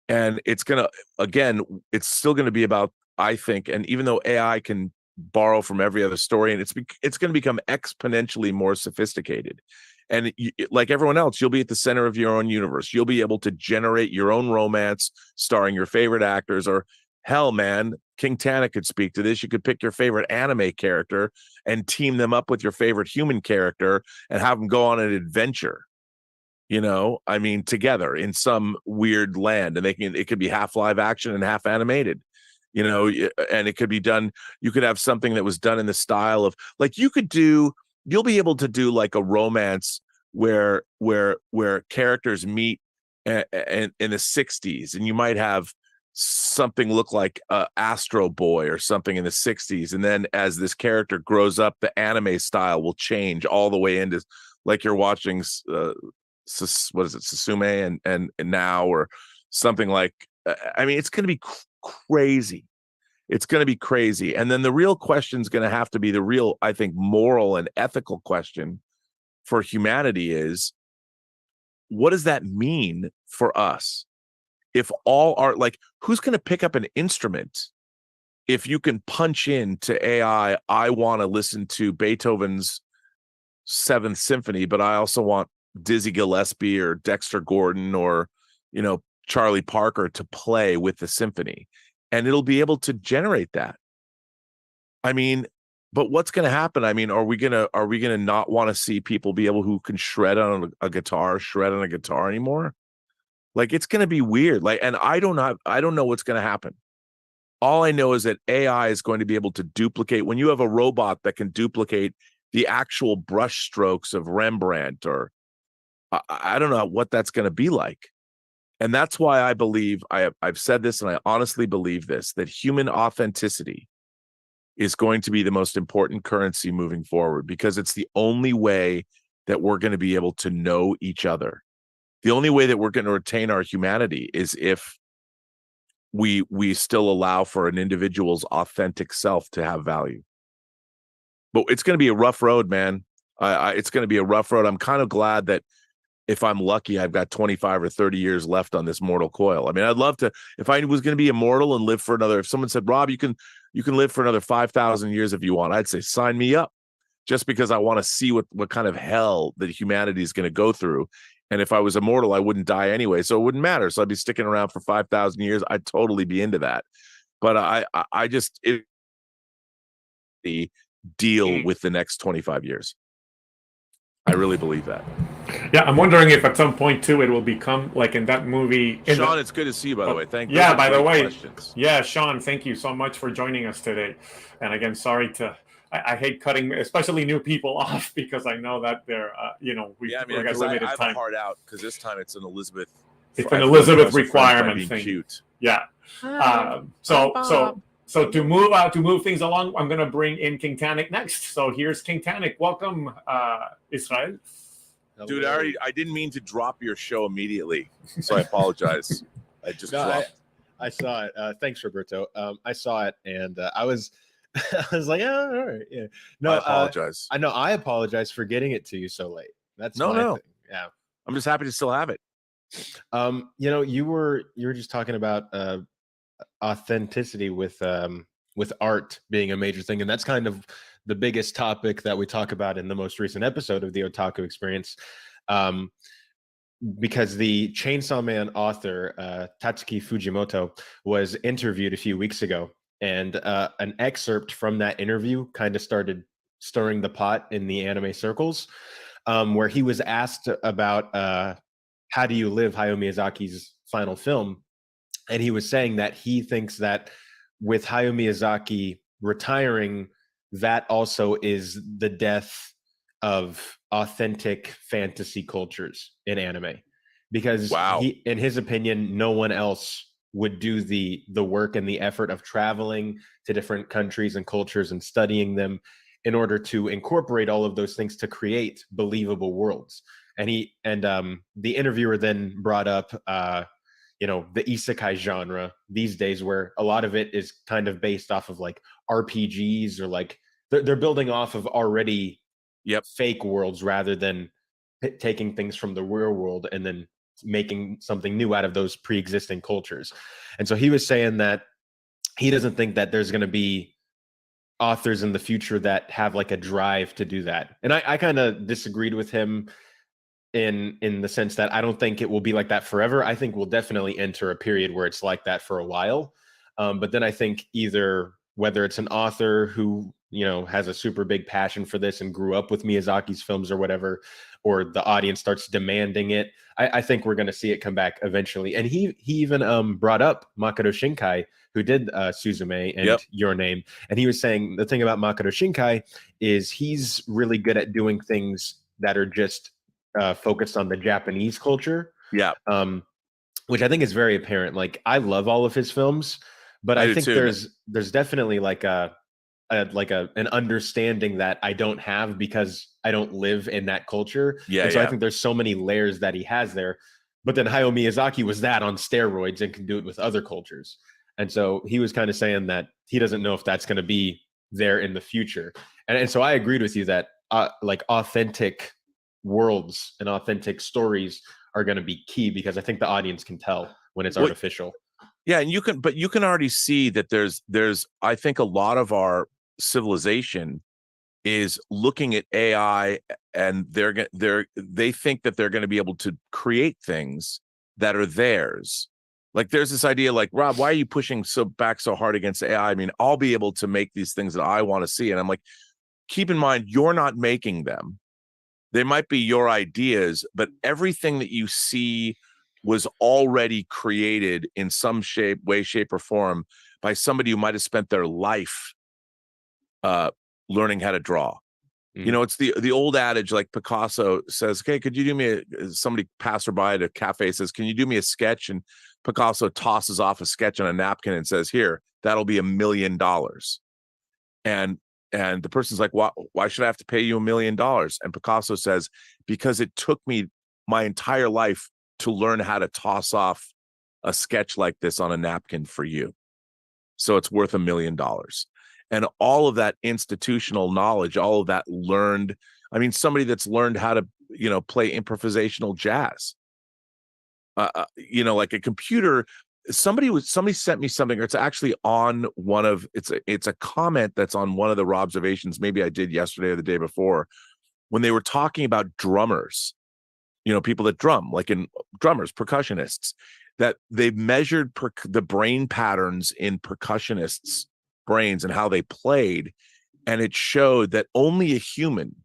And it's going to, again, it's still going to be about, I think, and even though AI can borrow from every other story, and it's going to become exponentially more sophisticated. And like everyone else, you'll be at the center of your own universe. You'll be able to generate your own romance starring your favorite actors, or Hell, man, King Tana could speak to this. You could pick your favorite anime character and team them up with your favorite human character and have them go on an adventure. You know, I mean, together in some weird land, and it could be half live action and half animated. You know, and it could be done. You could have something that was done in the style of, like, you'll be able to do like a romance where characters meet in the 60s, and you might have something look like Astro Boy or something in the 60s, and then as this character grows up, the anime style will change all the way into, like, you're watching what is it, Susume and now, or something like, I mean, it's going to be crazy. It's going to be crazy. And then the real question is going to have to be the real, I think, moral and ethical question for humanity is, what does that mean for us? If all art, like, who's going to pick up an instrument if you can punch into AI, I want to listen to Beethoven's Seventh Symphony, but I also want Dizzy Gillespie or Dexter Gordon or, you know, Charlie Parker to play with the symphony, and it'll be able to generate that. I mean, but what's going to happen? I mean, are we gonna not want to see people be able who can shred on a guitar anymore? Like, it's going to be weird. Like, and I don't know what's going to happen. All I know is that AI is going to be able to duplicate. When you have a robot that can duplicate the actual brush strokes of Rembrandt, or I don't know what that's going to be like. And that's why I believe, I've said this, and I honestly believe this, that human authenticity is going to be the most important currency moving forward, because it's the only way that we're going to be able to know each other. The only way that we're going to retain our humanity is if we still allow for an individual's authentic self to have value. But it's going to be a rough road, man. It's going to be a rough road. I'm kind of glad that, if I'm lucky, I've got 25 or 30 years left on this mortal coil. I mean, I'd love to, if I was going to be immortal and live for another, if someone said, Rob, you can live for another 5,000 years if you want, I'd say, sign me up, just because I want to see what kind of hell that humanity is going to go through. And if I was immortal, I wouldn't die anyway, so it wouldn't matter. So I'd be sticking around for 5,000 years. I'd totally be into that. But I just deal with the next 25 years. I really believe that. Yeah, I'm wondering if at some point too it will become like in that movie. Sean, it's good to see you, by the way. Thank you. Yeah, by the way, yeah, Sean, thank you so much for joining us today. And again, sorry I hate cutting, especially new people, off, because I know that they're, we got limited time. I have a hard out because this time it's an Elizabeth. It's an Elizabeth requirement thing. Cute. Yeah. So to move things along, I'm going to bring in King Tannic next. So here's King Tannic. Welcome, Israel. Dude, I didn't mean to drop your show immediately, so I apologize. I just dropped. I saw it. Thanks, Roberto. I saw it, and I was like, oh, all right, yeah. No, I apologize. I know. I apologize for getting it to you so late. That's my thing. Yeah, I'm just happy to still have it. You were just talking about authenticity with art being a major thing, and that's kind of the biggest topic that we talk about in the most recent episode of the Otaku Experience, because the Chainsaw Man author Tatsuki Fujimoto was interviewed a few weeks ago, and an excerpt from that interview kind of started stirring the pot in the anime circles, where he was asked about how do you live Hayao Miyazaki's final film, and he was saying that he thinks that with Hayao Miyazaki retiring, that also is the death of authentic fantasy cultures in anime, because in his opinion, no one else would do the work and the effort of traveling to different countries and cultures and studying them in order to incorporate all of those things to create believable worlds. And the interviewer then brought up the isekai genre these days, where a lot of it is kind of based off of like RPGs, or like they're building off of already fake worlds rather than taking things from the real world and then making something new out of those pre-existing cultures. And so he was saying that he doesn't think that there's going to be authors in the future that have like a drive to do that. And I kind of disagreed with him in the sense that I don't think it will be like that forever. I think we'll definitely enter a period where it's like that for a while. But then I think either whether it's an author who, you know, has a super big passion for this and grew up with Miyazaki's films or whatever, or the audience starts demanding it, I think we're going to see it come back eventually. And he even brought up Makoto Shinkai, who did Suzume and Your Name. And he was saying the thing about Makoto Shinkai is he's really good at doing things that are just focused on the Japanese culture. Yeah. Which I think is very apparent. Like, I love all of his films, but I think there's definitely like an understanding that I don't have because I don't live in that culture. And so I think there's so many layers that he has there. But then Hayao Miyazaki was that on steroids and can do it with other cultures. And so he was kind of saying that he doesn't know if that's going to be there in the future. And so I agreed with you that like authentic worlds and authentic stories are going to be key, because I think the audience can tell when it's artificial. Yeah, and you can already see that there's I think a lot of our civilization is looking at AI, and they think that they're going to be able to create things that are theirs. Like, there's this idea like, Rob, why are you pushing back so hard against AI? I mean, I'll be able to make these things that I want to see. And I'm like, keep in mind, you're not making them. They might be your ideas, but everything that you see was already created in some way, shape, or form by somebody who might have spent their life learning how to draw. You know, it's the old adage, like Picasso says, okay, could you do me somebody passerby at a cafe says, can you do me a sketch? And Picasso tosses off a sketch on a napkin and says, here, that'll be $1 million. And the person's like, why should I have to pay you $1 million? And Picasso says, because it took me my entire life to learn how to toss off a sketch like this on a napkin for you. So it's worth $1 million. And all of that institutional knowledge, all of that learned, I mean, somebody that's learned how to, you know, play improvisational jazz, you know, like a computer, somebody sent me something, or it's actually on one of, it's a comment that's on one of the Robservations, maybe I did yesterday or the day before, when they were talking about drummers, you know, people that drum, like in drummers, percussionists, that they've measured the brain patterns in percussionists' brains and how they played. And it showed that only a human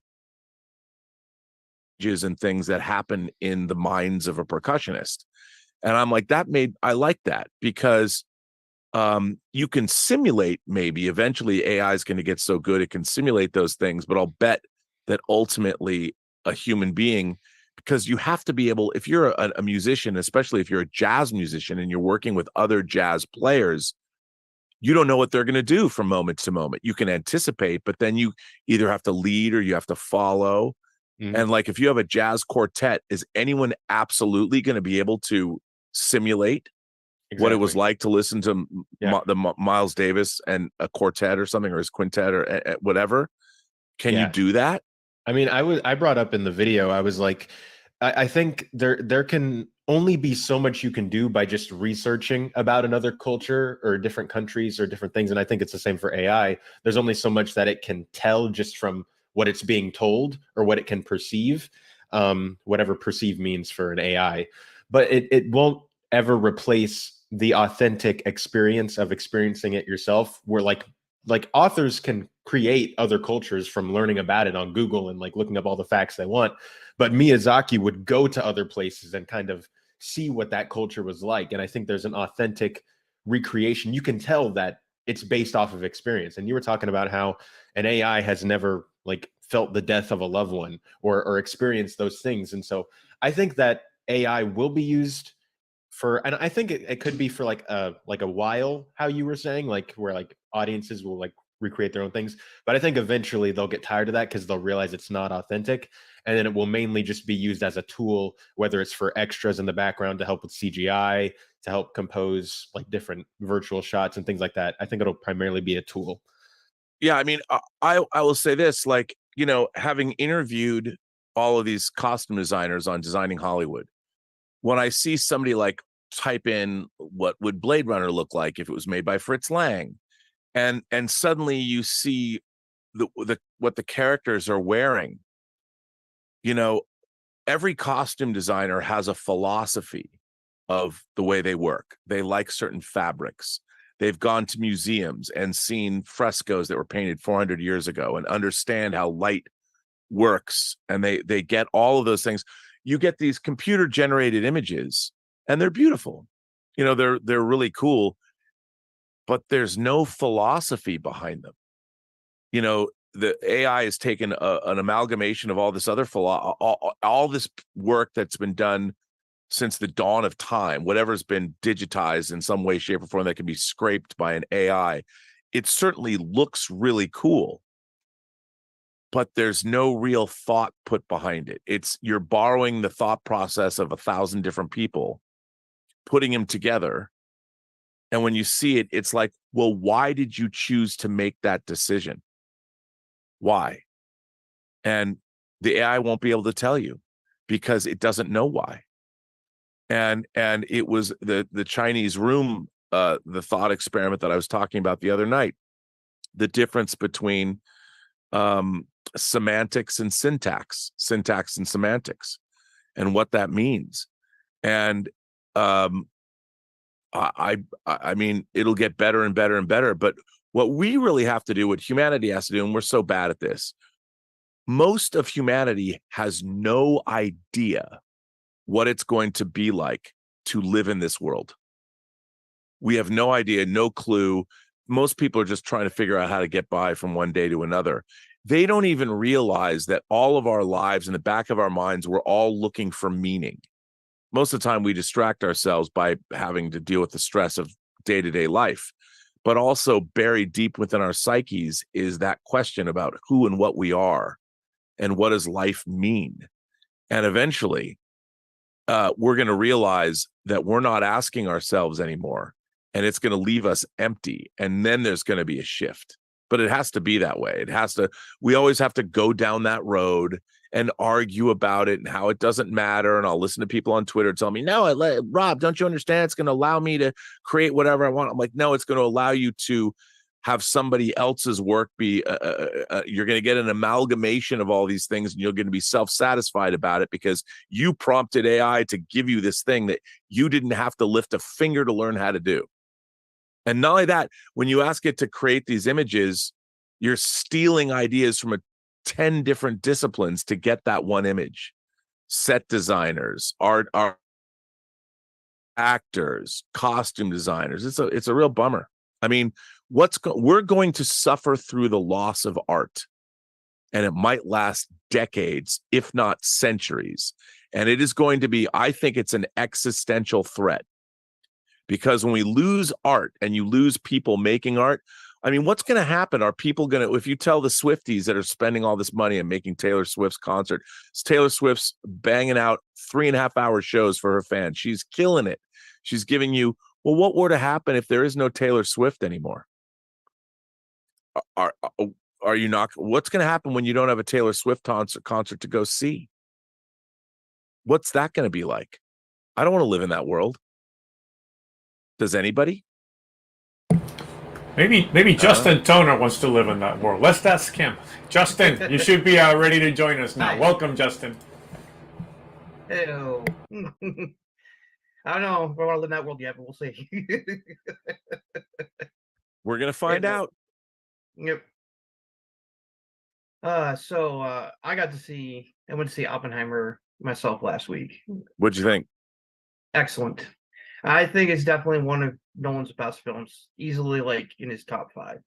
and things that happen in the minds of a percussionist. And I'm like, I like that, because you can simulate, maybe eventually AI is going to get so good it can simulate those things, but I'll bet that ultimately a human being, because you have to be able, if you're a musician, especially if you're a jazz musician and you're working with other jazz players, you don't know what they're going to do from moment to moment. You can anticipate, but then you either have to lead or you have to follow. And like, if you have a jazz quartet, is anyone absolutely going to be able to simulate what it was like to listen to the Miles Davis and a quartet or something, or his quintet or whatever? Can you do that? I mean, I brought up in the video, I was like, I think there can only be so much you can do by just researching about another culture or different countries or different things. And I think it's the same for AI. There's only so much that it can tell just from what it's being told or what it can perceive, whatever perceive means for an AI. But it won't ever replace the authentic experience of experiencing it yourself, where like authors can create other cultures from learning about it on Google and like looking up all the facts they want. But Miyazaki would go to other places and kind of see what that culture was like. And I think there's an authentic recreation. You can tell that it's based off of experience. And you were talking about how an AI has never like felt the death of a loved one or experienced those things. And so I think that AI will be used for, and I think it could be for like a while, how you were saying, like where like audiences will like recreate their own things. But I think eventually they'll get tired of that because they'll realize it's not authentic. And then it will mainly just be used as a tool, whether it's for extras in the background to help with CGI, to help compose like different virtual shots and things like that. I think it'll primarily be a tool. Yeah, I mean, I will say this, like, you know, having interviewed all of these costume designers on Designing Hollywood, when I see somebody like type in what would Blade Runner look like if it was made by Fritz Lang, and suddenly you see what the characters are wearing. You know, every costume designer has a philosophy of the way they work. They like certain fabrics. They've gone to museums and seen frescoes that were painted 400 years ago and understand how light works. And they get all of those things. You get these computer generated images and they're beautiful. You know, they're really cool, but there's no philosophy behind them. You know, the AI has taken an amalgamation of all this other all this work that's been done since the dawn of time, whatever's been digitized in some way, shape, or form that can be scraped by an AI. It certainly looks really cool, but there's no real thought put behind it. You're borrowing the thought process of 1,000 different people, putting them together. And when you see it, it's like, well, why did you choose to make that decision? Why? And the AI won't be able to tell you because it doesn't know why. And it was the Chinese room, the thought experiment that I was talking about the other night, the difference between semantics and syntax and semantics, and what that means. And I mean, it'll get better and better and better. But what we really have to do, what humanity has to do, and we're so bad at this, most of humanity has no idea what it's going to be like to live in this world. We have no idea, no clue. Most people are just trying to figure out how to get by from one day to another. They don't even realize that all of our lives, in the back of our minds, we're all looking for meaning. Most of the time we distract ourselves by having to deal with the stress of day-to-day life. But also buried deep within our psyches is that question about who and what we are and what does life mean. And eventually we're going to realize that we're not asking ourselves anymore, and it's going to leave us empty. And then there's going to be a shift, but it has to be that way. We always have to go down that road and argue about it and how it doesn't matter. And I'll listen to people on Twitter tell me, no, Rob, don't you understand? It's going to allow me to create whatever I want. I'm like, no, it's going to allow you to have somebody else's work be, you're going to get an amalgamation of all these things, and you're going to be self-satisfied about it because you prompted AI to give you this thing that you didn't have to lift a finger to learn how to do. And not only that, when you ask it to create these images, you're stealing ideas from 10 different disciplines to get that one image. Set designers, art actors, costume designers. It's a real bummer. I mean, we're going to suffer through the loss of art, and it might last decades, if not centuries. And it is going to be, I think it's an existential threat, because when we lose art and you lose people making art, I mean, what's going to happen? Are people going to, if you tell the Swifties that are spending all this money and making Taylor Swift's concert, Taylor Swift's banging out 3.5-hour shows for her fans. She's killing it. She's giving you, well, what were to happen if there is no Taylor Swift anymore? Are you not? What's going to happen when you don't have a Taylor Swift concert to go see? What's that going to be like? I don't want to live in that world. Does anybody? Maybe Justin Toner wants to live in that world. Let's ask him. Justin, you should be ready to join us now. Hi. Welcome, Justin. Hello. I don't know if I want to live in that world yet, but we'll see. We're gonna find out. Yep. So I went to see Oppenheimer myself last week. What'd you think? Excellent. I think it's definitely one of Nolan's best films, easily like in his top 5.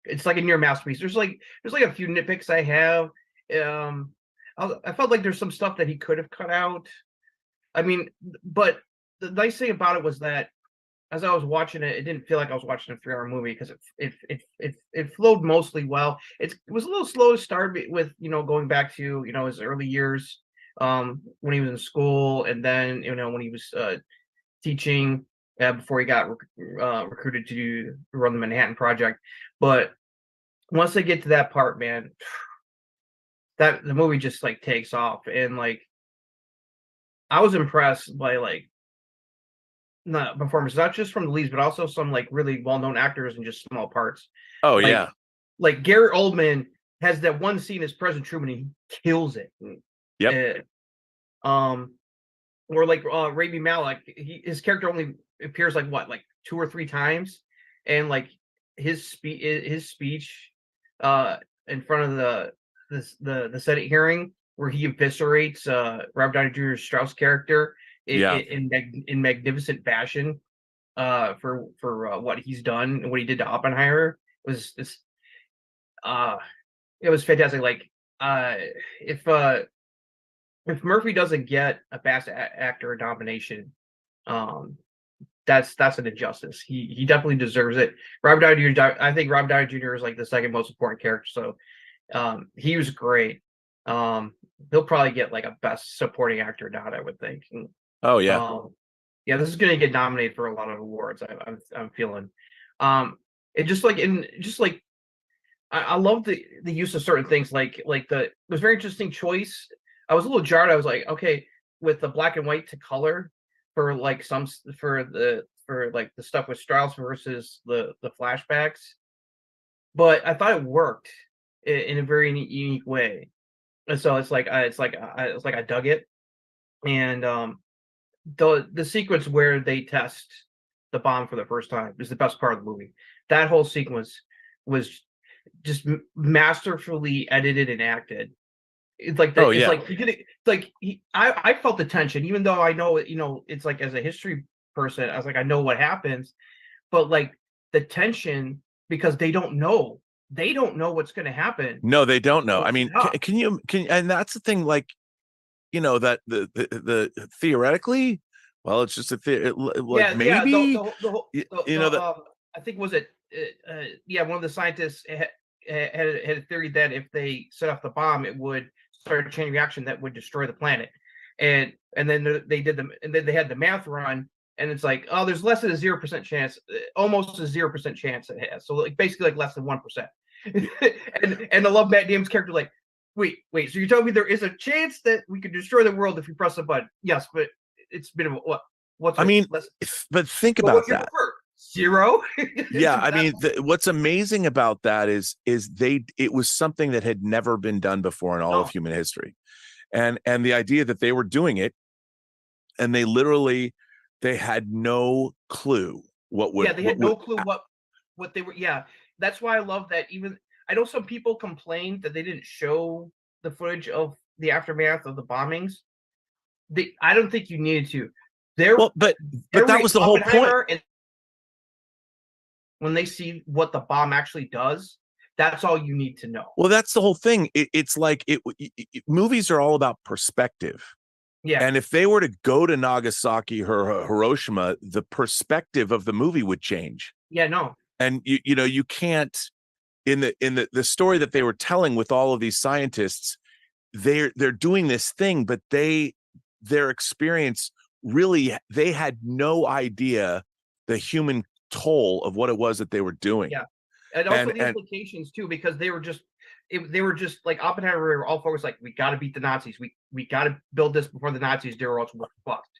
It's like a near masterpiece. There's like a few nitpicks I have. I felt like there's some stuff that he could have cut out. I mean, but the nice thing about it was that as I was watching it, it didn't feel like I was watching a 3-hour movie because it flowed mostly well. It was a little slow to start with, going back to his early years when he was in school, and then when he was teaching before he got recruited to run the Manhattan Project. But once they get to that part, man, that the movie just like takes off, and like I was impressed by like not performances, not just from the leads, but also some like really well-known actors in just small parts. Oh, yeah. Like Garrett Oldman has that one scene as President Truman, and he kills it. Yep. Or like Rami Malek, his character only appears like 2 or 3 times, and like his speech in front of the Senate hearing where he eviscerates Robert Downey Jr.'s Strauss character in magnificent fashion for what he's done and what he did to Oppenheimer was this it was fantastic. Like if Murphy doesn't get a Best Actor nomination, that's an injustice. He definitely deserves it. Robert Downey Jr. I think Robert Downey Jr. is like the second most important character, so he was great. He'll probably get like a Best Supporting Actor nod, I would think. Oh yeah. Yeah, this is going to get nominated for a lot of awards. I'm feeling. I love the use of certain things like it was a very interesting choice. I was a little jarred. I was like, okay, with the black and white to color for like the stuff with Strauss versus the flashbacks, but I thought it worked in a very unique way, and so it's like I dug it, and the sequence where they test the bomb for the first time is the best part of the movie. That whole sequence was just masterfully edited and acted. It's like I felt the tension, even though I know it's like, as a history person, I was like, I know what happens, but like the tension, because they don't know what's going to happen. No, they don't know. I mean, can and that's the thing, like, that the theoretically, well, it's just maybe I think was it one of the scientists had a theory that if they set off the bomb, it would start a chain reaction that would destroy the planet, and then they had the math run, and it's like, oh, there's less than a 0% chance, almost a 0% chance it has, so like basically like less than 1%. and I love Matt Damon's character, like, wait, so you're telling me there is a chance that we could destroy the world if we press a button? Yes, but it's a bit of what? What's but think about that. 0. Yeah, I mean, what's amazing about that is it was something that had never been done before in all of human history, and the idea that they were doing it, and they had no clue what would. Yeah, they had no clue what they were. Yeah, that's why I love that. Even I know some people complained that they didn't show the footage of the aftermath of the bombings. I don't think you needed to. But that was the whole point. When they see what the bomb actually does, that's all you need to know. Well, that's the whole thing. It's like movies are all about perspective. Yeah. And if they were to go to Nagasaki or Hiroshima, the perspective of the movie would change. Yeah, no. And you can't, in the story that they were telling with all of these scientists, they're doing this thing, but their experience really, they had no idea the human toll of what it was that they were doing. Yeah, and also the implications too, because they were just like Oppenheimer were all focused, like, we got to beat the Nazis, we got to build this before the Nazis do, or else we're fucked.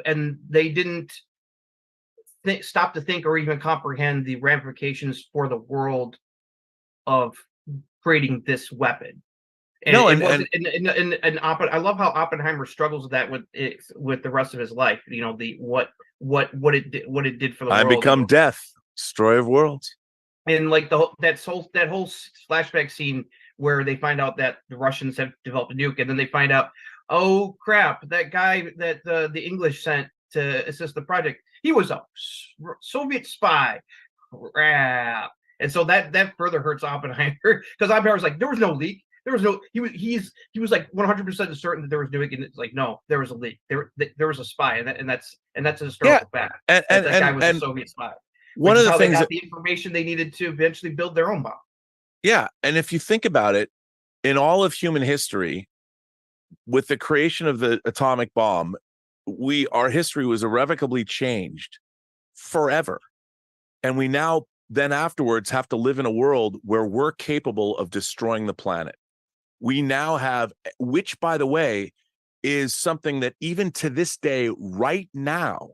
And they didn't stop to think or even comprehend the ramifications for the world of creating this weapon. And I love how Oppenheimer struggles with that with the rest of his life. What it did for the world. I become death, destroyer of worlds. And like that whole flashback scene where they find out that the Russians have developed a nuke, and then they find out, oh crap, that guy that the English sent to assist the project, he was a Soviet spy. Crap. And so that further hurts Oppenheimer, because Oppenheimer's like, there was no leak. There was no. He was like 100% certain that there was doing, and it's like, no, there was a leak. There was a spy, and that's a historical fact. And that guy was a Soviet spy. One of the things they got the information they needed to eventually build their own bomb. Yeah, and if you think about it, in all of human history, with the creation of the atomic bomb, our history was irrevocably changed forever, and we now then afterwards have to live in a world where we're capable of destroying the planet. We now have, which by the way, is something that even to this day, right now,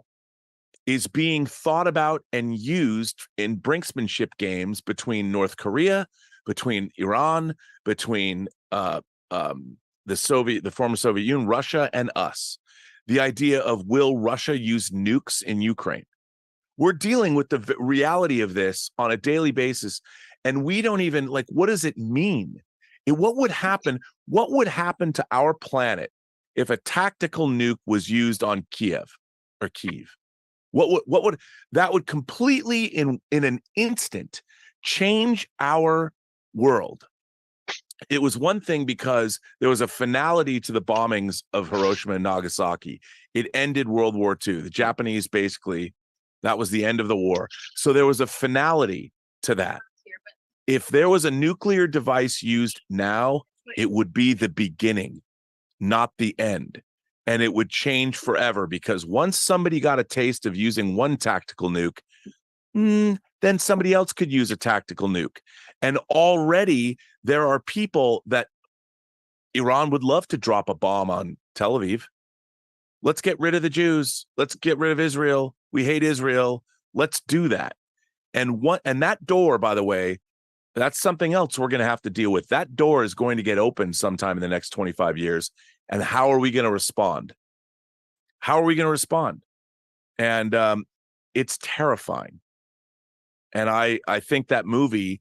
is being thought about and used in brinksmanship games between North Korea, between Iran, between the former Soviet Union, Russia, and us. The idea of, will Russia use nukes in Ukraine? We're dealing with the reality of this on a daily basis, and we don't even like, what does it mean? What would happen? What would happen to our planet if a tactical nuke was used on Kiev? What would that would completely in an instant change our world. It was one thing because there was a finality to the bombings of Hiroshima and Nagasaki. It ended World War II. The Japanese basically, that was the end of the war. So there was a finality to that. If there was a nuclear device used now, it would be the beginning, not the end. And it would change forever, because once somebody got a taste of using one tactical nuke, then somebody else could use a tactical nuke. And already there are people that Iran would love to drop a bomb on Tel Aviv. Let's get rid of the Jews. Let's get rid of Israel. We hate Israel. Let's do that. And that door, by the way, that's something else we're going to have to deal with. That door is going to get opened sometime in the next 25 years. And how are we going to respond? How are we going to respond? And it's terrifying. And I think that movie,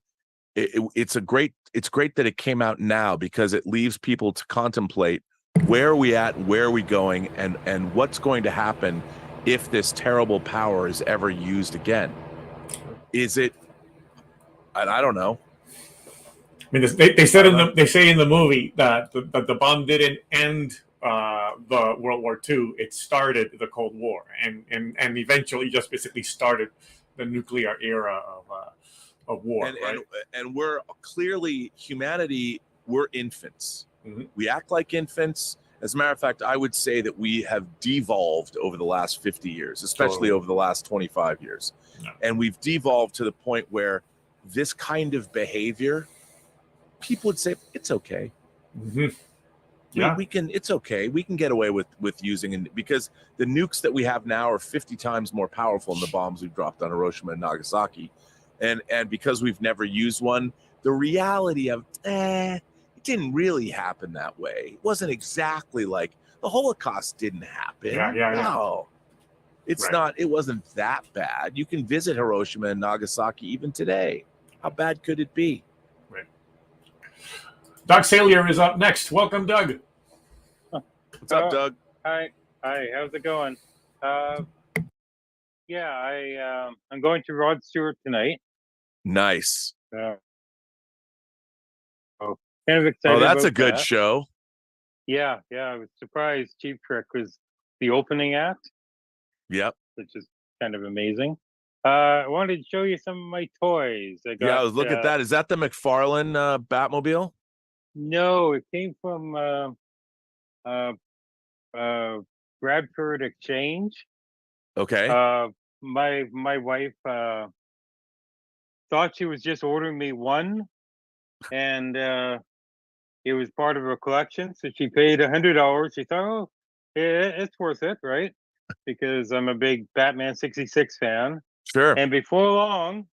it's great that it came out now, because it leaves people to contemplate where are we at, where are we going, and what's going to happen if this terrible power is ever used again. Is it? I don't know. I mean, they say in the movie that the bomb didn't end the World War II. It started the Cold War, and eventually just basically started the nuclear era of war. And we're clearly, humanity, we're infants. Mm-hmm. We act like infants. As a matter of fact, I would say that we have devolved over the last 50 years, especially over the last 25 years. No. And we've devolved to the point where this kind of behavior, people would say it's okay. Mm-hmm. Yeah, it's okay. We can get away with using it, because the nukes that we have now are 50 times more powerful than the bombs we've dropped on Hiroshima and Nagasaki. And because we've never used one, the reality of it didn't really happen that way. It wasn't exactly like the Holocaust didn't happen. Yeah. No. It's not, it wasn't that bad. You can visit Hiroshima and Nagasaki even today. How bad could it be? Right. Doug Salier is up next. Welcome, Doug. What's up, Doug? Hi. How's it going? I'm going to Rod Stewart tonight. Nice. Kind of excited. Oh, that's about a good that. show. Yeah. I was surprised Cheap Trick was the opening act. Yep. Which is kind of amazing. I wanted to show you some of my toys. I was looking at that. Is that the McFarlane Batmobile? No, it came from Bradford Exchange. Okay. My wife thought she was just ordering me one, and it was part of her collection. So she paid $100. She thought, it's worth it, right? Because I'm a big Batman 66 fan. Sure. And before long,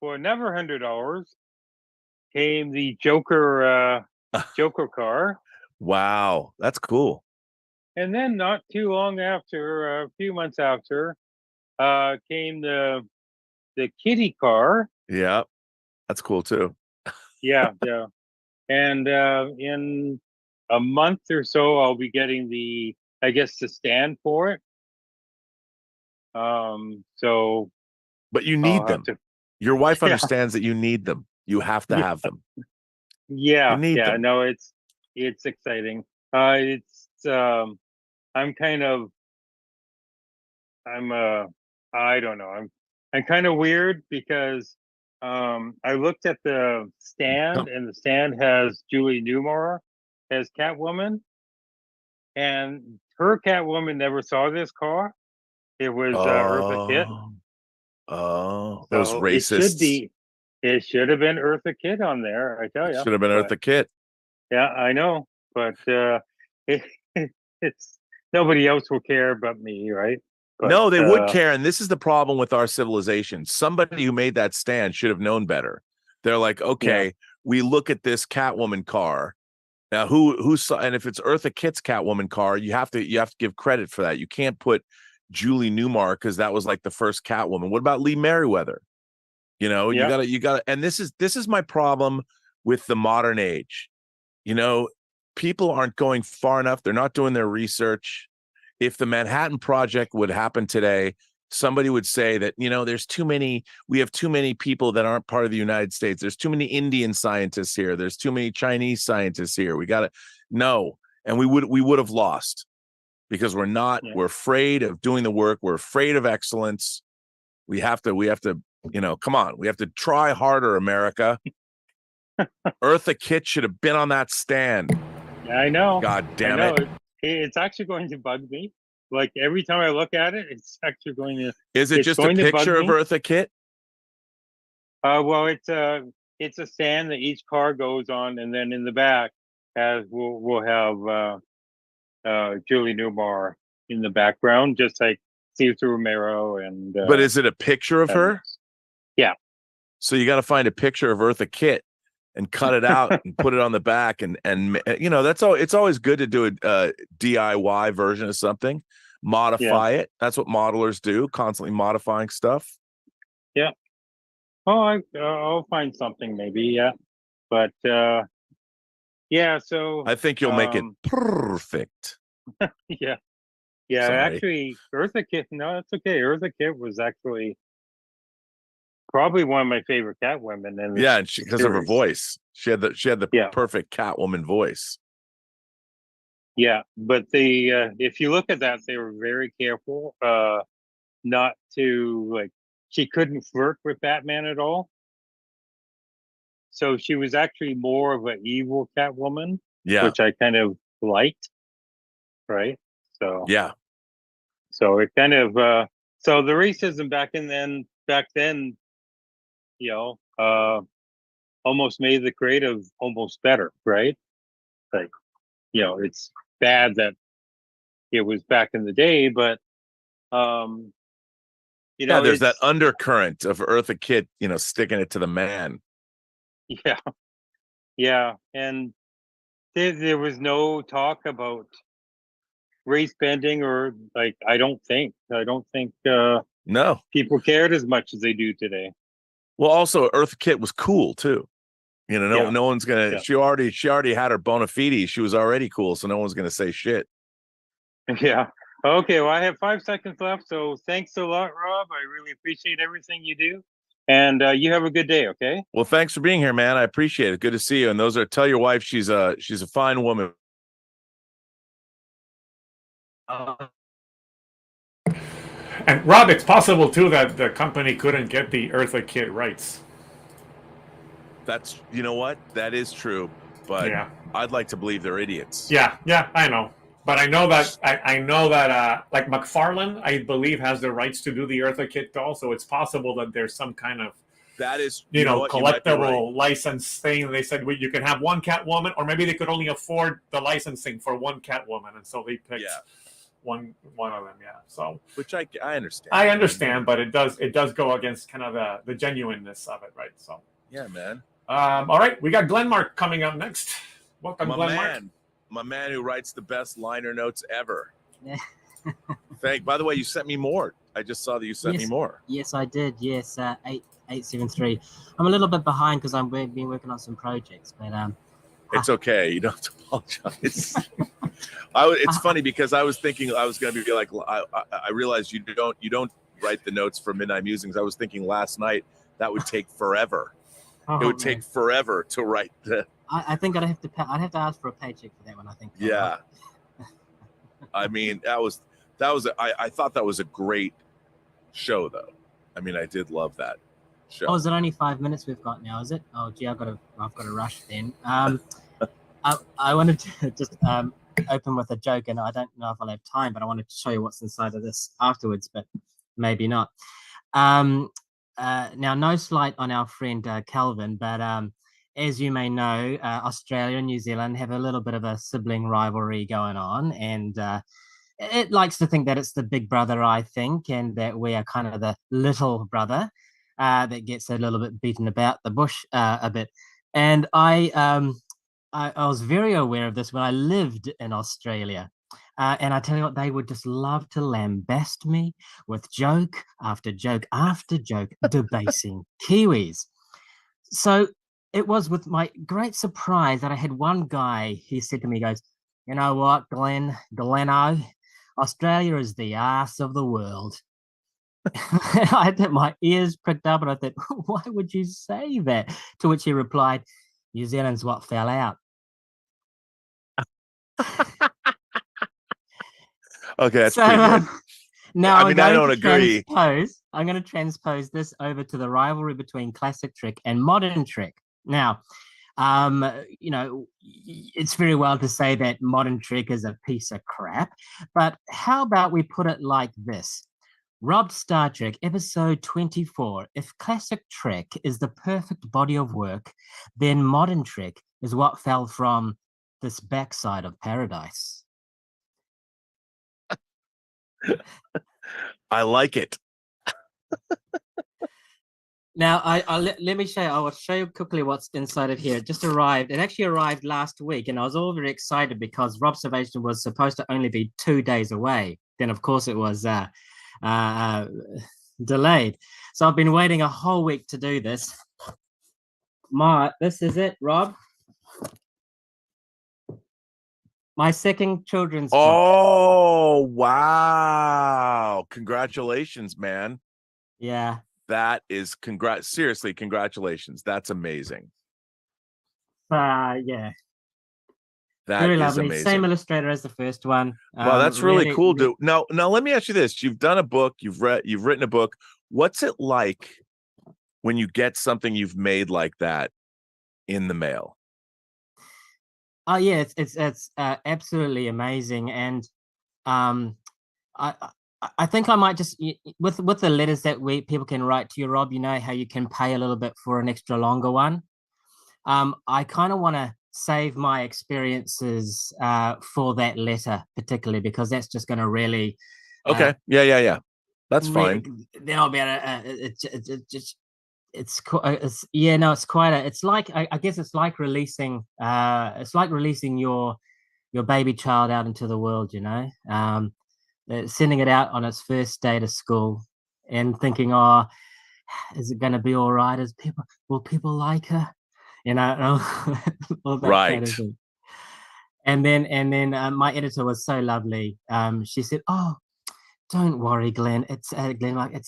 for another $100, came the Joker car. Wow, that's cool. And then not too long after, a few months after, came the Kitty car. Yeah, that's cool too. Yeah. And in a month or so, I'll be getting the stand for it. But you need them. Your wife understands that you need them. You have to have them. Yeah. You need them. No, it's exciting. I'm I don't know. I'm kind of weird because I looked at the stand, and the stand has Julie Newmar as Catwoman, and her Catwoman never saw this car. It was Eartha Kitt. Oh, those racists. It should have been Eartha Kitt on there, I tell you. Should have been Eartha Kitt. Yeah, I know, but it's nobody else will care but me, right? But, no, they would care, and this is the problem with our civilization. Somebody who made that stand should have known better. They're like, okay, we look at this Catwoman car. Now, who saw? And if it's Eartha Kitt's Catwoman car, you have to give credit for that. You can't put Julie Newmar because that was like the first Catwoman. What about Lee Merriweather? You know, you gotta, and this is my problem with the modern age. You know, people aren't going far enough. They're not doing their research. If the Manhattan Project would happen today, somebody would say that, you know, we have too many people that aren't part of the United States. There's too many Indian scientists here. There's too many Chinese scientists here. And we would have lost because we're afraid of doing the work. We're afraid of excellence. We have to, you know, come on, we have to try harder, America. Eartha Kitt should have been on that stand. Yeah, I know. God damn it. It's actually going to bug me. Like every time I look at it, it's actually going to. Is it just a picture of Eartha Kitt? Well, it's a stand that each car goes on, and then in the back we'll have Julie Newmar in the background, just like Cesar Romero and. But is it a picture of her? Yeah. So you got to find a picture of Eartha Kitt and cut it out and put it on the back, and you know, that's all. It's always good to do a DIY version of something, modify it. That's what modelers do, constantly modifying stuff. Yeah. Oh, I'll find something maybe. Yeah, but yeah. So I think you'll make it perfect. Yeah. Sorry. Actually, Eartha Kitt. No, that's okay. Eartha Kitt was actually probably one of my favorite Catwomen. And because of her voice, she had the perfect Catwoman voice. Yeah, but if you look at that, they were very careful not to, like, she couldn't flirt with Batman at all. So she was actually more of an evil Catwoman, which I kind of liked. Right. So so it kind of so the racism back then, you know, almost made the creative almost better, right? Like, you know, it's bad that it was back in the day, but you know, there's that undercurrent of Eartha Kitt, you know, sticking it to the man. Yeah, and there was no talk about race bending, or like I don't think no people cared as much as they do today. Well, also Eartha Kitt was cool too. You know, no one's gonna. She already had her bona fides. She was already cool, so no one's gonna say shit. Yeah. Okay. Well, I have 5 seconds left, so thanks a lot, Rob. I really appreciate everything you do, and you have a good day. Okay. Well, thanks for being here, man. I appreciate it. Good to see you. And tell your wife she's a fine woman. And Rob, it's possible too that the company couldn't get the Eartha Kitt rights. That's, you know what? That is true, but I'd like to believe they're idiots. Yeah, I know. But I know that like McFarlane, I believe, has the rights to do the Eartha Kitt doll, so it's possible that there's some kind of collectible license thing. They said you can have one Catwoman, or maybe they could only afford the licensing for one Catwoman, and so they picked one of them. Yeah, so which I understand. I understand, but it does go against kind of the genuineness of it, right? So yeah, man. All right, we got Glenmark coming up next. Welcome, Glenmark. My man who writes the best liner notes ever. By the way, you sent me more. I just saw that you sent me more. Yes, I did. Yes, 873. I'm a little bit behind because I've been working on some projects, but it's okay. You don't have to apologize. It's funny because I was thinking I was going to be like, I realized you don't write the notes for Midnight Musings. I was thinking last night that would take forever. It would take forever to write the. I think I'd have to ask for a paycheck for that one. I think. Yeah. I mean, I thought that was a great show, though. I mean, I did love that show. Oh, is it only 5 minutes we've got now? Is it? Oh, gee, I've got to rush then. I wanted to just open with a joke, and I don't know if I'll have time, but I wanted to show you what's inside of this afterwards, but maybe not. Now, no slight on our friend Calvin, but as you may know, Australia and New Zealand have a little bit of a sibling rivalry going on, and it likes to think that it's the big brother, I think, and that we are kind of the little brother that gets a little bit beaten about the bush a bit. And I was very aware of this when I lived in Australia. And I tell you what, they would just love to lambast me with joke after joke after joke, debasing Kiwis. So it was with my great surprise that I had one guy, he said to me, he goes, you know what, Gleno, Australia is the arse of the world. I had my ears pricked up and I thought, why would you say that? To which he replied, New Zealand's what fell out. Okay, that's pretty good. Now I mean, I don't agree. I'm going to transpose this over to the rivalry between classic Trek and modern Trek. Now, you know, it's very well to say that modern Trek is a piece of crap, but how about we put it like this? Rob Star Trek, episode 24. If classic Trek is the perfect body of work, then modern Trek is what fell from this backside of paradise. I like it. Now, let me show you. I will show you quickly what's inside of here. It just arrived. It actually arrived last week, and I was all very excited because Robservation was supposed to only be 2 days away. Then, of course, it was delayed. So I've been waiting a whole week to do this. This is it, Rob. My second children's book. Oh, wow. Congratulations, man. Yeah. That is seriously, congratulations. That's amazing. Yeah. That very is lovely. amazing. Same illustrator as the first one. Wow, that's really cool, dude. Now let me ask you this. You've done a book, you've written a book. What's it like when you get something you've made like that in the mail? Oh yeah, it's absolutely amazing, and I think I might just with the letters that people can write to you, Rob. You know how you can pay a little bit for an extra longer one. I kind of want to save my experiences for that letter particularly, because that's just going to really okay yeah that's fine. Then I'll be able to it's quite it's like I guess it's like releasing your baby child out into the world, you know, sending it out on its first day to school and thinking, oh, is it going to be all right? Will people like her? You know, all that right. kind of thing. And then my editor was so lovely. She said, "Oh, don't worry, Glenn. It's Glenn. Like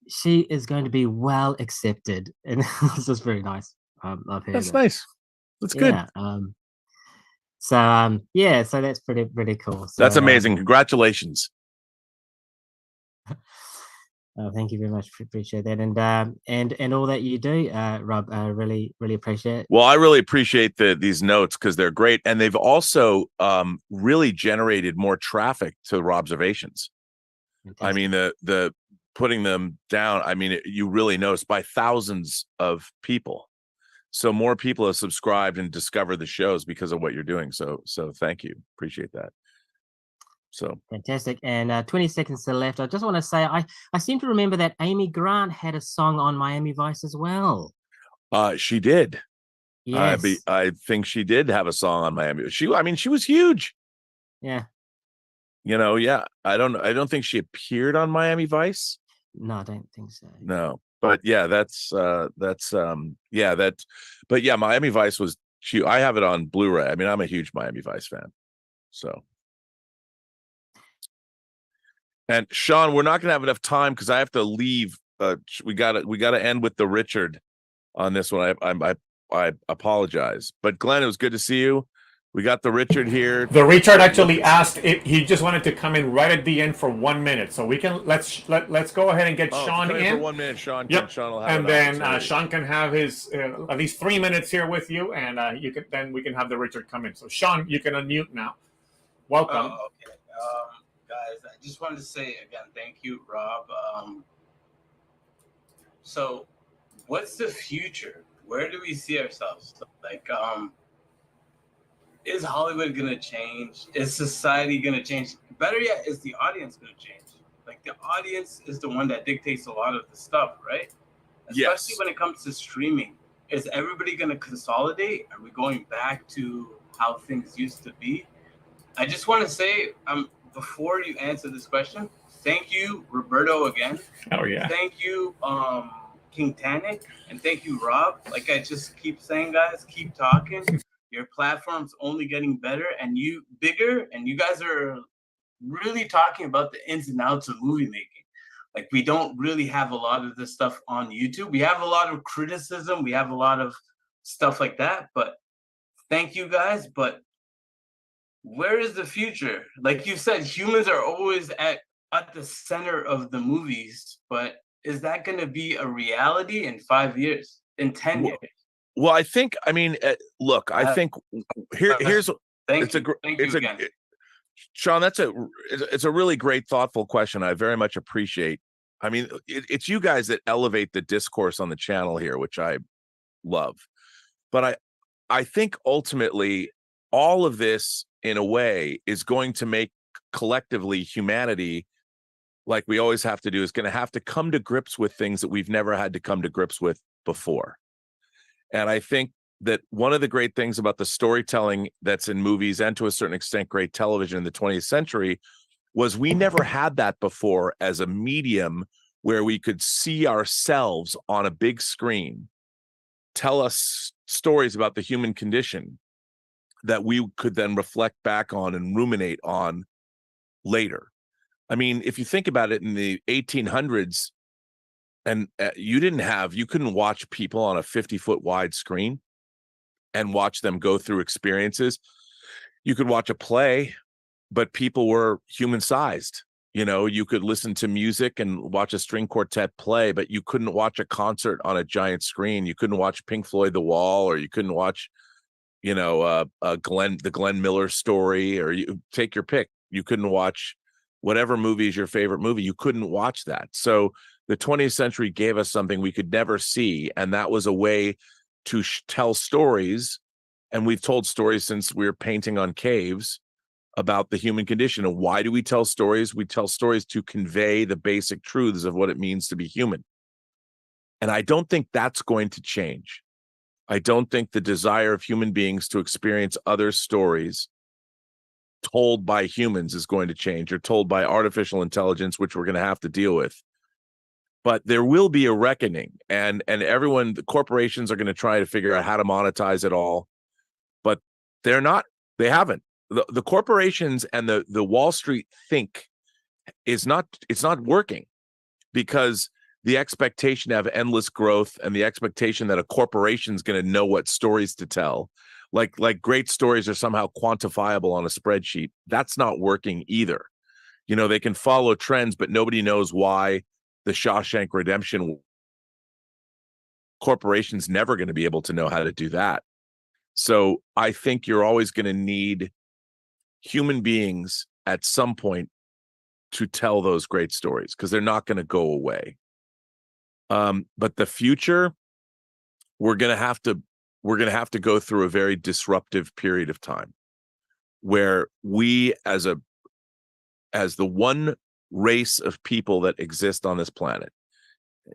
she is going to be well accepted." And this was very nice. I've heard that's it. nice. That's good. So that's pretty cool. So, that's amazing. Congratulations. Thank you very much. Appreciate that, and all that you do, Rob. I really appreciate it. Well, I really appreciate these notes because they're great, and they've also really generated more traffic to Robservations. Fantastic. I mean, the putting them down. I mean, you really notice by thousands of people. So more people have subscribed and discovered the shows because of what you're doing. So thank you. Appreciate that. So fantastic. And 20 seconds to left. I just want to say I seem to remember that Amy Grant had a song on Miami Vice as well. She did. Yes. I think she did have a song on Miami. She was huge. Yeah. You know, yeah. I don't think she appeared on Miami Vice. No, I don't think so. No. But yeah, but yeah, Miami Vice was huge. I have it on Blu-ray. I mean, I'm a huge Miami Vice fan. So and Sean, we're not gonna have enough time because I have to leave. We gotta end with the Richard on this one. I apologize. But Glenn, it was good to see you. We got the Richard here. The Richard actually asked if he just wanted to come in right at the end for 1 minute, so we can let's go ahead and get Sean in for 1 minute. Sean, yep. Sean will have and then Sean can have his at least 3 minutes here with you, and we can have the Richard come in. So Sean, you can unmute now. Welcome. Okay, guys, I just wanted to say again, thank you, Rob. So, what's the future? Where do we see ourselves? Like, is Hollywood going to change? Is society going to change? Better yet, is the audience going to change? Like, the audience is the one that dictates a lot of the stuff, right? Especially when it comes to streaming. Is everybody going to consolidate? Are we going back to how things used to be? I just want to say, before you answer this question, thank you, Roberto, again. Oh yeah. Thank you, King Tanic, and thank you, Rob. Like I just keep saying, guys, keep talking. Your platform's only getting better and you guys are really talking about the ins and outs of movie making. Like we don't really have a lot of this stuff on YouTube. We have a lot of criticism. We have a lot of stuff like that, but thank you guys. But where is the future? Like you said, humans are always at the center of the movies, but is that going to be a reality in 5 years, in 10 years? Well, I think, I mean, look, I think here's Sean, it's a really great, thoughtful question. I very much appreciate. I mean, it's you guys that elevate the discourse on the channel here, which I love. But I think ultimately all of this, in a way, is going to make collectively humanity, like we always have to do, is going to have to come to grips with things that we've never had to come to grips with before. And I think that one of the great things about the storytelling that's in movies and to a certain extent great television in the 20th century was we never had that before as a medium where we could see ourselves on a big screen, tell us stories about the human condition that we could then reflect back on and ruminate on later. I mean, if you think about it, in the 1800s, and you couldn't watch people on a 50-foot wide screen and watch them go through experiences. You could watch a play, but people were human sized. You know, you could listen to music and watch a string quartet play, but you couldn't watch a concert on a giant screen. You couldn't watch Pink Floyd The Wall, or you couldn't watch, you know, the Glenn Miller story, or you take your pick. You couldn't watch whatever movie is your favorite movie. You couldn't watch that. So the 20th century gave us something we could never see, and that was a way to tell stories. And we've told stories since we were painting on caves about the human condition. And why do we tell stories? We tell stories to convey the basic truths of what it means to be human. And I don't think that's going to change. I don't think the desire of human beings to experience other stories told by humans is going to change, or told by artificial intelligence, which we're going to have to deal with. But there will be a reckoning, and everyone, the corporations are going to try to figure out how to monetize it all, but they haven't. The corporations and the Wall Street think it's not working, because the expectation to have endless growth and the expectation that a corporation is going to know what stories to tell, like great stories are somehow quantifiable on a spreadsheet. That's not working either. You know, they can follow trends, but nobody knows why the Shawshank Redemption corporation's never going to be able to know how to do that. So I think you're always going to need human beings at some point to tell those great stories, because they're not going to go away. But the future, we're going to have to go through a very disruptive period of time where we, as the one race of people that exist on this planet,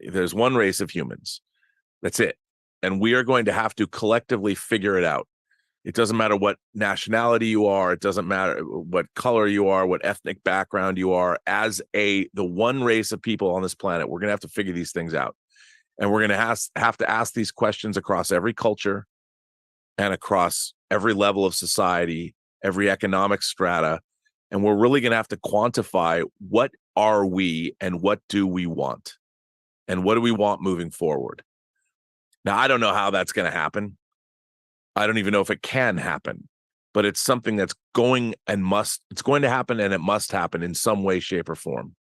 there's one race of humans. That's it. And we are going to have to collectively figure it out. It doesn't matter what nationality you are. It doesn't matter what color you are, what ethnic background you are. As the one race of people on this planet, we're going to have to figure these things out. And we're going to have to ask these questions across every culture and across every level of society, every economic strata. And we're really going to have to quantify, what are we and what do we want? And what do we want moving forward? Now, I don't know how that's going to happen. I don't even know if it can happen, but it's something that's going to happen, and it must happen in some way, shape, or form.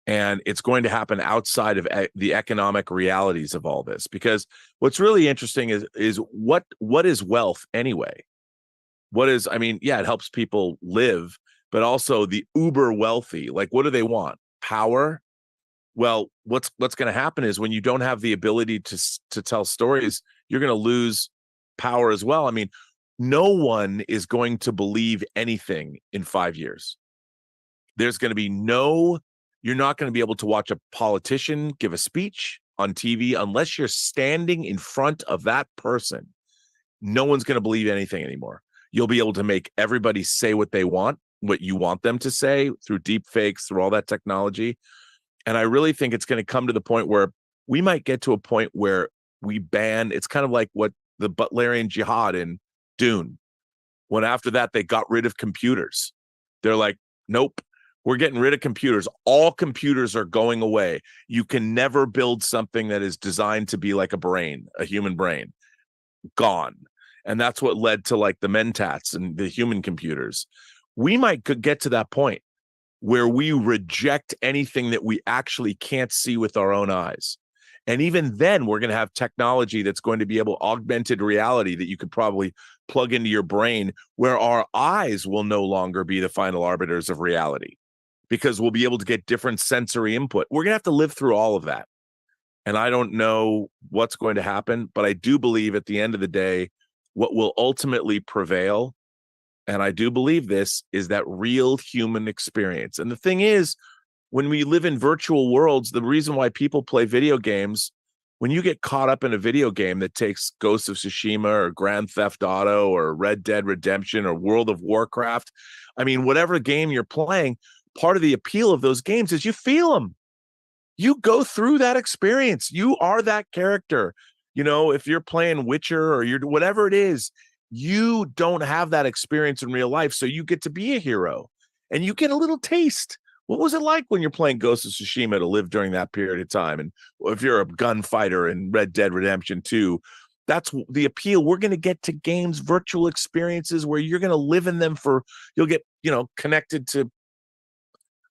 And it's going to happen outside of the economic realities of all this, because what's really interesting is what is wealth anyway? It helps people live, but also the uber wealthy, like, what do they want? Power? Well, what's going to happen is when you don't have the ability to tell stories, you're going to lose power as well. I mean, no one is going to believe anything in 5 years. There's going to be you're not going to be able to watch a politician give a speech on TV unless you're standing in front of that person. No one's going to believe anything anymore. You'll be able to make everybody say what they want, what you want them to say through deep fakes, through all that technology. And I really think it's going to come to the point where we might get to a point where we ban, it's kind of like what the Butlerian Jihad in Dune, when after that they got rid of computers. They're like, nope, we're getting rid of computers. All computers are going away. You can never build something that is designed to be like a brain, a human brain. Gone. And that's what led to like the Mentats and the human computers. We might get to that point where we reject anything that we actually can't see with our own eyes. And even then, we're going to have technology that's going to be able augmented reality that you could probably plug into your brain, where our eyes will no longer be the final arbiters of reality, because we'll be able to get different sensory input. We're going to have to live through all of that. And I don't know what's going to happen, but I do believe at the end of the day, what will ultimately prevail, and I do believe this, is that real human experience. And the thing is, when we live in virtual worlds, the reason why people play video games, when you get caught up in a video game that takes Ghost of Tsushima or Grand Theft Auto or Red Dead Redemption or World of Warcraft, I mean, whatever game you're playing, part of the appeal of those games is you feel them. You go through that experience. You are that character. You know, if you're playing Witcher or you're whatever it is, you don't have that experience in real life. So you get to be a hero and you get a little taste. What was it like when you're playing Ghost of Tsushima to live during that period of time? And if you're a gunfighter in Red Dead Redemption 2, that's the appeal. We're going to get to games, virtual experiences where you're going to live in them you'll get, connected to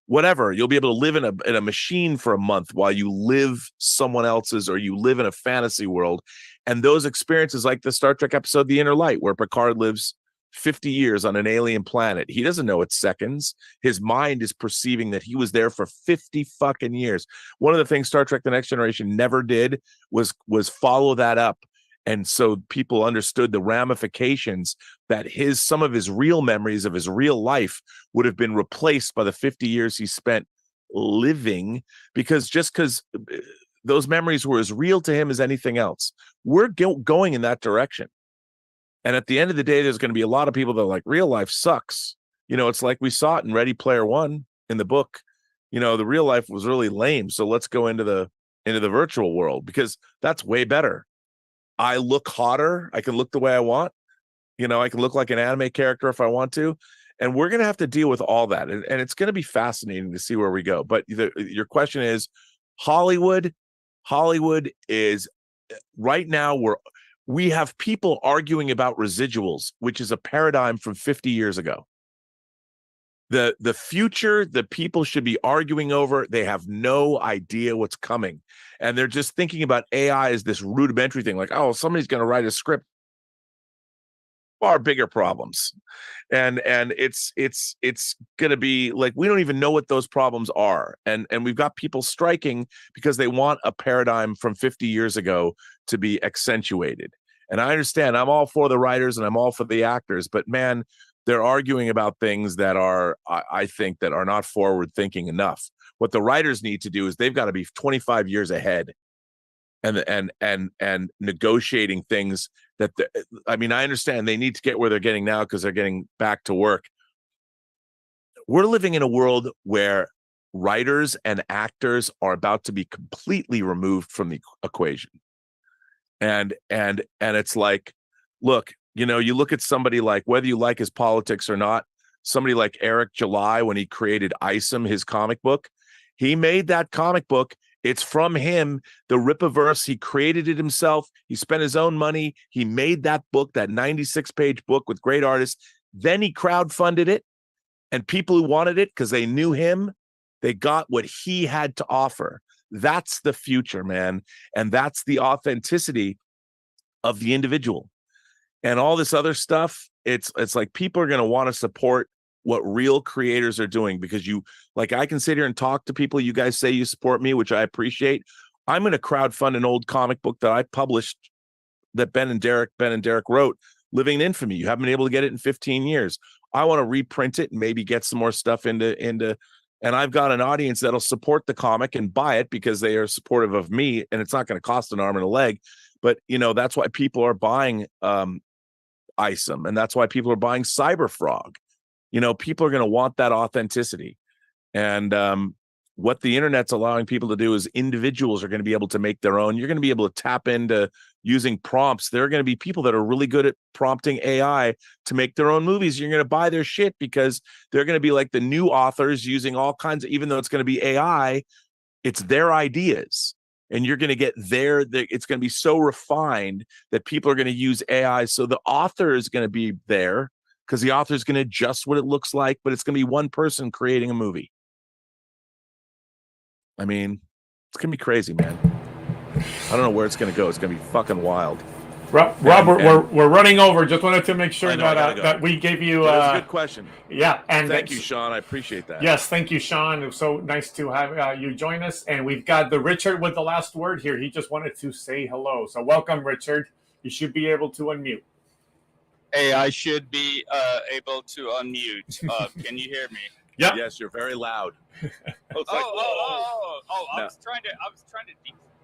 whatever. You'll be able to live in a machine for a month while you live someone else's, or you live in a fantasy world. And those experiences, like the Star Trek episode, The Inner Light, where Picard lives 50 years on an alien planet. He doesn't know it's seconds. His mind is perceiving that he was there for 50 fucking years. One of the things Star Trek The Next Generation never did was follow that up. And so people understood the ramifications that some of his real memories of his real life would have been replaced by the 50 years he spent living, because those memories were as real to him as anything else. We're going in that direction. And at the end of the day, there's going to be a lot of people that are like, real life sucks. It's like we saw it in Ready Player One in the book. The real life was really lame. So let's go into the virtual world, because that's way better. I look hotter. I can look the way I want. I can look like an anime character if I want to. And we're going to have to deal with all that. And it's going to be fascinating to see where we go. But your question is, Hollywood is right now we have people arguing about residuals, which is a paradigm from 50 years ago. The future that people should be arguing over, they have no idea what's coming. And they're just thinking about AI as this rudimentary thing, like, oh, somebody's going to write a script. Far bigger problems. And it's going to be like, we don't even know what those problems are. And we've got people striking because they want a paradigm from 50 years ago to be accentuated. And I understand, I'm all for the writers and I'm all for the actors, but man, they're arguing about things that are, I think, that are not forward thinking enough. What the writers need to do is they've got to be 25 years ahead and negotiating things that, I understand they need to get where they're getting now because they're getting back to work. We're living in a world where writers and actors are about to be completely removed from the equation. And it's like, look, you look at somebody like, whether you like his politics or not, somebody like Eric July, when he created Isom, his comic book, he made that comic book. It's from him, the Rippaverse. He created it himself. He spent his own money. He made that book, that 96-page book with great artists. Then he crowdfunded it, and people who wanted it, because they knew him, they got what he had to offer. That's the future, man. And that's the authenticity of the individual. And all this other stuff, it's like people are going to want to support what real creators are doing, because I can sit here and talk to people. You guys say you support me, which I appreciate. I'm going to crowdfund an old comic book that I published that Ben and Derek wrote, Living in Infamy. You haven't been able to get it in 15 years. I want to reprint it and maybe get some more stuff into, and I've got an audience that'll support the comic and buy it because they are supportive of me, and it's not going to cost an arm and a leg. But that's why people are buying ISOM, and that's why people are buying Cyberfrog. You know, people are going to want that authenticity. And what the internet's allowing people to do is individuals are going to be able to make their own. You're going to be able to tap into using prompts. There are going to be people that are really good at prompting AI to make their own movies. You're going to buy their shit because they're going to be like the new authors using all kinds of, even though it's going to be AI, it's their ideas. And you're going to get it's going to be so refined that people are going to use AI. So the author is going to be there because the author is going to adjust what it looks like, but it's going to be one person creating a movie. I mean, it's going to be crazy, man. I don't know where it's going to go. It's going to be fucking wild. Robert, we're running over. Just wanted to make sure that we gave you. That was a good question. Yeah, and thank you, Sean. I appreciate that. Yes, thank you, Sean. It was so nice to have you join us. And we've got the Richard with the last word here. He just wanted to say hello. So welcome, Richard. You should be able to unmute. Hey, I should be able to unmute. Can you hear me? Yeah. Yes, you're very loud. I was trying to.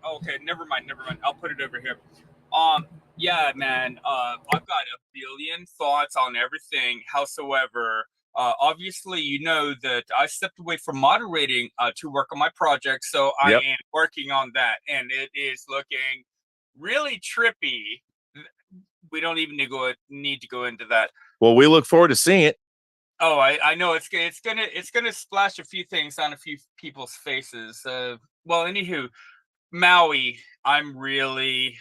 Okay, never mind. I'll put it over here. Yeah, man. I've got a billion thoughts on everything. Howsoever, obviously, you know that I stepped away from moderating to work on my project, so I am working on that, and it is looking really trippy. We don't even need to go into that. Well, we look forward to seeing it. Oh, I know it's gonna splash a few things on a few people's faces. Well, anywho, Maui, I'm broken.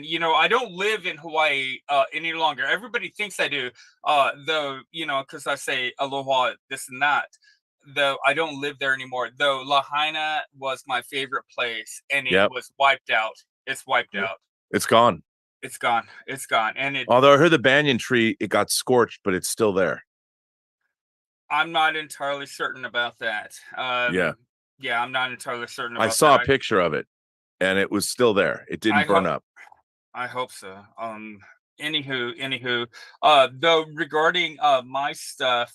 You know, I don't live in Hawaii any longer. Everybody thinks I do, though, you know, because I say aloha, this and that. Though I don't live there anymore. Though Lahaina was my favorite place, and it was wiped out. It's wiped out. It's gone. It's gone. It's gone. And although I heard the banyan tree, it got scorched, but it's still there. I'm not entirely certain about that. Yeah, I'm not entirely certain about that. I saw a picture of it, and it was still there. It didn't burn up. I hope so. Anywho, though regarding my stuff,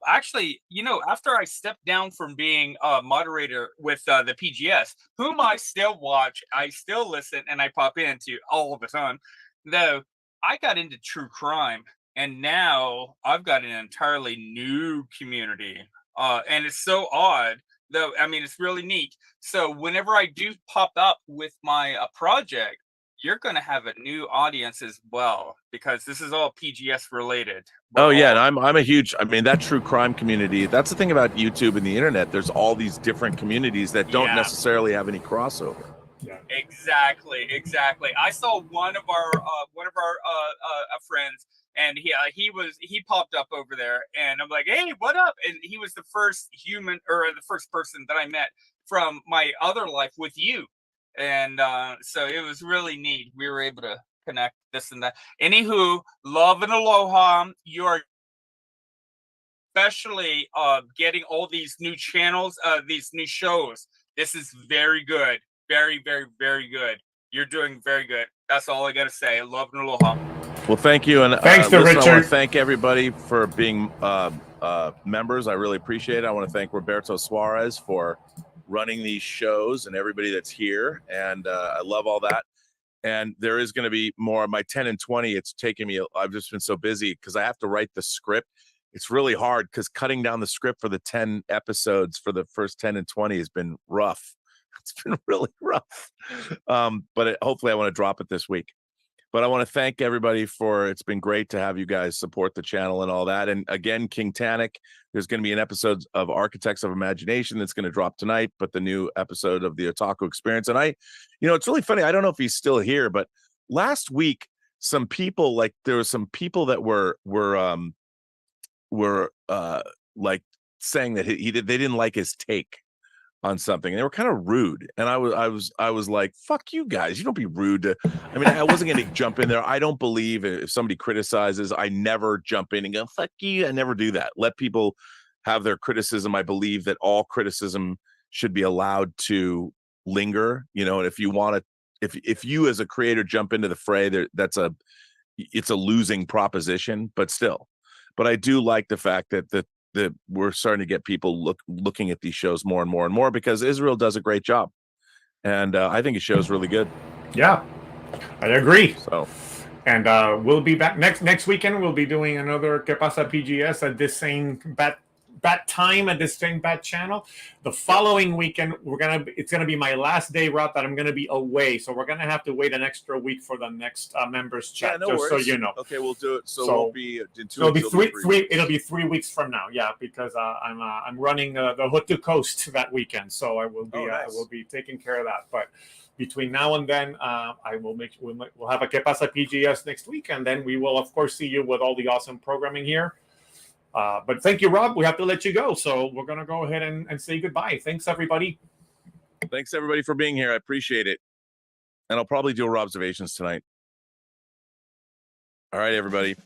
actually, you know, after I stepped down from being a moderator with the PGS, whom I still watch, I still listen, and I pop into all the time, though I got into true crime, and now I've got an entirely new community, and it's so odd. Though, I mean, it's really neat. So whenever I do pop up with my project, you're going to have a new audience as well, because this is all PGS related. And I'm a huge, I mean, that true crime community, that's the thing about YouTube and the internet. There's all these different communities that don't necessarily have any crossover. Yeah. Exactly. I saw one of our friends, and he popped up over there, and I'm like, hey, what up? And he was the first human, or the first person that I met from my other life with you. And so it was really neat. We were able to connect this and that. Anywho, love and aloha. You're especially getting all these new channels, these new shows. This is very good. Very, very, very good. You're doing very good. That's all I got to say. Love and aloha. Well, thank you. And thanks to Richard. I want to thank everybody for being members. I really appreciate it. I want to thank Roberto Suarez for running these shows and everybody that's here. And I love all that. And there is going to be more. My 10 and 20, it's taken me, I've just been so busy because I have to write the script. It's really hard because cutting down the script for the 10 episodes for the first 10 and 20 has been rough. It's been really rough. But hopefully I want to drop it this week. But I want to thank everybody it's been great to have you guys support the channel and all that. And again, King Tannic, there's going to be an episode of Architects of Imagination that's going to drop tonight, but the new episode of the Otaku Experience. And it's really funny. I don't know if he's still here, but last week, there were some people that were like saying that they didn't like his take on something, and they were kind of rude, and I was like, fuck you guys, you don't be rude to, I mean, I wasn't going to jump in there. I don't believe if somebody criticizes, I never jump in and go fuck you. I never do that. Let people have their criticism. I believe that all criticism should be allowed to linger, and if you want to, if you as a creator jump into the fray, it's a losing proposition, but I do like the fact that we're starting to get people looking at these shows more and more and more, because Israel does a great job, and I think his show is really good. Yeah, I agree. So And we'll be back next weekend. We'll be doing another Que Pasa PGS at this same bat time at this same bat channel. The following weekend, it's gonna be my last day, Rob, that I'm gonna be away. So we're gonna have to wait an extra week for the next members chat. Yeah, no just worries. so you know. Okay, we'll do it. So it won't be in 2 it'll weeks. be it'll be 3 weeks from now. Yeah, because I'm running the Hood to Coast that weekend, so I will be I will be taking care of that. But between now and then, we'll have a Que Pasa PGS next week, and then we will of course see you with all the awesome programming here. But thank you, Rob. We have to let you go, so we're gonna go ahead and say goodbye. Thanks, everybody. Thanks everybody for being here. I appreciate it, and I'll probably do observations tonight. All right, everybody.